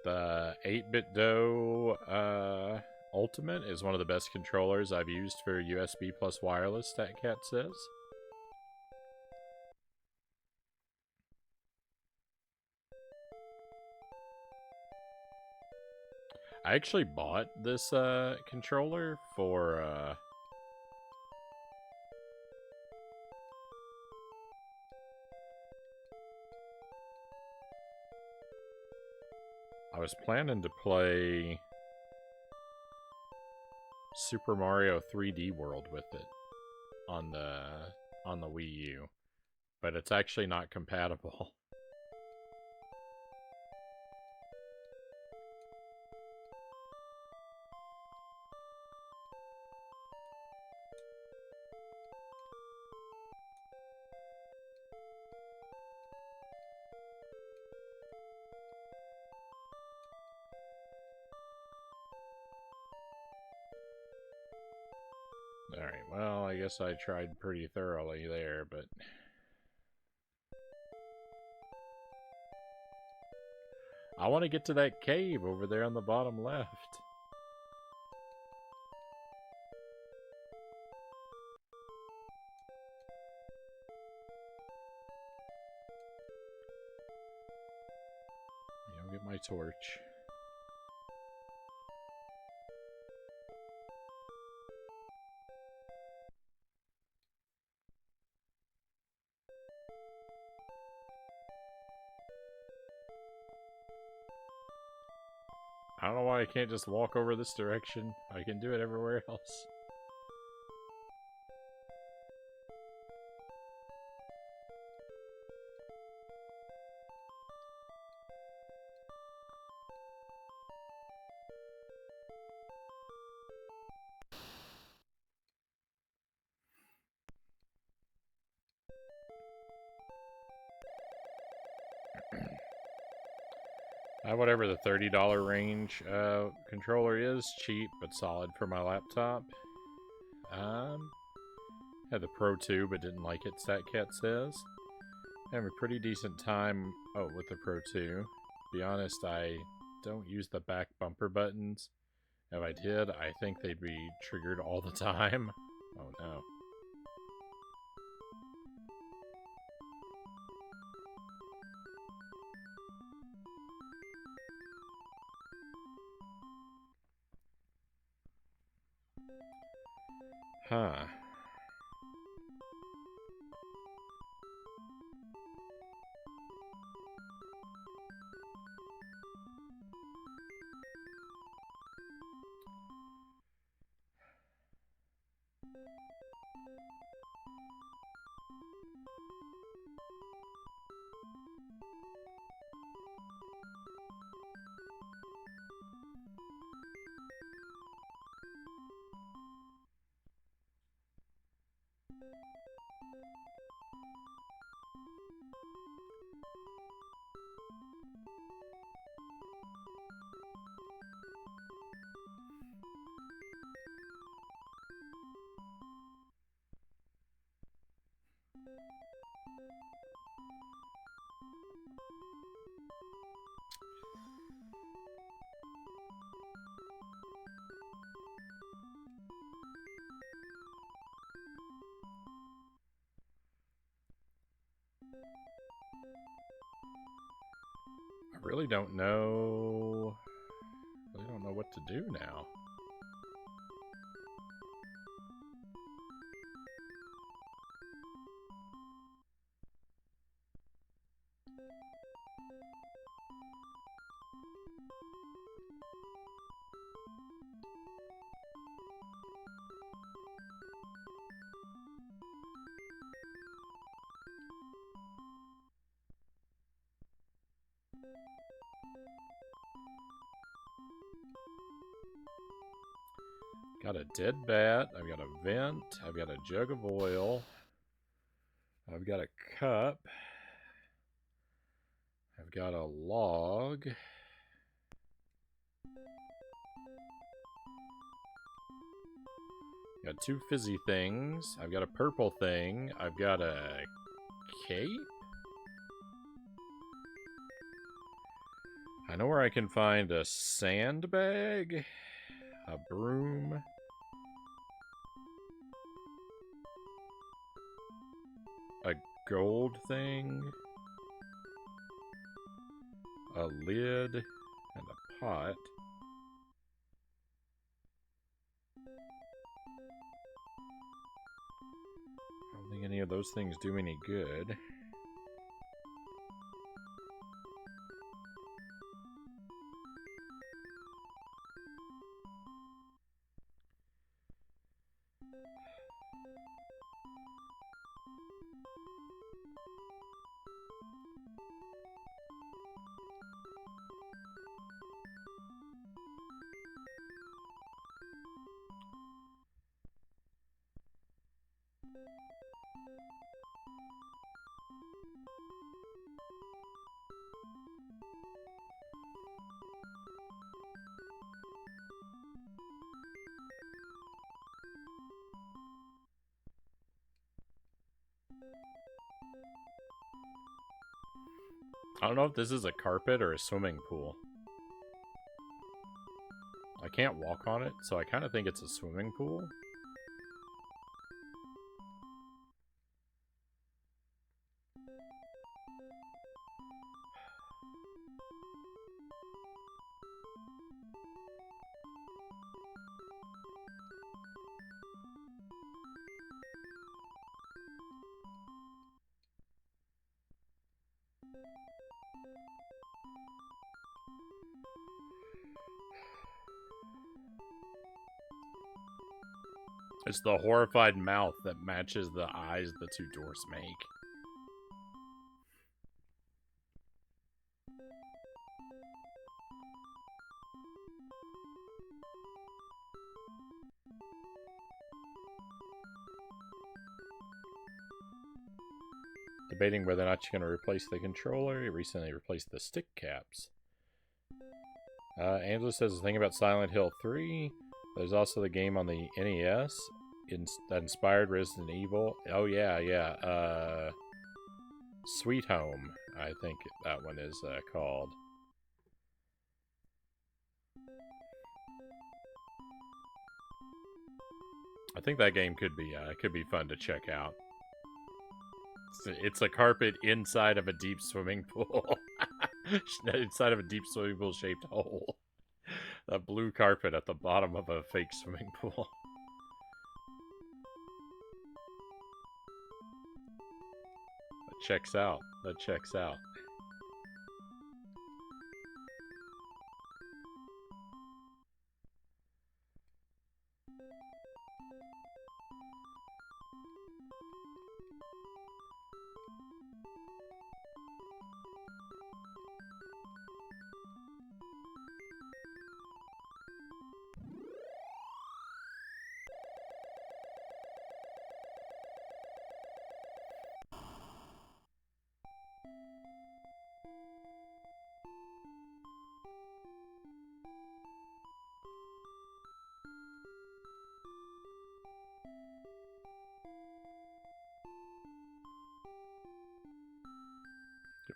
S1: The 8-bit Do Ultimate is one of the best controllers I've used for USB plus wireless, StatCat says. I actually bought this controller for I was planning to play Super Mario 3D World with it on the Wii U, but it's actually not compatible. Alright, well, I guess I tried pretty thoroughly there, but... I want to get to that cave over there on the bottom left. I'll get my torch. I don't know why I can't just walk over this direction. I can do it everywhere else. Whatever the $30 range controller is, cheap but solid for my laptop. Had the Pro 2 but didn't like it, StatCat says. Have a pretty decent time with the Pro 2. To be honest, I don't use the back bumper buttons. If I did, I think they'd be triggered all the time. Oh no. Huh. I really don't know what to do now. Got a dead bat, I've got a vent, I've got a jug of oil, I've got a cup, I've got a log, got two fizzy things, I've got a purple thing, I've got a cape? I know where I can find a sandbag, a broom, a gold thing, a lid, and a pot. I don't think any of those things do any good. I don't know if this is a carpet or a swimming pool. I can't walk on it, so I kind of think it's a swimming pool. It's the horrified mouth that matches the eyes the two dwarfs make. Debating whether or not you're going to replace the controller. You recently replaced the stick caps. Angela says the thing about Silent Hill 3. There's also the game on the NES that inspired Resident Evil. Oh, yeah. Sweet Home, I think that one is called. I think that game could be fun to check out. It's a carpet inside of a deep swimming pool. Inside of a deep swimming pool shaped hole. A blue carpet at the bottom of a fake swimming pool. That checks out. That checks out.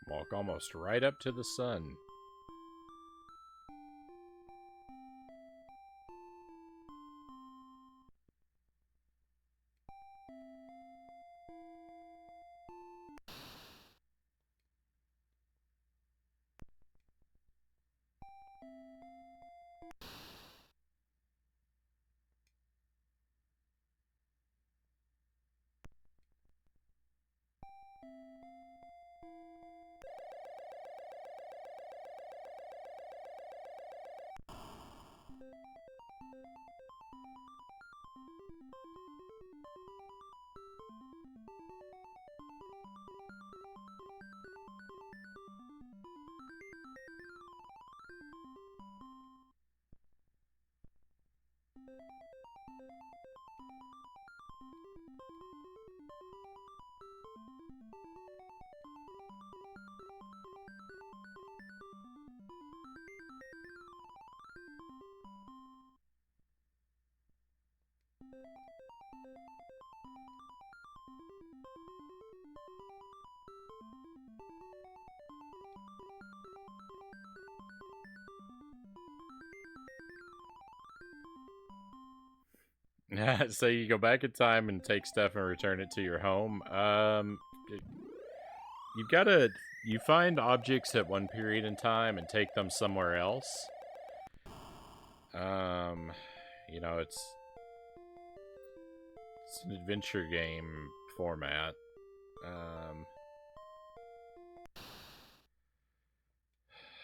S1: Walk almost right up to the sun. So you go back in time and take stuff and return it to your home. You find objects at one period in time and take them somewhere else. You know, it's an adventure game format.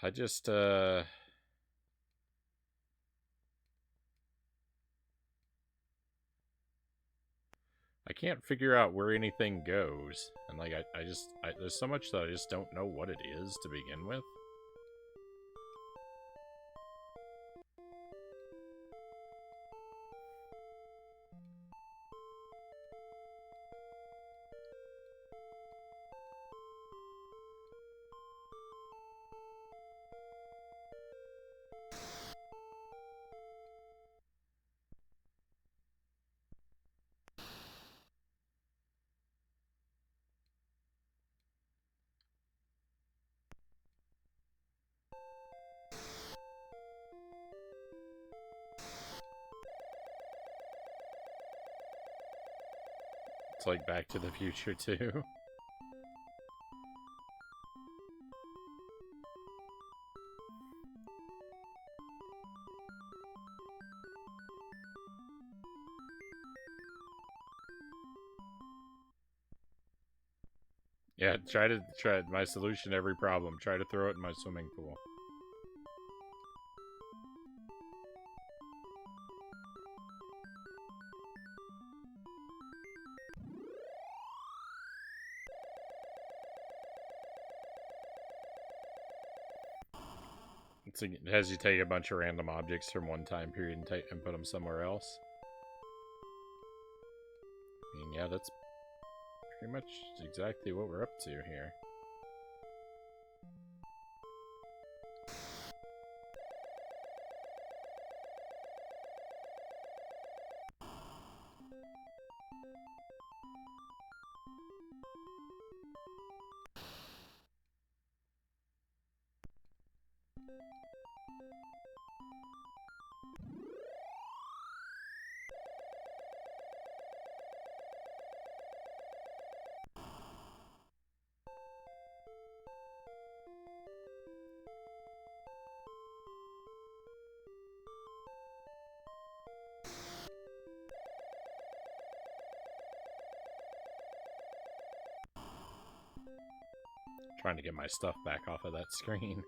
S1: I just, I can't figure out where anything goes. And, like, there's so much that I just don't know what it is to begin with. It's like Back to the Future too. Yeah, try my solution to every problem. Try to throw it in my swimming pool. It has you take a bunch of random objects from one time period and put them somewhere else. I mean, yeah, that's pretty much exactly what we're up to here. Trying to get my stuff back off of that screen.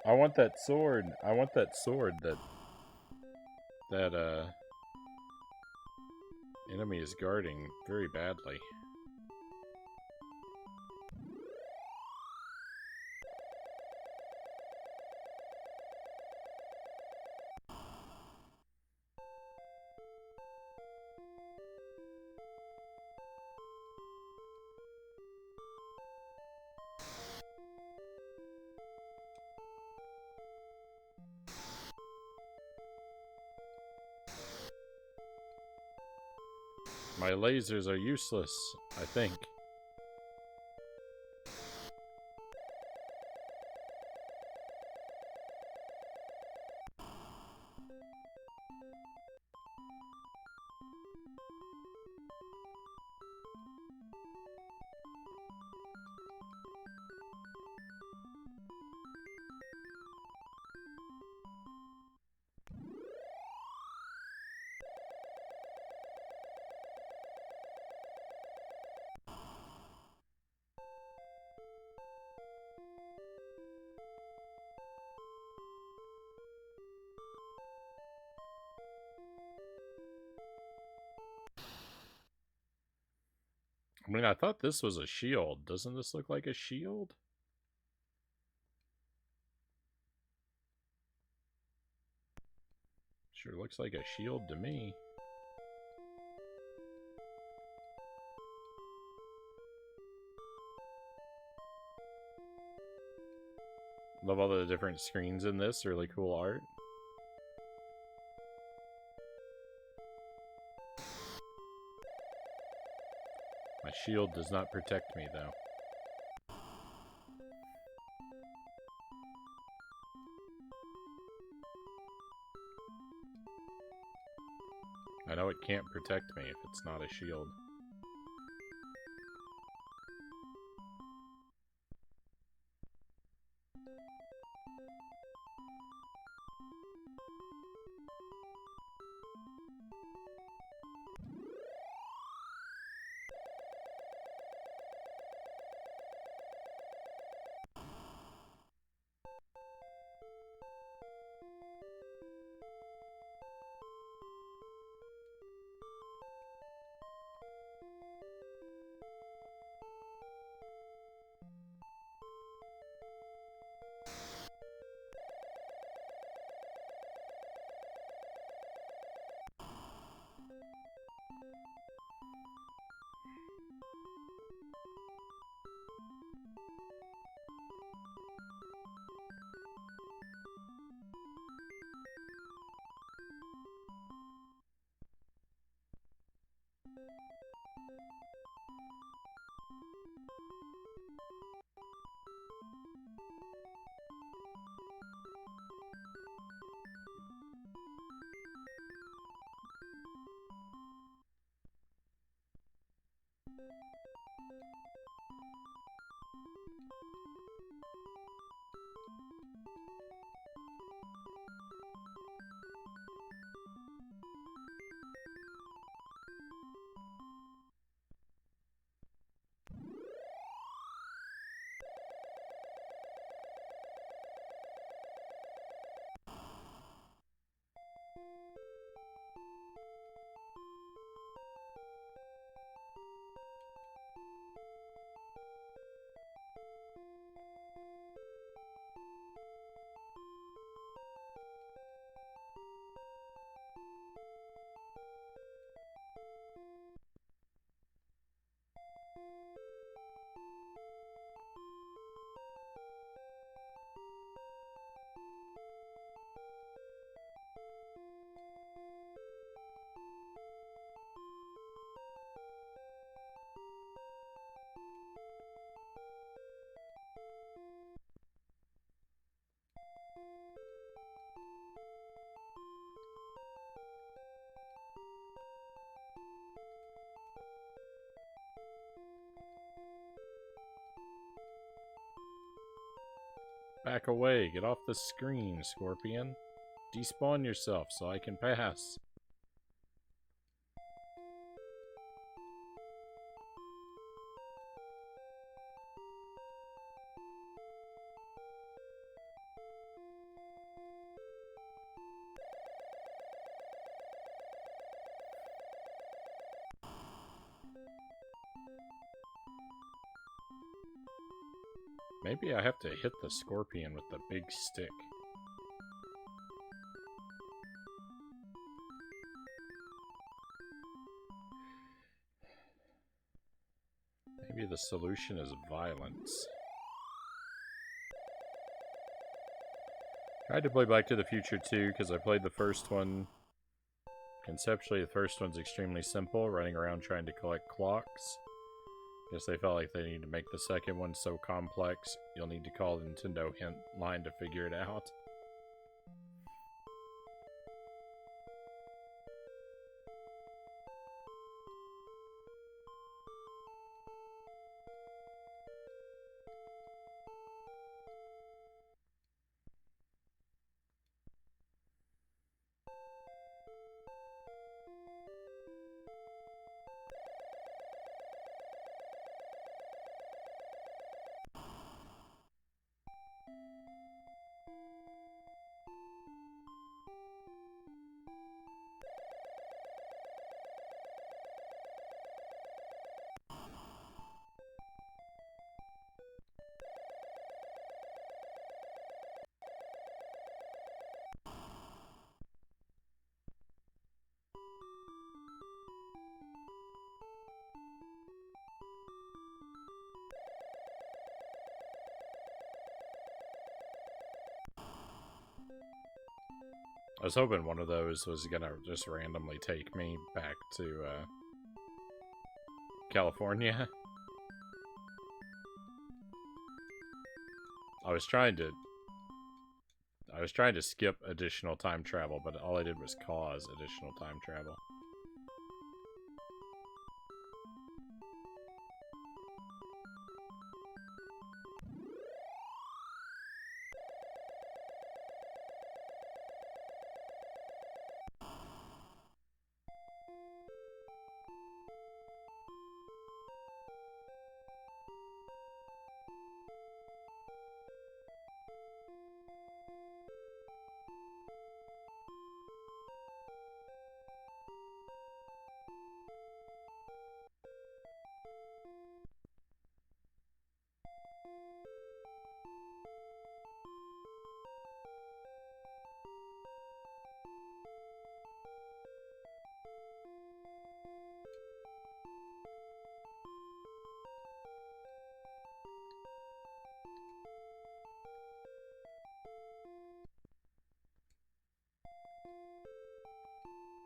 S1: I want that sword. I want that sword that enemy is guarding very badly. My lasers are useless, I think. I mean, I thought this was a shield. Doesn't this look like a shield? Sure looks like a shield to me. Love all the different screens in this. Really cool art. My shield does not protect me, though. I know it can't protect me if it's not a shield. Back away. Get off the screen, Scorpion. Despawn yourself so I can pass. Maybe I have to hit the Scorpion with the big stick. Maybe the solution is violence. Tried to play Back to the Future 2 because I played the first one. Conceptually, the first one's extremely simple, running around trying to collect clocks. Guess they felt like they needed to make the second one so complex, you'll need to call the Nintendo hint line to figure it out. I was hoping one of those was gonna just randomly take me back to California. I was trying to skip additional time travel, but all I did was cause additional time travel.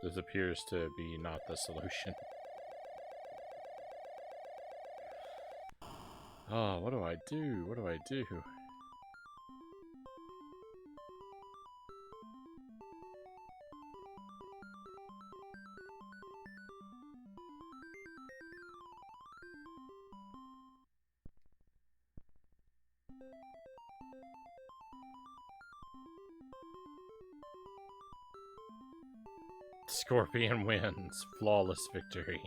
S1: This appears to be not the solution. Oh, what do I do? What do I do? Scorpion wins. Flawless victory.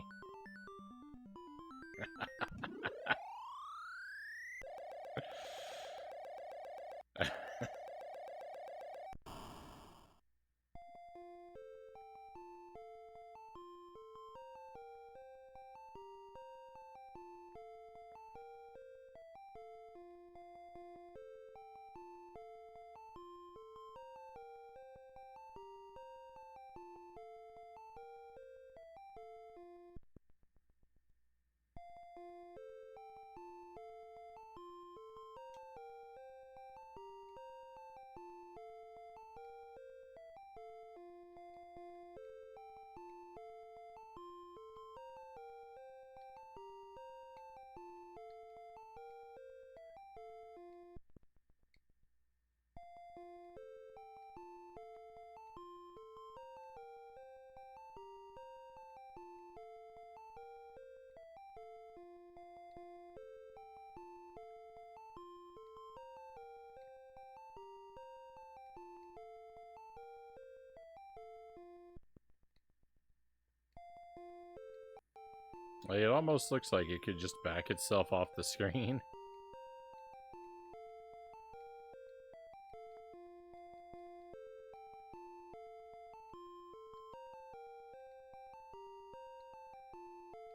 S1: Like, it almost looks like it could just back itself off the screen.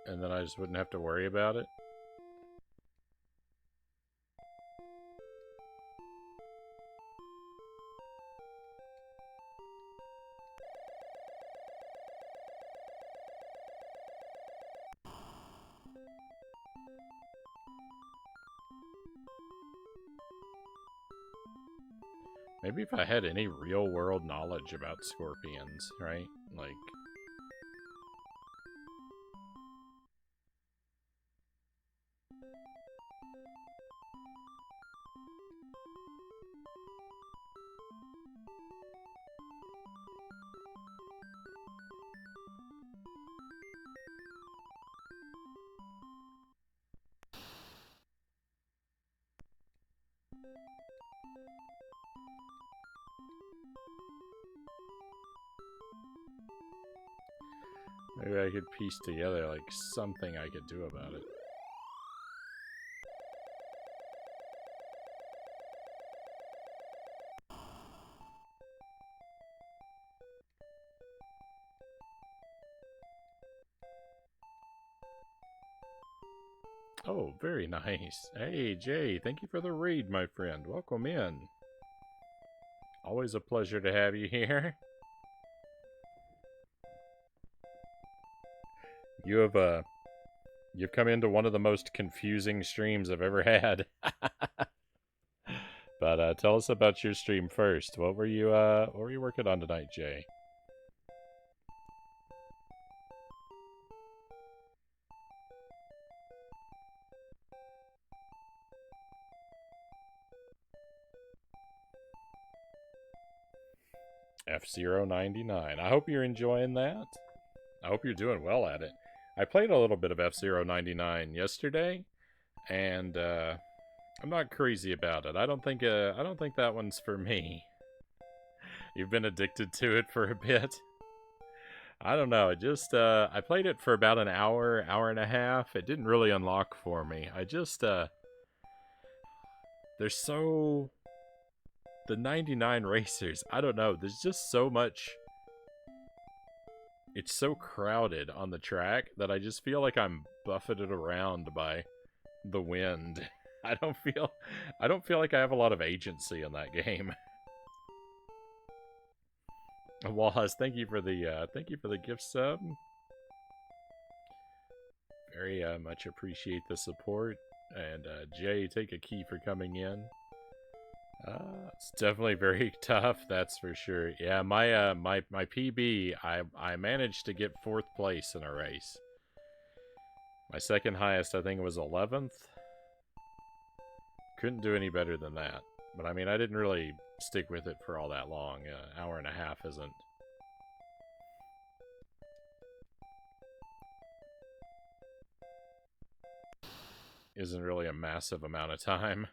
S1: And then I just wouldn't have to worry about it. Maybe if I had any real-world knowledge about scorpions, right? Like... Maybe I could piece together, like, something I could do about it. Oh, very nice. Hey, Jay, thank you for the raid, my friend. Welcome in. Always a pleasure to have you here. You've come into one of the most confusing streams I've ever had. But tell us about your stream first. What were you working on tonight, Jay? F-Zero 99. I hope you're enjoying that. I hope you're doing well at it. I played a little bit of F-Zero 99 yesterday, and I'm not crazy about it. I don't think that one's for me. You've been addicted to it for a bit. I don't know. It just I played it for about an hour, hour and a half. It didn't really unlock for me. I just there's so the 99 racers. I don't know. There's just so much. It's so crowded on the track that I just feel like I'm buffeted around by the wind. I don't feel like I have a lot of agency in that game. Waz, thank you for the gift sub. Very much appreciate the support. And Jay, take a key for coming in. It's definitely very tough, that's for sure. Yeah, my PB, I managed to get 4th place in a race. My second highest, I think, was 11th. Couldn't do any better than that. But I mean, I didn't really stick with it for all that long. An hour and a half isn't really a massive amount of time.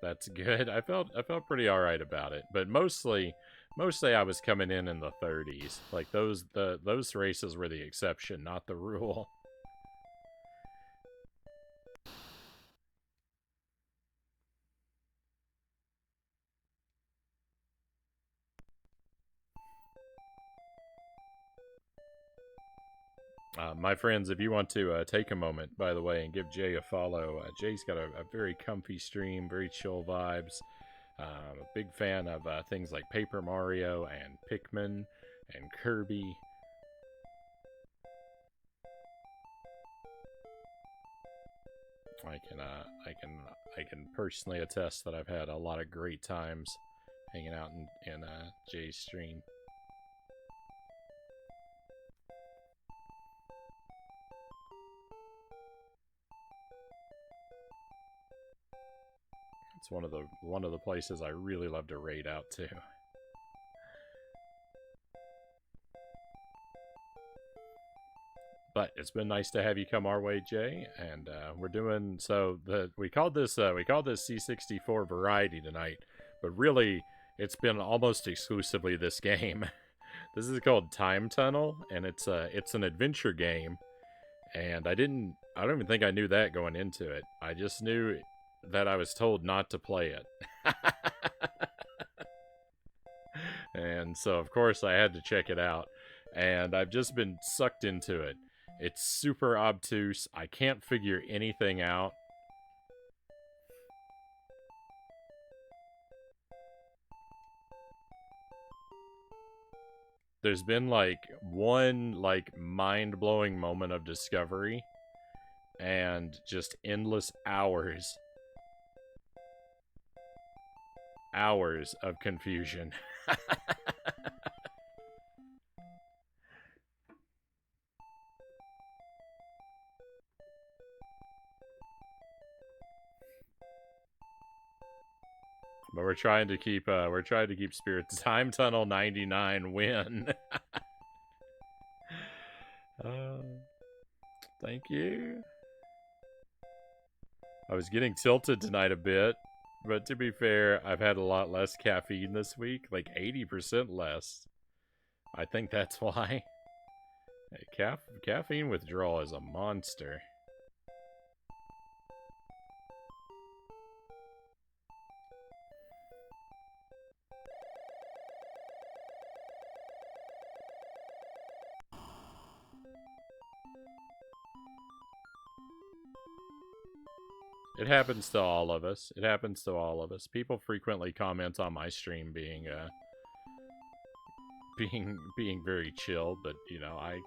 S1: That's good. I felt pretty alright about it. But mostly I was coming in the 30s. Like those races were the exception, not the rule. My friends, if you want to take a moment, by the way, and give Jay a follow, Jay's got a very comfy stream, very chill vibes. I'm a big fan of things like Paper Mario and Pikmin and Kirby. I can personally attest that I've had a lot of great times hanging out in Jay's stream. It's one of the places I really love to raid out to. But it's been nice to have you come our way, Jay, and we're doing we called this C64 variety tonight, but really it's been almost exclusively this game. This is called Time Tunnel, and it's an adventure game. And I don't even think I knew that going into it. I just knew that I was told not to play it. And so, of course, I had to check it out. And I've just been sucked into it. It's super obtuse. I can't figure anything out. There's been, like, one, like, mind-blowing moment of discovery. And just endless hours of confusion. But we're trying to keep spirits. Time Tunnel 99 win. Thank you. I was getting tilted tonight a bit, but to be fair, I've had a lot less caffeine this week, like 80% less. I think that's why. Hey, caffeine withdrawal is a monster. It happens to all of us. It happens to all of us. People frequently comment on my stream being very chill, but you know, I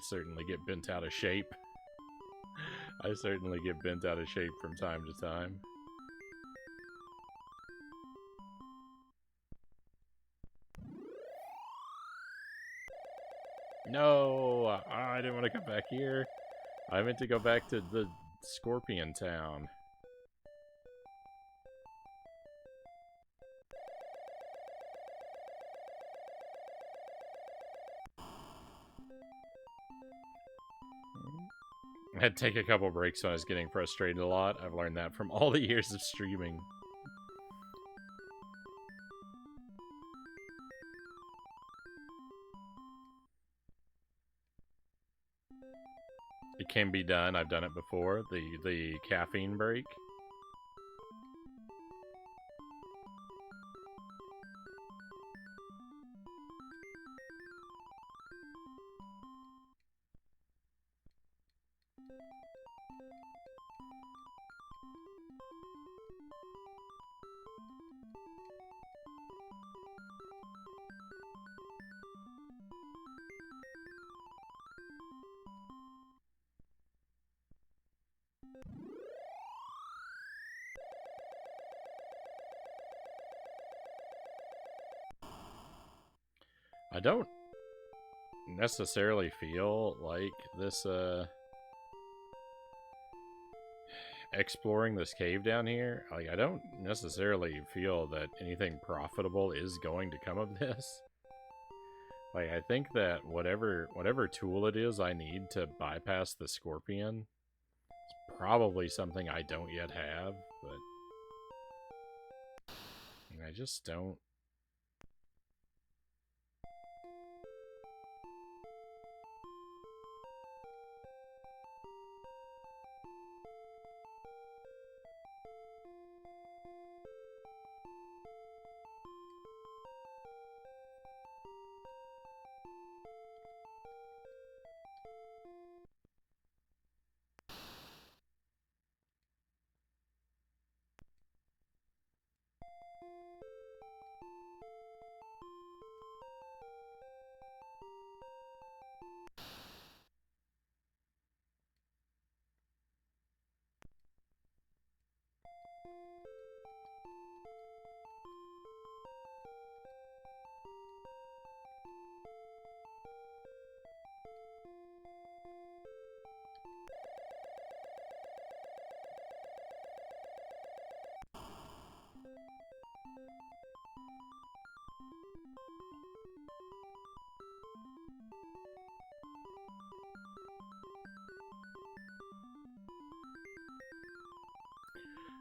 S1: certainly get bent out of shape. I certainly get bent out of shape from time to time. No, I didn't want to come back here. I meant to go back to the Scorpion Town. I had to take a couple breaks when I was getting frustrated a lot. I've learned that from all the years of streaming. It can be done. I've done it before. The caffeine break. I don't necessarily feel like this, exploring this cave down here, like, I don't necessarily feel that anything profitable is going to come of this. Like, I think that whatever tool it is I need to bypass the Scorpion, it's probably something I don't yet have, but I just don't.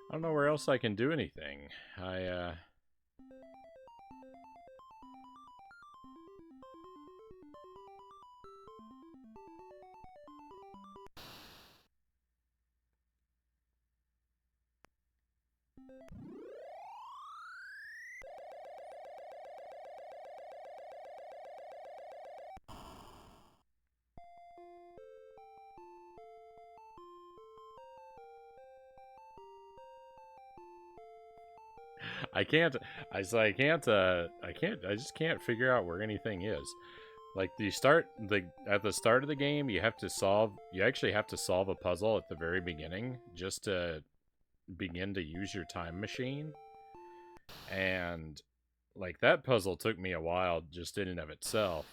S1: I don't know where else I can do anything. I can't. I just can't figure out where anything is. Like at the start of the game, you actually have to solve a puzzle at the very beginning just to begin to use your time machine. And like that puzzle took me a while just in and of itself.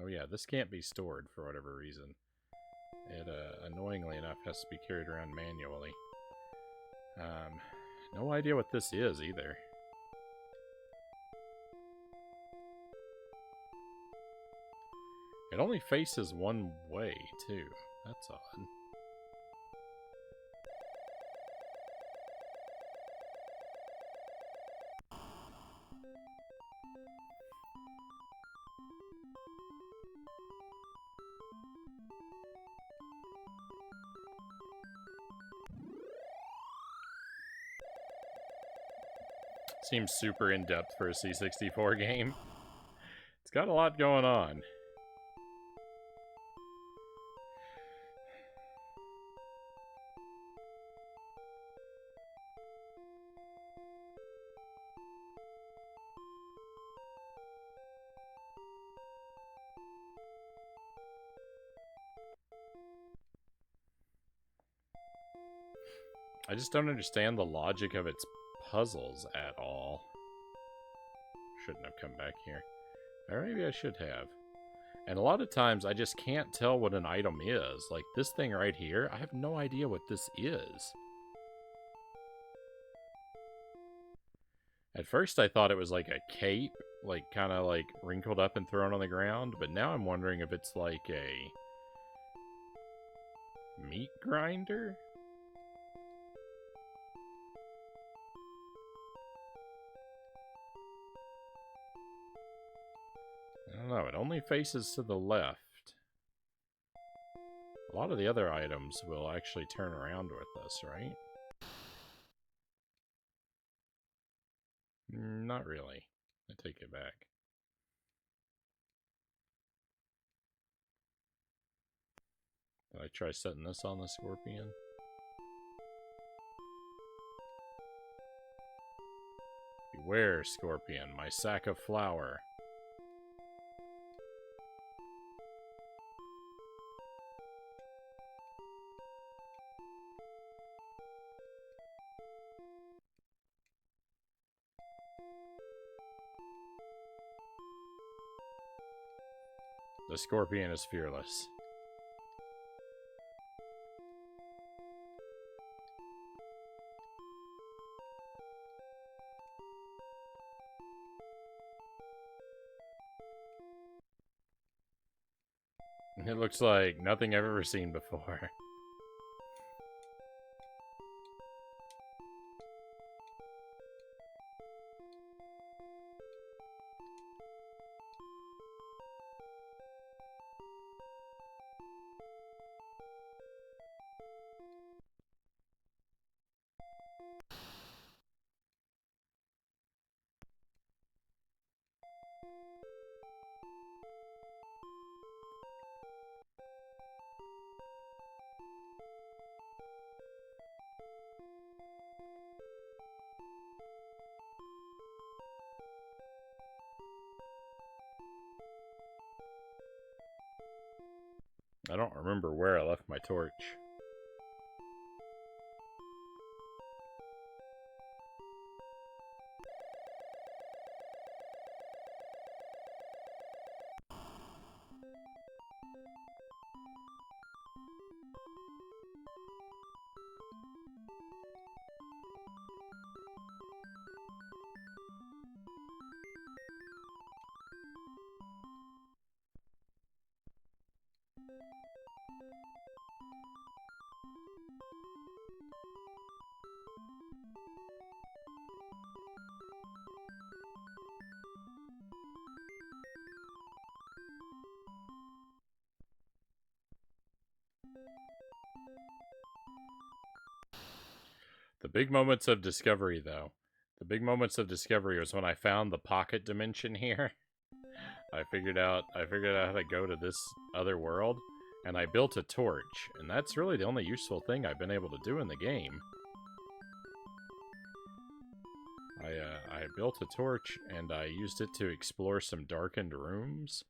S1: Oh yeah, this can't be stored for whatever reason. It, annoyingly enough, has to be carried around manually. No idea what this is, either. It only faces one way, too. That's odd. Seems super in-depth for a C64 game. It's got a lot going on. I just don't understand the logic of its puzzles at all. Shouldn't have come back here. Or maybe I should have. And a lot of times I just can't tell what an item is. Like this thing right here, I have no idea what this is. At first I thought it was like a cape, like kind of like wrinkled up and thrown on the ground, but now I'm wondering if it's like a meat grinder? I don't know, it only faces to the left. A lot of the other items will actually turn around with us, right? Not really. I take it back. Did I try setting this on the scorpion? Beware, scorpion, my sack of flour. The scorpion is fearless. It looks like nothing I've ever seen before. I don't remember where I left my torch. The big moments of discovery, though. The big moments of discovery was when I found the pocket dimension here. I figured out how to go to this other world, and I built a torch, and that's really the only useful thing I've been able to do in the game. I built a torch and I used it to explore some darkened rooms.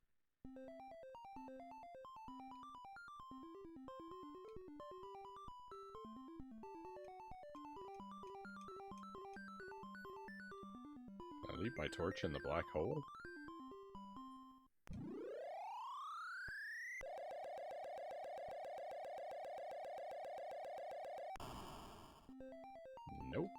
S1: I leave my torch in the black hole. Nope.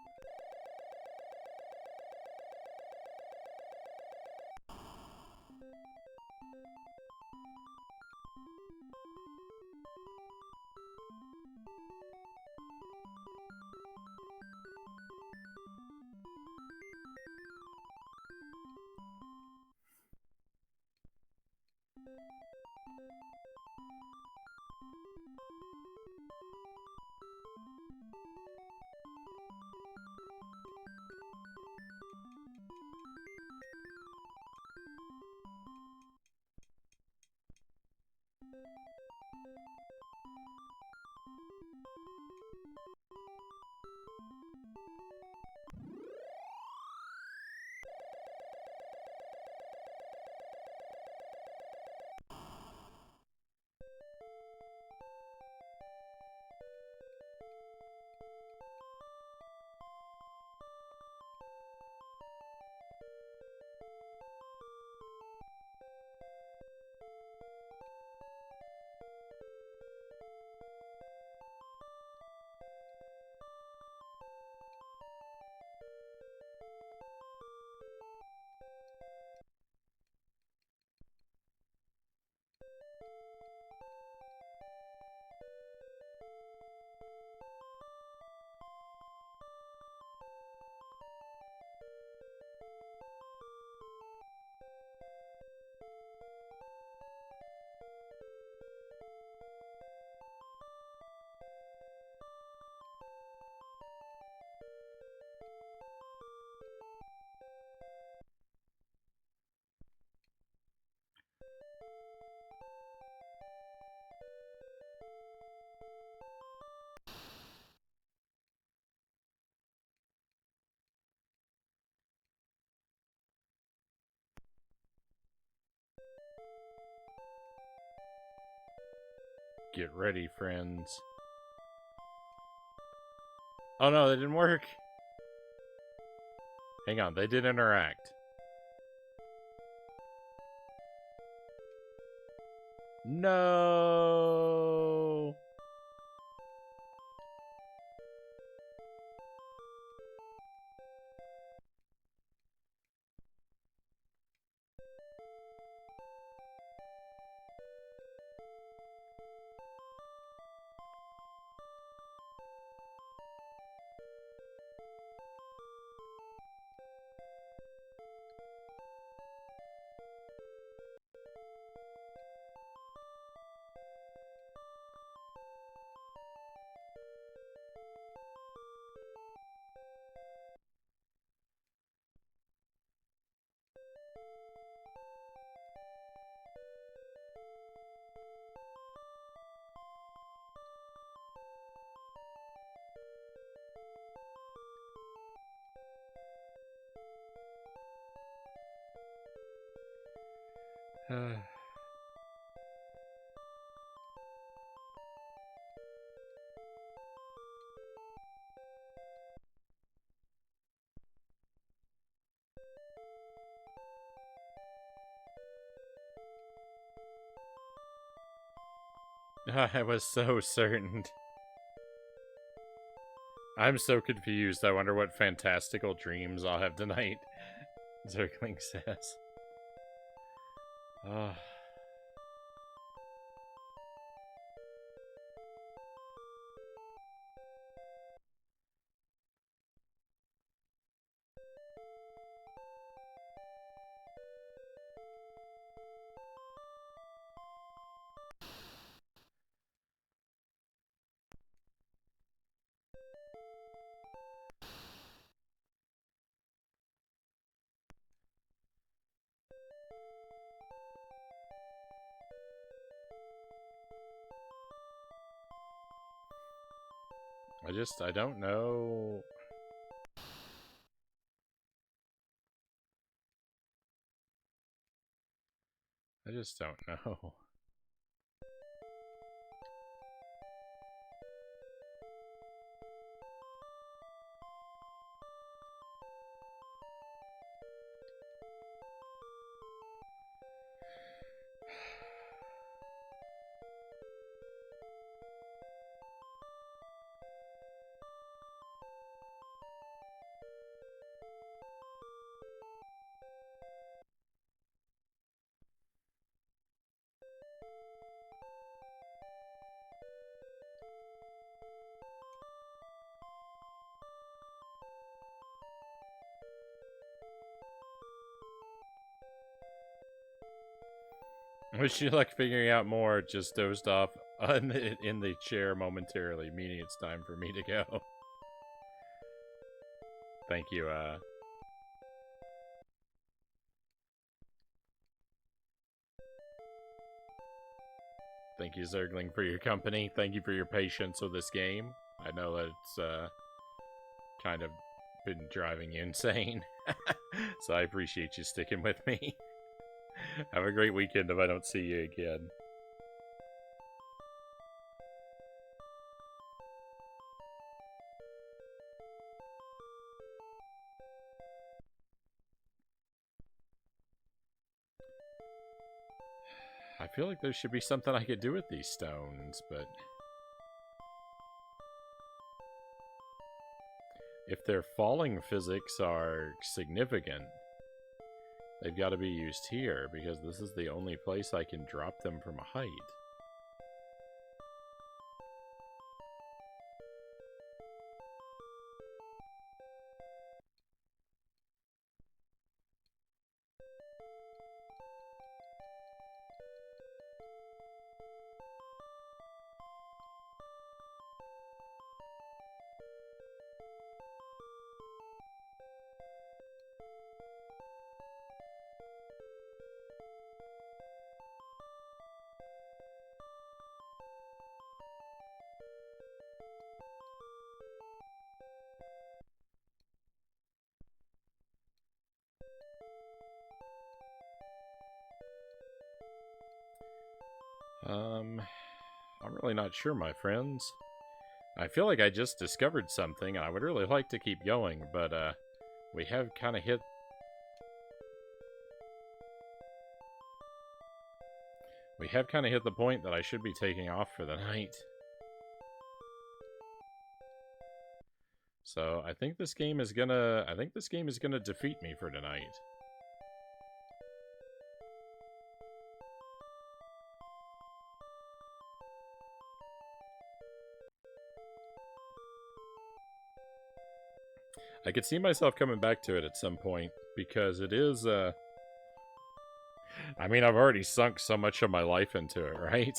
S1: Get ready, friends. Oh no, that didn't work. Hang on, they did interact. No. I was so certain. I'm so confused. I wonder what fantastical dreams I'll have tonight. Zergling says. Oh. I don't know. just don't know. Wish you luck figuring out more. Just dozed off in the chair momentarily, meaning it's time for me to go. Thank you, Thank you, Zergling, for your company. Thank you for your patience with this game. I know that it's, kind of been driving you insane. So I appreciate you sticking with me. Have a great weekend if I don't see you again. I feel like there should be something I could do with these stones, but... if their falling physics are significant, they've got to be used here, because this is the only place I can drop them from a height. I'm really not sure, my friends. I feel like I just discovered something, and I would really like to keep going, but, we have kind of hit... we have kind of hit the point that I should be taking off for the night. So, I think this game is gonna defeat me for tonight. I could see myself coming back to it at some point, because it is, I mean, I've already sunk so much of my life into it, right?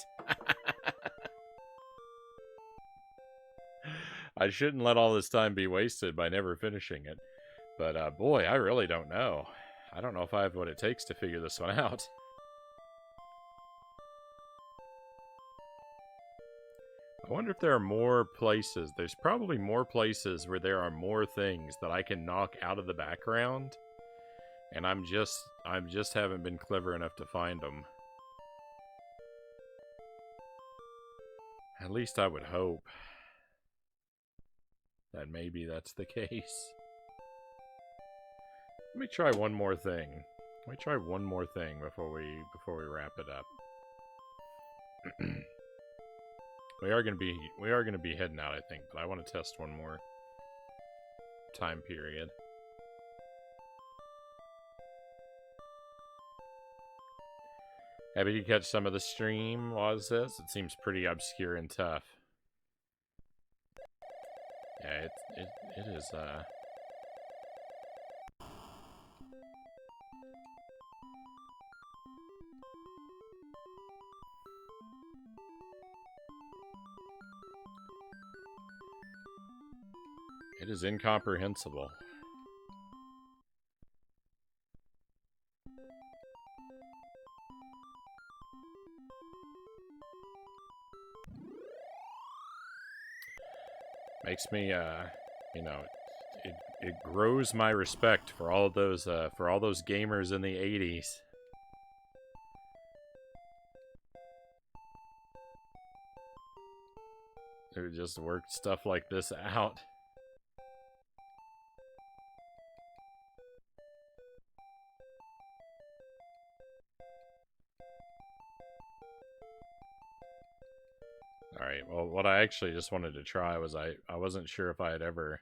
S1: I shouldn't let all this time be wasted by never finishing it. But, boy, I really don't know. I don't know if I have what it takes to figure this one out. I wonder if there are more places. There's probably more places where there are more things that I can knock out of the background. And I just haven't been clever enough to find them. At least I would hope that maybe that's the case. Let me try one more thing. Let me try one more thing before we wrap it up. We are gonna be heading out, I think, but I want to test one more time period. Happy you catch some of the stream, was this? It seems pretty obscure and tough. Yeah, it is, it is incomprehensible. Makes me, you know, it grows my respect for all of those gamers in the 80s. who just worked stuff like this out. Alright, well, what I actually just wanted to try was I wasn't sure if I had ever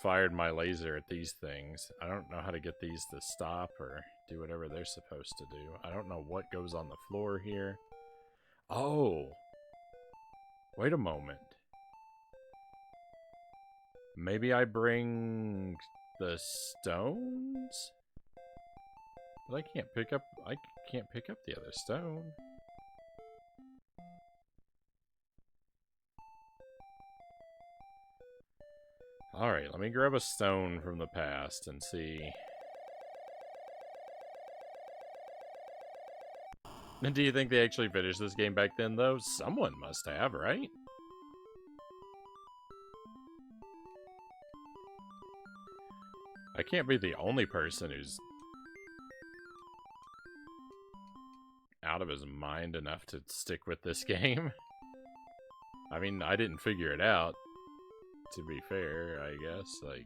S1: fired my laser at these things. I don't know how to get these to stop or do whatever they're supposed to do. I don't know what goes on the floor here. Oh! Wait a moment. Maybe I bring the stones? But I can't pick up the other stone. Alright, let me grab a stone from the past and see. And do you think they actually finished this game back then, though? Someone must have, right? I can't be the only person who's out of his mind enough to stick with this game. I mean, I didn't figure it out, to be fair, I guess. Like,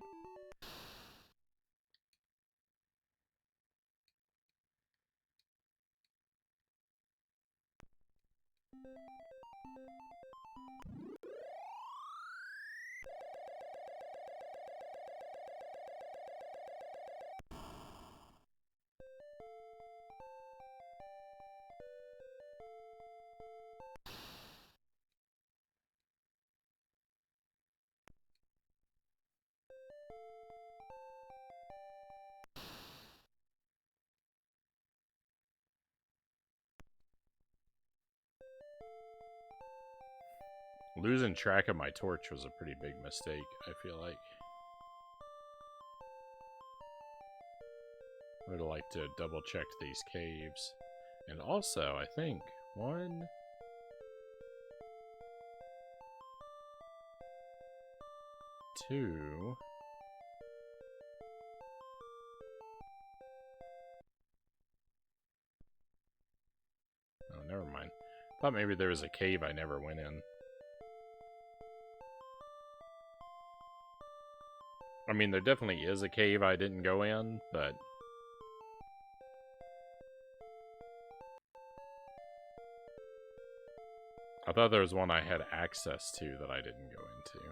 S1: losing track of my torch was a pretty big mistake, I feel like. I would have liked to double check these caves. And also, I think, 1, 2... Oh, never mind. Thought maybe there was a cave I never went in. I mean, there definitely is a cave I didn't go in, but... I thought there was one I had access to that I didn't go into.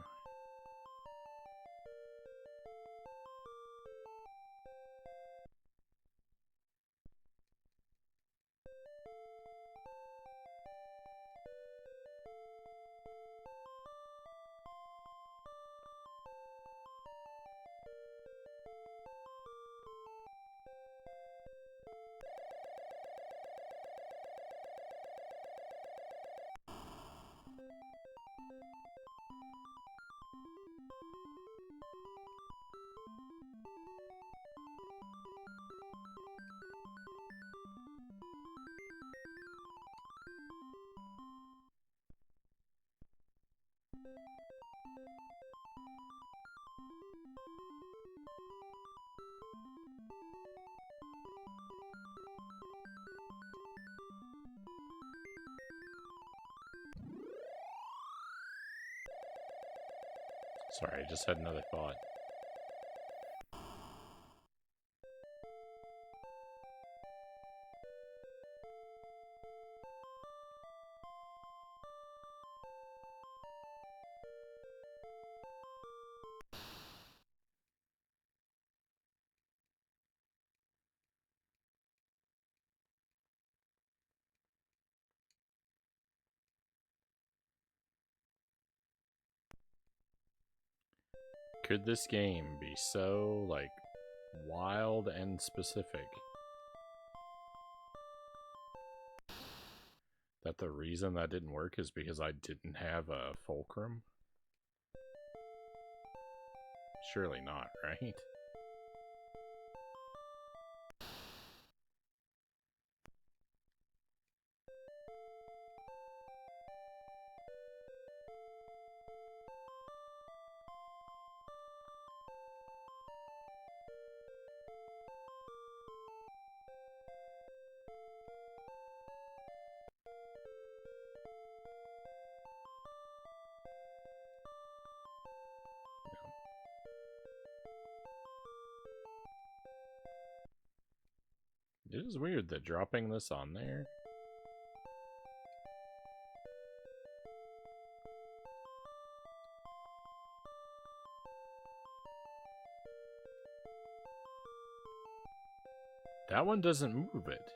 S1: Sorry, I just had another thought. Could this game be so, like, wild and specific that the reason that didn't work is because I didn't have a fulcrum? Surely not, right? It is weird that dropping this on there. That one doesn't move it.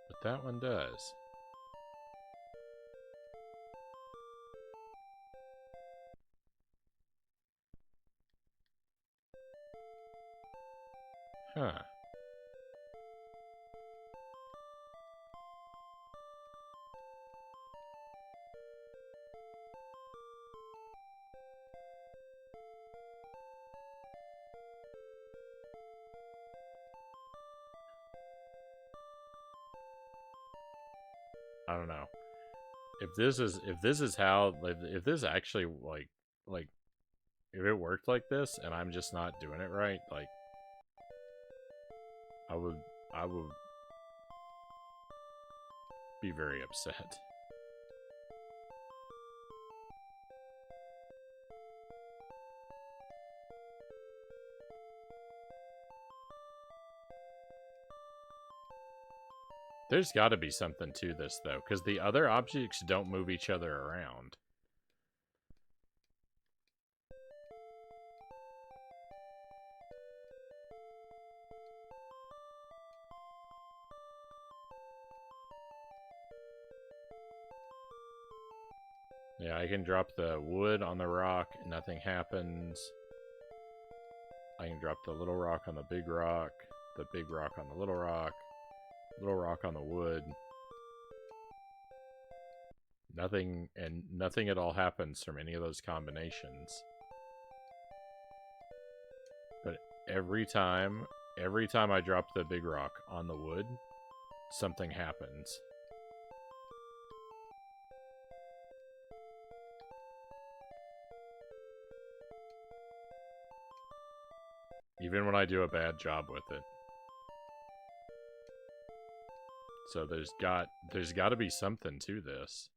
S1: But that one does. Huh. I don't know. If this is how, if this actually like if it worked like this and I'm just not doing it right, like I would be very upset. There's got to be something to this, though, because the other objects don't move each other around. Yeah, I can drop the wood on the rock and nothing happens. I can drop the little rock on the big rock on the little rock on the wood. Nothing at all happens from any of those combinations. But every time I drop the big rock on the wood, something happens. Even when I do a bad job with it. So there's got to be something to this.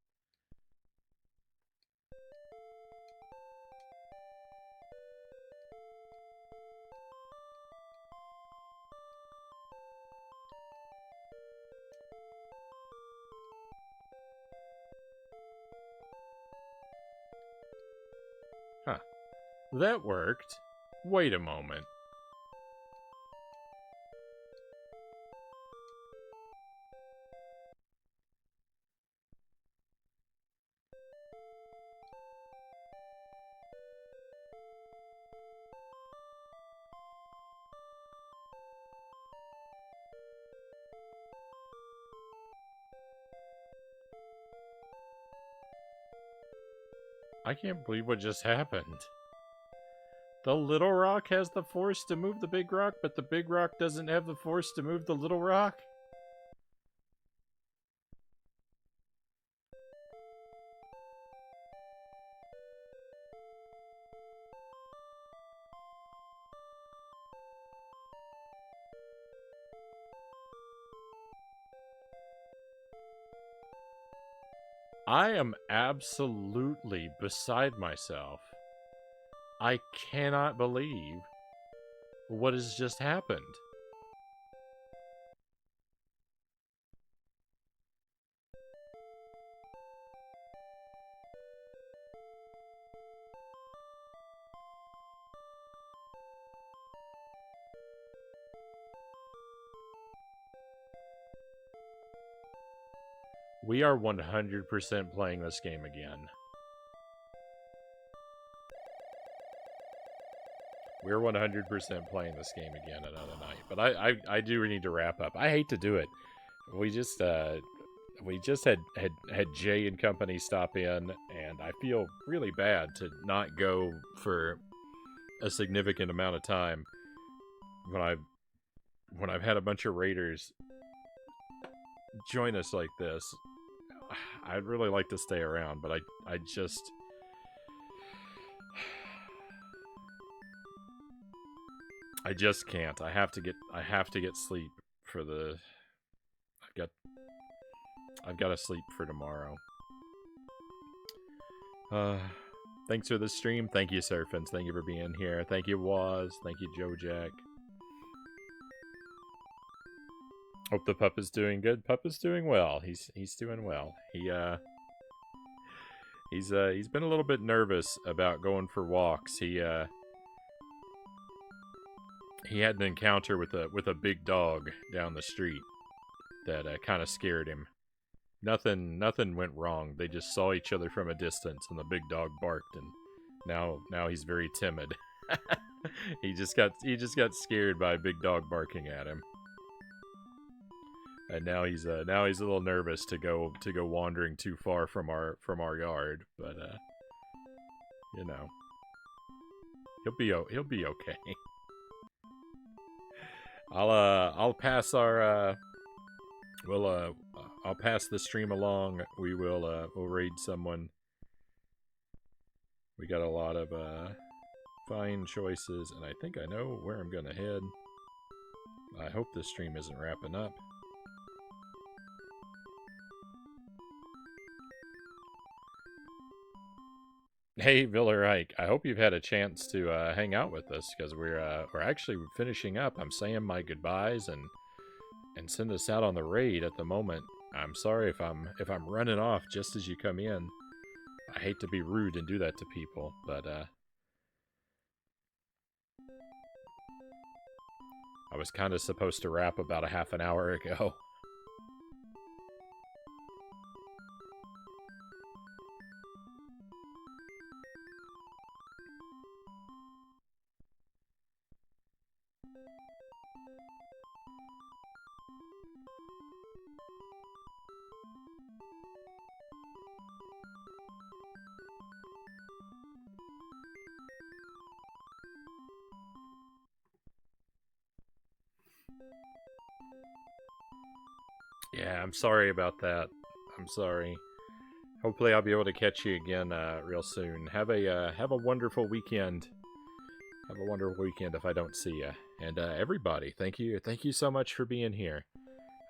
S1: Huh. That worked. Wait a moment. I can't believe what just happened. The little rock has the force to move the big rock, but the big rock doesn't have the force to move the little rock? I am absolutely beside myself. I cannot believe what has just happened. We are 100% playing this game again. We're 100% playing this game again another night. But I do need to wrap up. I hate to do it. We just had Jay and company stop in, and I feel really bad to not go for a significant amount of time when I've had a bunch of raiders join us like this. I'd really like to stay around, but I just can't. I have to get sleep for the I've got to sleep for tomorrow. Thanks for the stream. Thank you, Surfins. Thank you for being here. Thank you, Waz. Thank you, Joe Jack. Hope the pup is doing good. Pup is doing well. He's doing well. He's been a little bit nervous about going for walks. He had an encounter with a big dog down the street that kind of scared him. Nothing went wrong. They just saw each other from a distance, and the big dog barked, and now he's very timid. he just got scared by a big dog barking at him. And now he's a little nervous to go wandering too far from our yard, but you know, he'll be okay. I'll pass our I'll pass the stream along. We'll raid someone. We got a lot of fine choices, and I think I know where I'm gonna head. I hope this stream isn't wrapping up. Hey, Viller Ike, I hope you've had a chance to hang out with us, because we're actually finishing up. I'm saying my goodbyes and send us out on the raid at the moment. I'm sorry if I'm running off just as you come in. I hate to be rude and do that to people, but I was kind of supposed to wrap about a half an hour ago. Yeah, I'm sorry about that. I'm sorry. Hopefully I'll be able to catch you again real soon. Have a wonderful weekend. Have a wonderful weekend if I don't see you. And everybody, thank you so much for being here.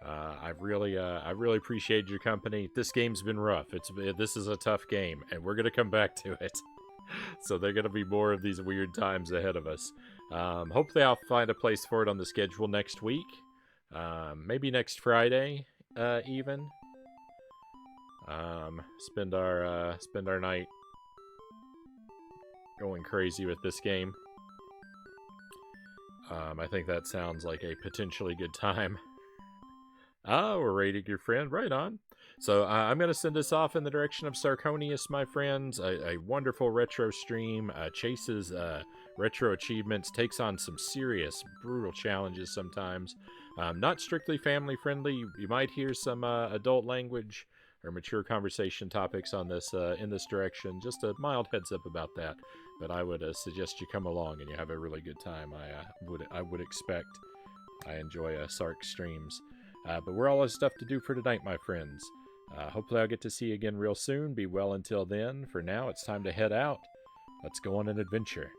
S1: I really appreciate your company. This game's been rough. This is a tough game, and we're gonna come back to it. So there are gonna be more of these weird times ahead of us. Hopefully I'll find a place for it on the schedule next week. Maybe next Friday, even. Spend our night going crazy with this game. I think that sounds like a potentially good time. We're raiding your friend. Right on. So I'm going to send us off in the direction of Sarconius, my friends. A wonderful retro stream. Chases retro achievements. Takes on some serious, brutal challenges sometimes. Not strictly family friendly. You might hear some adult language or mature conversation topics on this in this direction. Just a mild heads up about that. But I would suggest you come along and you have a really good time. I would expect. I enjoy Sark streams. But we're all out of stuff to do for tonight, my friends. Hopefully I'll get to see you again real soon. Be well until then. For now, it's time to head out. Let's go on an adventure.